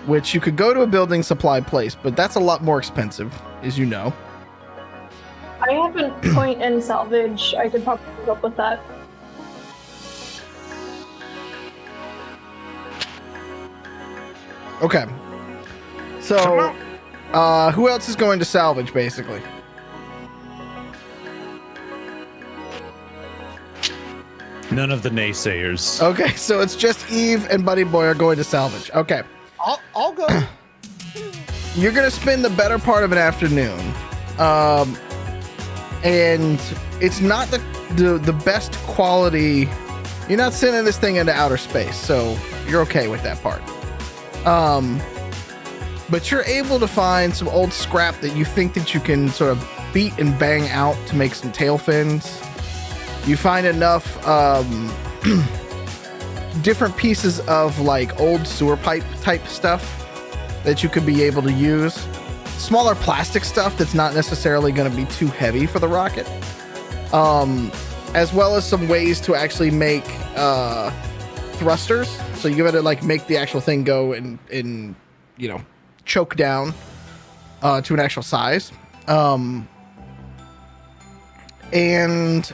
which you could go to a building supply place, but that's a lot more expensive, as you know. I have a point in salvage. I could probably help with that. Okay. So, who else is going to salvage, basically? None of the naysayers. Okay, so it's just Eve and Buddy Boy are going to salvage. Okay. I'll go. You're going to spend the better part of an afternoon. And it's not the best quality. You're not sending this thing into outer space, so you're okay with that part. But you're able to find some old scrap that you think that you can sort of beat and bang out to make some tail fins. You find enough different pieces of like old sewer pipe type stuff that you could be able to use. Smaller plastic stuff that's not necessarily going to be too heavy for the rocket. As well as some ways to actually make thrusters. So you got to like make the actual thing go and you know, choke down to an actual size. And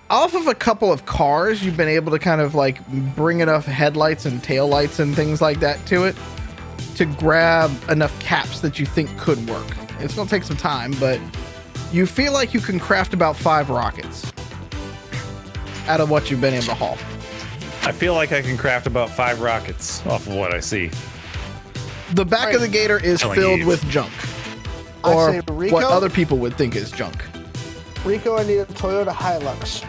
off of a couple of cars, you've been able to kind of like bring enough headlights and taillights and things like that to it to grab enough caps that you think could work. It's going to take some time, but you feel like you can craft about 5 rockets out of what you've been able to haul. I feel like I can craft about 5 rockets off of what I see. The back of the gator is filled with junk. Or what other people would think is junk. Rico, I need a Toyota Hilux.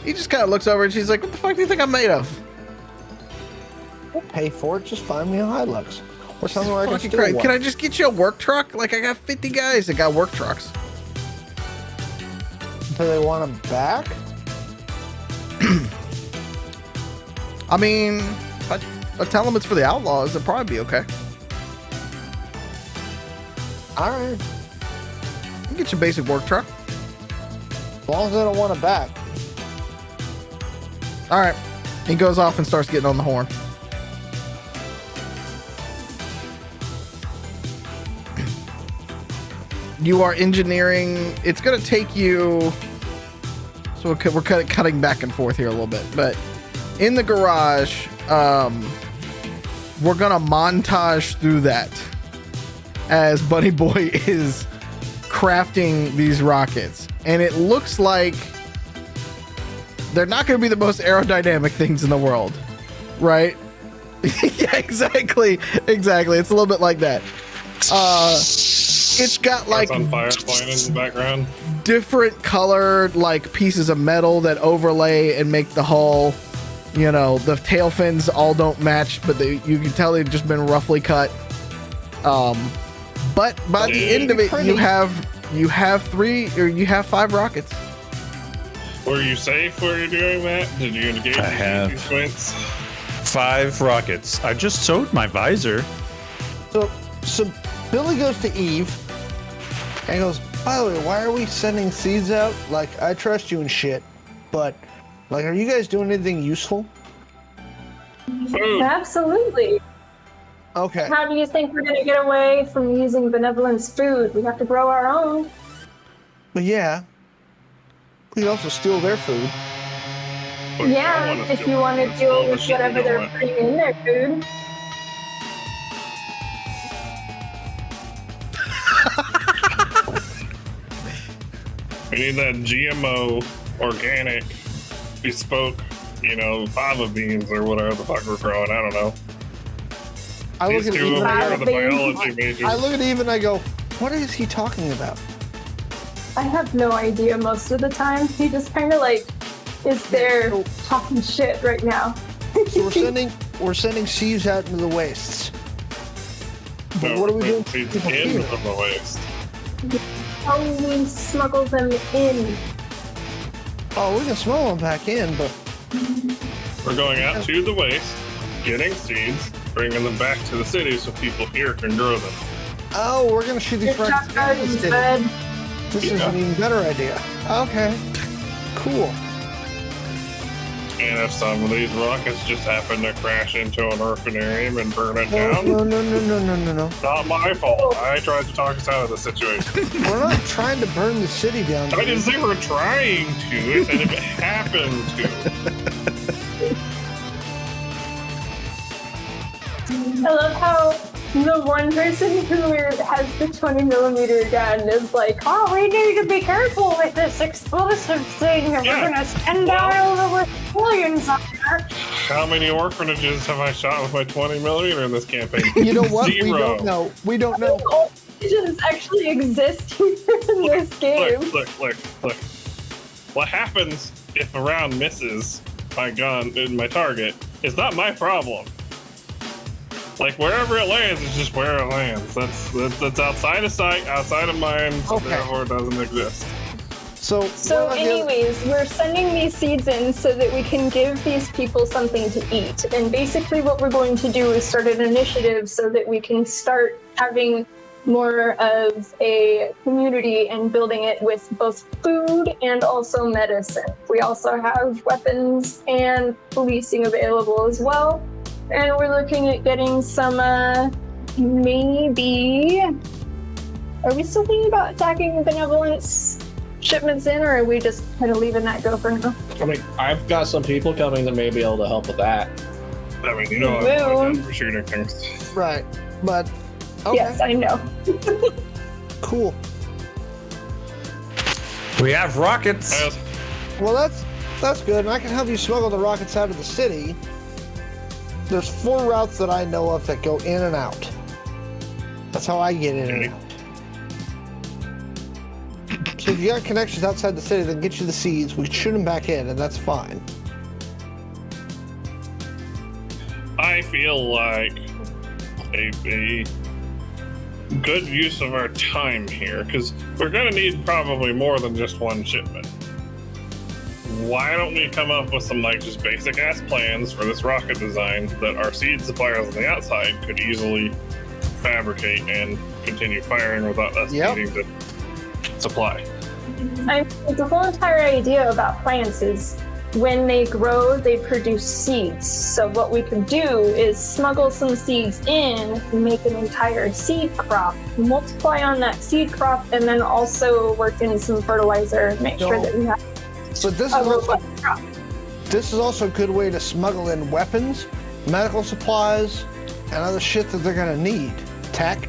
He just kind of looks over and she's like, what the fuck do you think I'm made of? We'll pay for it. Just find me a Hilux. Or something where I can steal one. Can I just get you a work truck? Like, I got 50 guys that got work trucks. Do they want them back? I mean, if I tell them it's for the outlaws, they'll probably be okay. Alright. You can get your basic work truck. As long as they don't want it back. Alright. He goes off and starts getting on the horn. You are engineering. It's going to take you. So we're cutting back and forth here a little bit. But in the garage, we're going to montage through that as Buddy Boy is crafting these rockets. And it looks like they're not going to be the most aerodynamic things in the world. Right? Yeah, exactly. Exactly. It's a little bit like that. It's got like on fire point in the background. Different colored like pieces of metal that overlay and make the hull. You know, the tail fins all don't match, but you can tell they've just been roughly cut. But by the end of it, you have 5 rockets. Were you safe while you're doing that? Did you engage have sequence? 5 rockets. I just sewed my visor. So Billy goes to Eve and goes, by the way, why are we sending seeds out? Like, I trust you and shit, but, like, are you guys doing anything useful? Food. Absolutely. Okay. How do you think we're going to get away from using benevolence food? We have to grow our own. But yeah, we can also steal their food. Look, Yeah, if you want to deal with whatever they're putting in their food. We need that GMO, organic, bespoke, fava beans or whatever the fuck we're growing. I don't know. I look These at two Eve over and here I are the go, biology majors. I look at Eve and I go, what is he talking about? I have no idea most of the time. He just kind of like is there talking shit right now. So we're sending sieves out into the wastes. But what are we doing? Feeds in from the waste. How do we smuggle them in? Oh, we can smuggle them back in, but We're going out to the waste, getting seeds, bringing them back to the city so people here can grow them. oh, we're gonna shoot these Your rockets truck down garden's instead. bed. This is an even better idea. Okay, cool. And if some of these rockets just happen to crash into an orphanarium and burn it down, no. not my fault. I tried to talk us out of the situation. We're not trying to burn the city down. I didn't say we're trying to. I said if it happened to. I love how the one person who has the 20mm gun is like, oh, we need to be careful with this explosive thing. We're going to send out over millions on there. How many orphanages have I shot with my 20mm in this campaign? You know what? 0. We don't know. We don't know. Orphanages actually exist here in this game. Look. What happens if a round misses my gun in my target is not my problem. Like, wherever it lands is just where it lands. That's outside of sight, outside of mind, so therefore it doesn't exist. So anyways, we're sending these seeds in so that we can give these people something to eat. And basically what we're going to do is start an initiative so that we can start having more of a community and building it with both food and also medicine. We also have weapons and policing available as well. And we're looking at getting some, maybe... Are we still thinking about attacking benevolence shipments in, or are we just kind of leaving that go for now? I mean, I've got some people coming that may be able to help with that. I mean, you know, I'm for shooting things. Right, but... Okay. Yes, I know. Cool. We have rockets. Well, that's good. And I can help you smuggle the rockets out of the city. There's 4 routes that I know of that go in and out. That's how I get in and out. So if you got connections outside the city, then get you the seeds. We shoot them back in, and that's fine. I feel like a good use of our time here, because we're going to need probably more than just one shipment. Why don't we come up with some just basic ass plans for this rocket design that our seed suppliers on the outside could easily fabricate and continue firing without us needing to supply. The whole entire idea about plants is when they grow, they produce seeds. So what we could do is smuggle some seeds in, make an entire seed crop, multiply on that seed crop, and then also work in some fertilizer, make sure that we have. But this is also a good way to smuggle in weapons, medical supplies, and other shit that they're gonna need. Tech.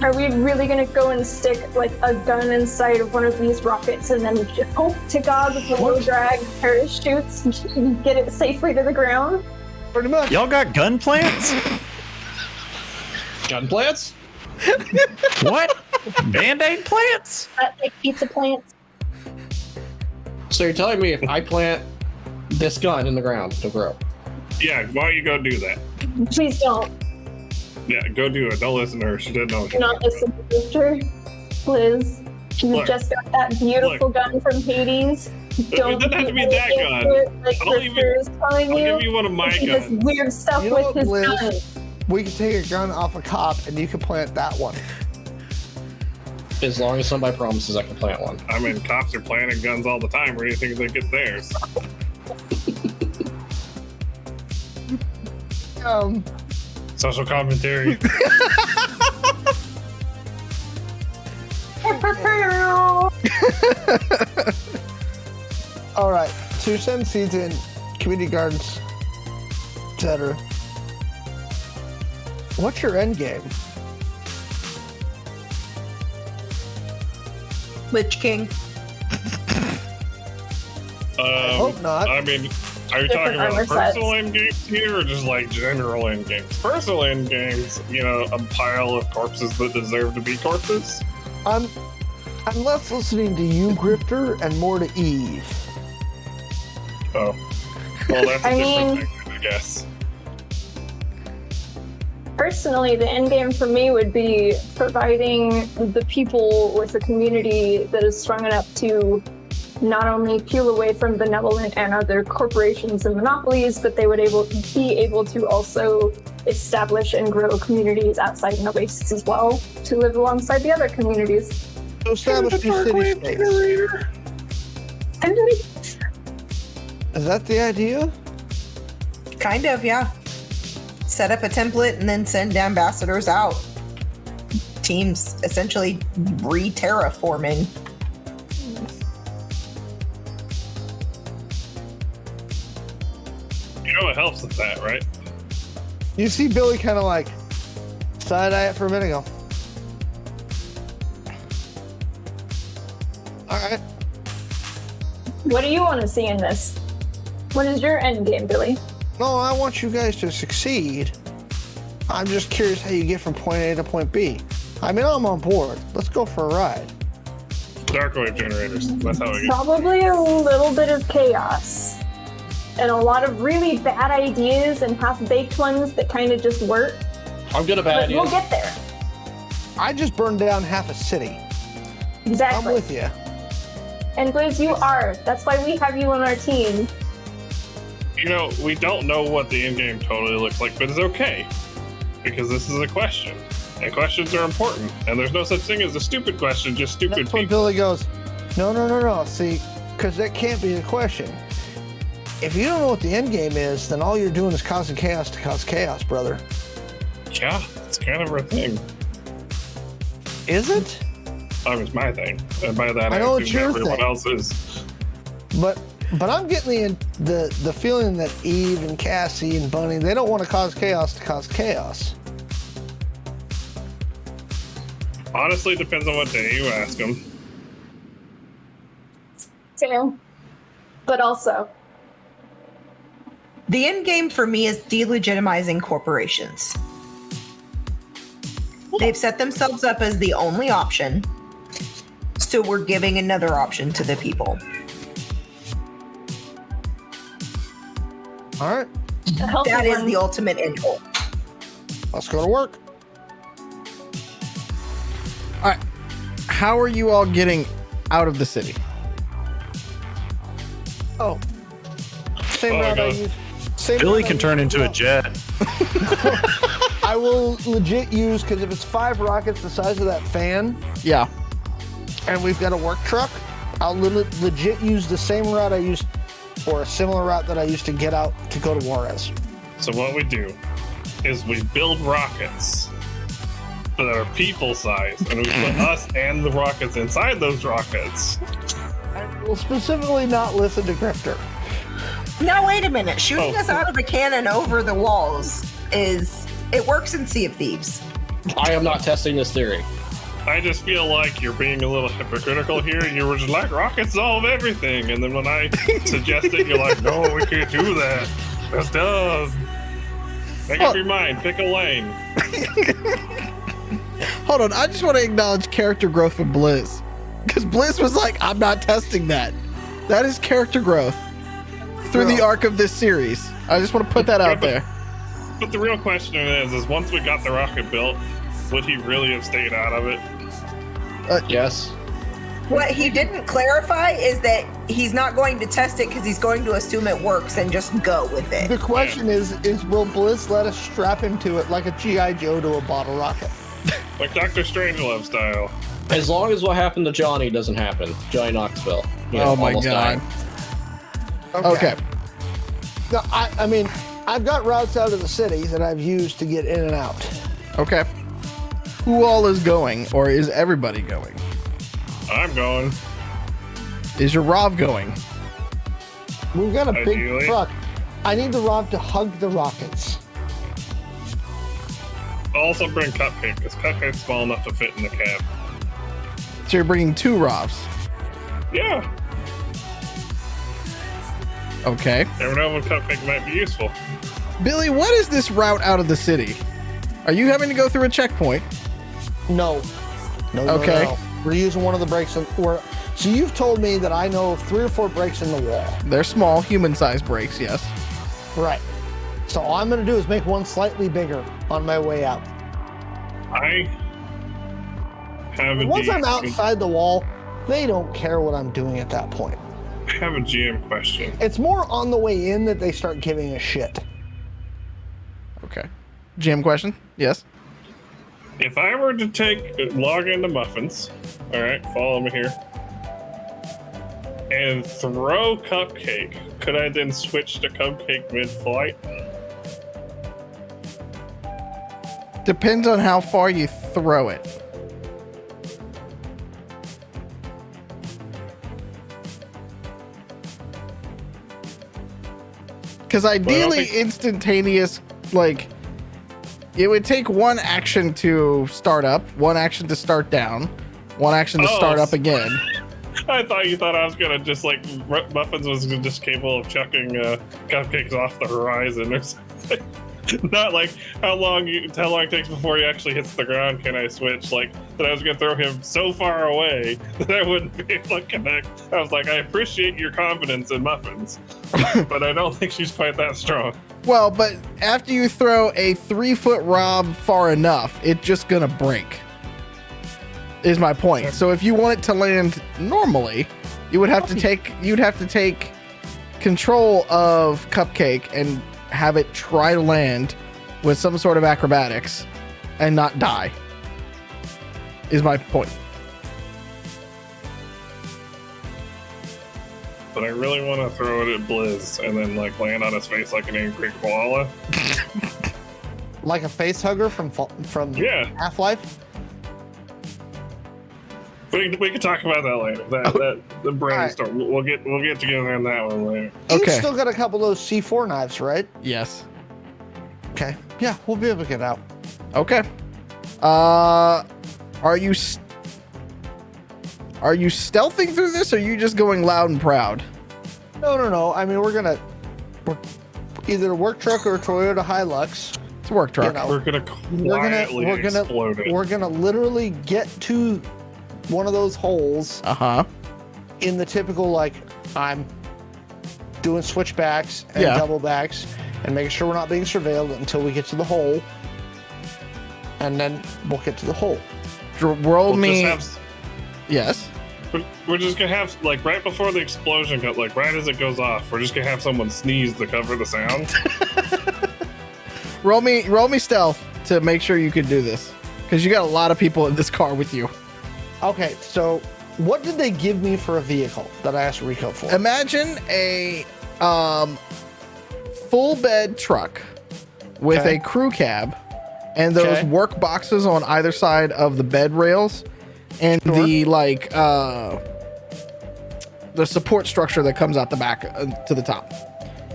Are we really gonna go and stick a gun inside of one of these rockets and then hope to God with the low drag parachutes and get it safely to the ground? Pretty much. Y'all got gun plants? Gun plants? What? Band-Aid plants? Like pizza plants. So you're telling me if I plant this gun in the ground to grow? Yeah, why don't you go do that? Please don't. Yeah, go do it. Don't listen to her. She didn't know what she Do not listen to her. Liz, you just got that beautiful gun from Hades. Don't. It doesn't have to be that gun. I'll give you one of my guns. This weird stuff with his gun. We can take a gun off a cop and you can plant that one. As long as somebody promises I can plant one. I mean, cops are planting guns all the time. Where do you think they get theirs? Social commentary. All right, to send seeds in community gardens, etc. What's your end game? Lich King. I hope not. I mean, are you talking about personal end games here, or just general end games? Personal end games, a pile of corpses that deserve to be corpses. I'm less listening to you, Grifter, and more to Eve. Oh, well, that's a different thing, I guess. Personally, the end game for me would be providing the people with a community that is strong enough to not only peel away from benevolent and other corporations and monopolies, but they would be able to also establish and grow communities outside in Oasis as well to live alongside the other communities. To establish new city states. Is that the idea? Kind of, yeah. Set up a template and then send ambassadors out. Teams essentially re-terraforming. You know what helps with that, right? You see Billy kind of like side-eye it for a minute ago. All right. What do you want to see in this? What is your end game, Billy? No, I want you guys to succeed. I'm just curious how you get from point A to point B. I mean, I'm on board. Let's go for a ride. Dark wave generators. That's how we get. Probably a little bit of chaos. And a lot of really bad ideas and half-baked ones that kind of just work. I'm good at bad But ideas. we'll get there. I just burned down half a city. Exactly. I'm with you. And Blizz, you are. That's why we have you on our team. You know, we don't know what the in-game totally looks like, but it's okay. Because this is a question. And questions are important. And there's no such thing as a stupid question, just stupid That's when people. Billy goes, no. See, because that can't be the question. If you don't know what the end game is, then all you're doing is causing chaos to cause chaos, brother. Yeah, it's kind of our thing. Is it? It's my thing. And by that, I know assume it's your everyone thing. else's. But I'm getting the feeling that Eve and Cassie and Bunny, they don't want to cause chaos to cause chaos. Honestly, depends on what day you ask them. Fair. But also, The end game for me is delegitimizing corporations. They've set themselves up as the only option, so we're giving another option to the people. All right, a healthy That is one. the ultimate end goal. let's go to work. All right. How are you all getting out of the city? Oh, same Oh, route I God. use. Same Billy route I can use turn to into go. a jet. I will legit use, because if it's 5 rockets the size of that fan, Yeah. and we've got a work truck, I'll legit use the same route I used, or a similar route that I used to get out to go to Juarez. So what we do is we build rockets that are people sized, and we put us and the rockets inside those rockets. I will specifically not listen to Grifter. Now wait a minute. Shooting Oh. us out of a cannon over the walls it works in Sea of Thieves. I am not testing this theory. I just feel like you're being a little hypocritical here. You were just like, rockets solve everything. And then when I suggested, you're like, no, we can't do that. That's dumb. Make up your mind. Pick a lane. Hold on. I just want to acknowledge character growth for Blizz. Because Blizz was like, I'm not testing that. That is character growth through the arc of this series. I just want to put that out there. But the real question is once we got the rocket built, would he really have stayed out of it? Yes. What he didn't clarify is that he's not going to test it because he's going to assume it works and just go with it. The question is will Blizz let us strap him to it like a G.I. Joe to a bottle rocket? Like Dr. Strangelove style. As long as what happened to Johnny doesn't happen. Johnny Knoxville. You know, Oh my almost god. died. Okay. No, I mean, I've got routes out of the city that I've used to get in and out. Okay. Who all is going, or is everybody going? I'm going. Is your Rob going? We've got a big Ideally. truck. I need the Rob to hug the rockets. I'll also bring Cupcake, because Cupcake's small enough to fit in the cab. So you're bringing 2 Robs. Yeah. Okay. Never know when Cupcake might be useful. Billy, what is this route out of the city? Are you having to go through a checkpoint? No. No. Okay. No. We're using one of the breaks. So you've told me that I know of 3 or 4 breaks in the wall. They're small, human-sized breaks, yes. Right. So all I'm going to do is make one slightly bigger on my way out. I have a Once I'm DM outside the wall, they don't care what I'm doing at that point. I have a GM question. It's more on the way in that they start giving a shit. Okay. Jam question? Yes. If I were to log into Muffins, all right, follow me here. and throw Cupcake, could I then switch to Cupcake mid-flight? Depends on how far you throw it. Because ideally, instantaneous, like, it would take one action to start up, one action to start down, one action to start up again. I thought you thought I was gonna just like Muffins was just capable of chucking Cupcakes off the horizon or something. Not like how long it takes before he actually hits the ground. Can I switch? Like that I was gonna throw him so far away that I wouldn't be able to connect. I was like, I appreciate your confidence in Muffins, but I don't think she's quite that strong. Well, but after you throw a 3-foot rob far enough, it's just gonna break. Is my point. So if you want it to land normally, you would have to take control of Cupcake and have it try to land with some sort of acrobatics and not die. Is my point. But I really want to throw it at Blizz and then like land on his face like an angry koala. Like a face hugger from Half-Life? We can talk about that later. The brainstorm. Right. We'll get together on that one later. Okay. You still got a couple of those C4 knives, right? Yes. Okay. Yeah, we'll be able to get out. Okay. Are you stealthing through this, or are you just going loud and proud? No. I mean, we're either a work truck or a Toyota Hilux. It's a work truck. You know, we're gonna quietly explode it. We're gonna literally get to one of those holes. In the typical, like, I'm doing switchbacks and double backs and making sure we're not being surveilled until we get to the hole. And then we'll get to the hole. Yes. We're just gonna have, like, right before the explosion, like, right as it goes off, we're just gonna have someone sneeze to cover the sound. roll me stealth to make sure you can do this, because you got a lot of people in this car with you. Okay, so what did they give me for a vehicle that I asked Rico for? Imagine a full bed truck with a crew cab and those work boxes on either side of the bed rails and the support structure that comes out the back to the top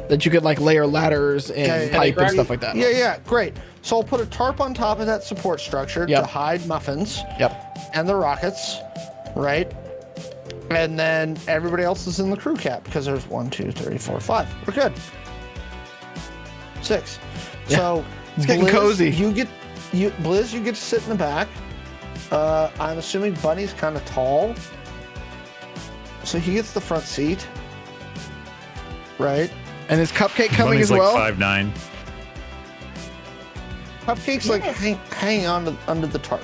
that you could like layer ladders and pipe and stuff like that. Yeah, great. So I'll put a tarp on top of that support structure to hide Muffins. And the rockets, right? And then everybody else is in the crew cab because there's 1, 2, 3, 4, 5. We're good. 6. Yeah. So it's getting cozy. Blizz, you get to sit in the back. I'm assuming Bunny's kind of tall, so he gets the front seat, right? And is Cupcake coming Bunny's as well? Like 5'9". Cupcake's like hanging on under the tarp.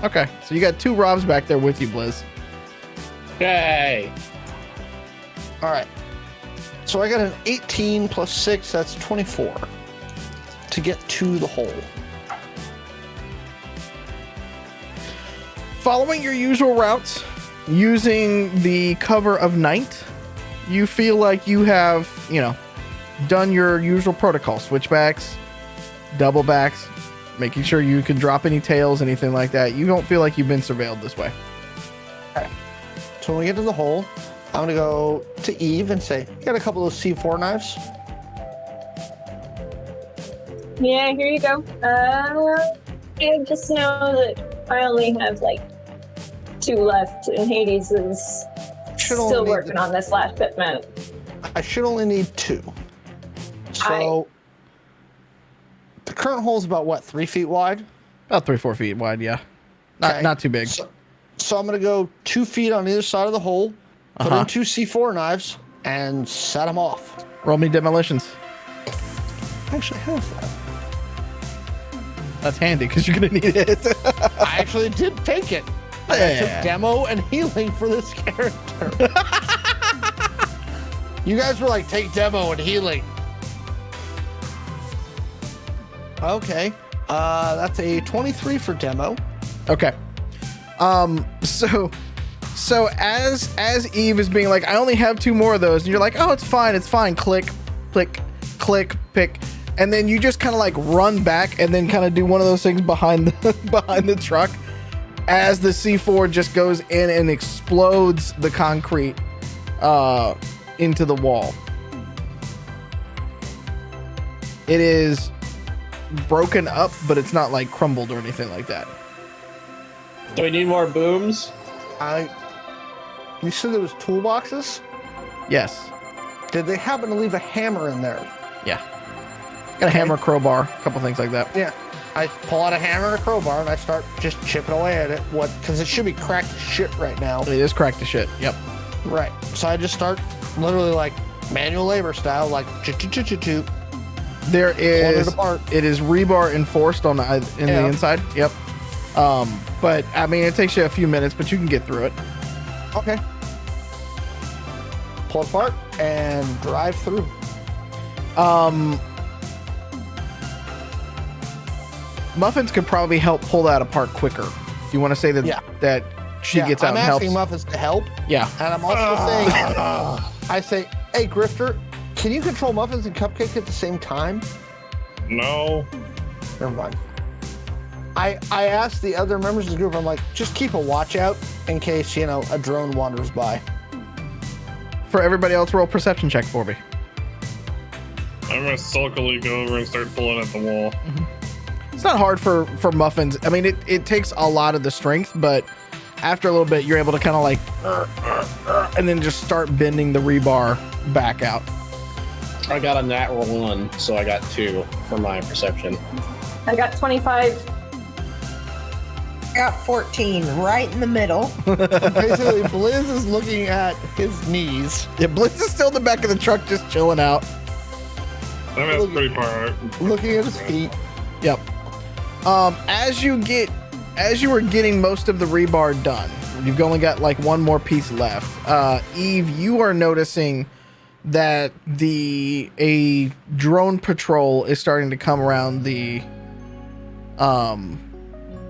Okay, so you got 2 Robs back there with you, Blizz. Yay! All right. So I got an 18 plus 6, that's 24 to get to the hole. Following your usual routes, using the cover of night, you feel like you have, done your usual protocol. Switchbacks, double backs, making sure you can drop any tails, anything like that. You don't feel like you've been surveilled this way. Okay. So when we get to the hole, I'm going to go to Eve and say, you got a couple of those C4 knives? Yeah, here you go. I just know that I only have like 2 left, and Hades is still working on this last shipment. I should only need 2. So the current hole is about what, 3 feet wide? About 3-4 feet wide, yeah. Not too big. So I'm gonna go 2 feet on either side of the hole, put in 2 C4 knives, and set them off. Roll me demolitions. I actually have that. That's handy because you're gonna need it. I actually did take it. I took demo and healing for this character. You guys were like, take demo and healing. Okay. That's a 23 for demo. Okay. So So as Eve is being like, I only have 2 more of those, and you're like, oh, it's fine. Click, click, click, pick, and then you just kind of like run back and then kind of do one of those things behind the truck as the C4 just goes in and explodes the concrete into the wall. It is broken up, but it's not like crumbled or anything like that. Do we need more booms? You said there was toolboxes? Yes. Did they happen to leave a hammer in there? Yeah. Got a hammer, crowbar, a couple things like that. Yeah. I pull out a hammer and a crowbar and I start just chipping away at it. Because it should be cracked to shit right now. It is cracked to shit. Yep. Right. So I just start literally like manual labor style, like choo. There is it is rebar enforced on the inside. Yep. But I mean, it takes you a few minutes, but you can get through it. Okay. Pull it apart and drive through. Muffins could probably help pull that apart quicker. You want to say that that she gets out and helps? I'm asking Muffins to help. Yeah. And I'm also saying, I say, hey, Grifter, can you control Muffins and Cupcake at the same time? No. Never mind. I asked the other members of the group, I'm like, just keep a watch out in case, a drone wanders by. For everybody else, roll perception check for me. I'm going to sulkily go over and start pulling at the wall. Mm-hmm. It's not hard for Muffins. I mean, it takes a lot of the strength, but after a little bit, you're able to kind of like, and then just start bending the rebar back out. I got a natural 1, so I got 2 for my perception. I got 25. I got 14, right in the middle. Basically, Blizz is looking at his knees. Yeah, Blizz is still in the back of the truck just chilling out. That's pretty far out. Looking at his feet. Yep. As you were getting most of the rebar done, you've only got like one more piece left. Eve, you are noticing that a drone patrol is starting to come around the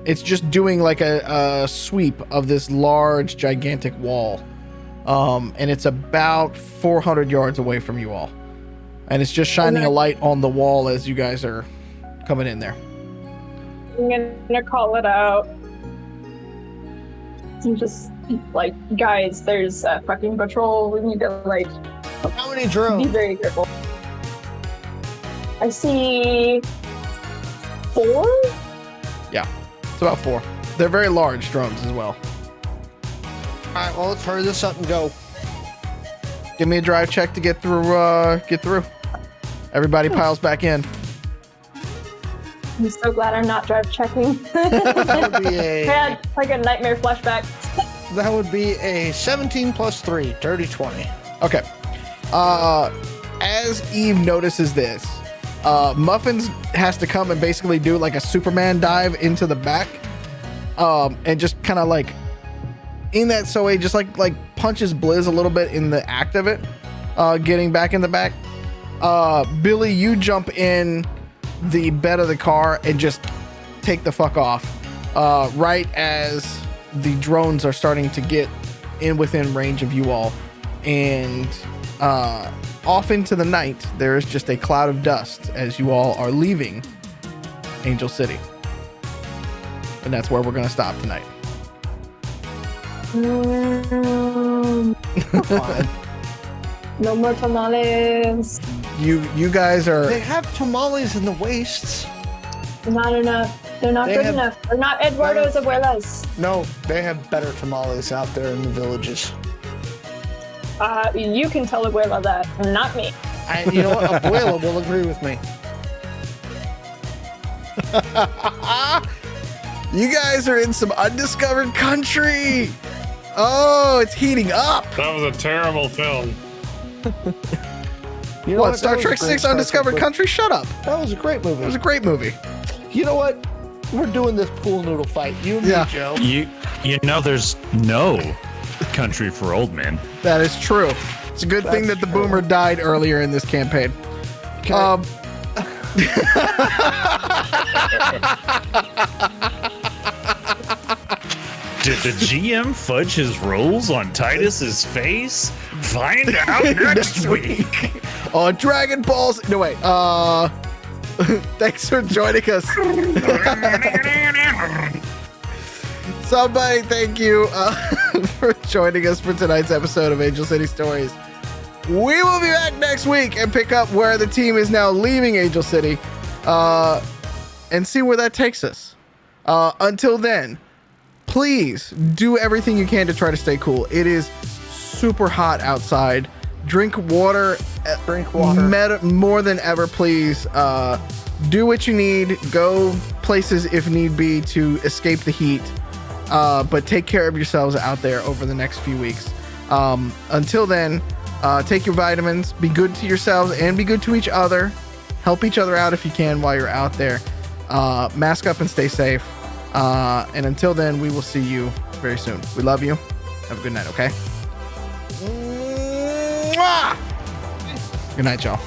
it's just doing like a sweep of this large gigantic wall, and it's about 400 yards away from you all, and it's just shining a light on the wall as you guys are coming in there. I'm gonna call it out. I'm just like, guys, there's a fucking patrol. We need to like. How many drones? Be very careful. I see 4. Yeah, it's about 4. They're very large drones as well. All right, well, let's hurry this up and go. Give me a drive check to get through. Everybody piles back in. I'm so glad I'm not drive checking. That would be I had like a nightmare flashback. That would be a 17 plus 3, dirty 20. Okay. As Eve notices this, Muffins has to come and basically do like a Superman dive into the back, and just kind of like in that he just like punches Blizz a little bit in the act of it, getting back in the back. Billy, you jump in the bed of the car and just take the fuck off, right as the drones are starting to get within range of you all, and off into the night there is just a cloud of dust as you all are leaving Angel City, and that's where we're going to stop tonight. Fine. No more tamales. You guys are. They have tamales in the wastes. Not enough. They're not good enough. They're not Eduardo's abuelas. No, they have better tamales out there in the villages. You can tell Abuela that, not me. And you know what? Abuela will agree with me. You guys are in some undiscovered country. Oh, it's heating up. That was a terrible film. You know what? Star Trek 6 Undiscovered Country? Shut up. That was a great movie. It was a great movie. You know what? We're doing this pool noodle fight. You and me, Joe. You know there's no country for old men. That is true. It's a good thing that the boomer died earlier in this campaign. Did the GM fudge his rolls on Titus's face? Find out next week. On Dragon Balls. No, wait. Thanks for joining us. Somebody, thank you for joining us for tonight's episode of Angel City Stories. We will be back next week and pick up where the team is now leaving Angel City and see where that takes us. Until then, please do everything you can to try to stay cool. It is super hot outside. Drink water. More than ever, please. Do what you need. Go places if need be to escape the heat. But take care of yourselves out there over the next few weeks. Until then, take your vitamins. Be good to yourselves and be good to each other. Help each other out if you can while you're out there. Mask up and stay safe. And until then, we will see you very soon. We love you. Have a good night, okay? Mwah! Good night, y'all.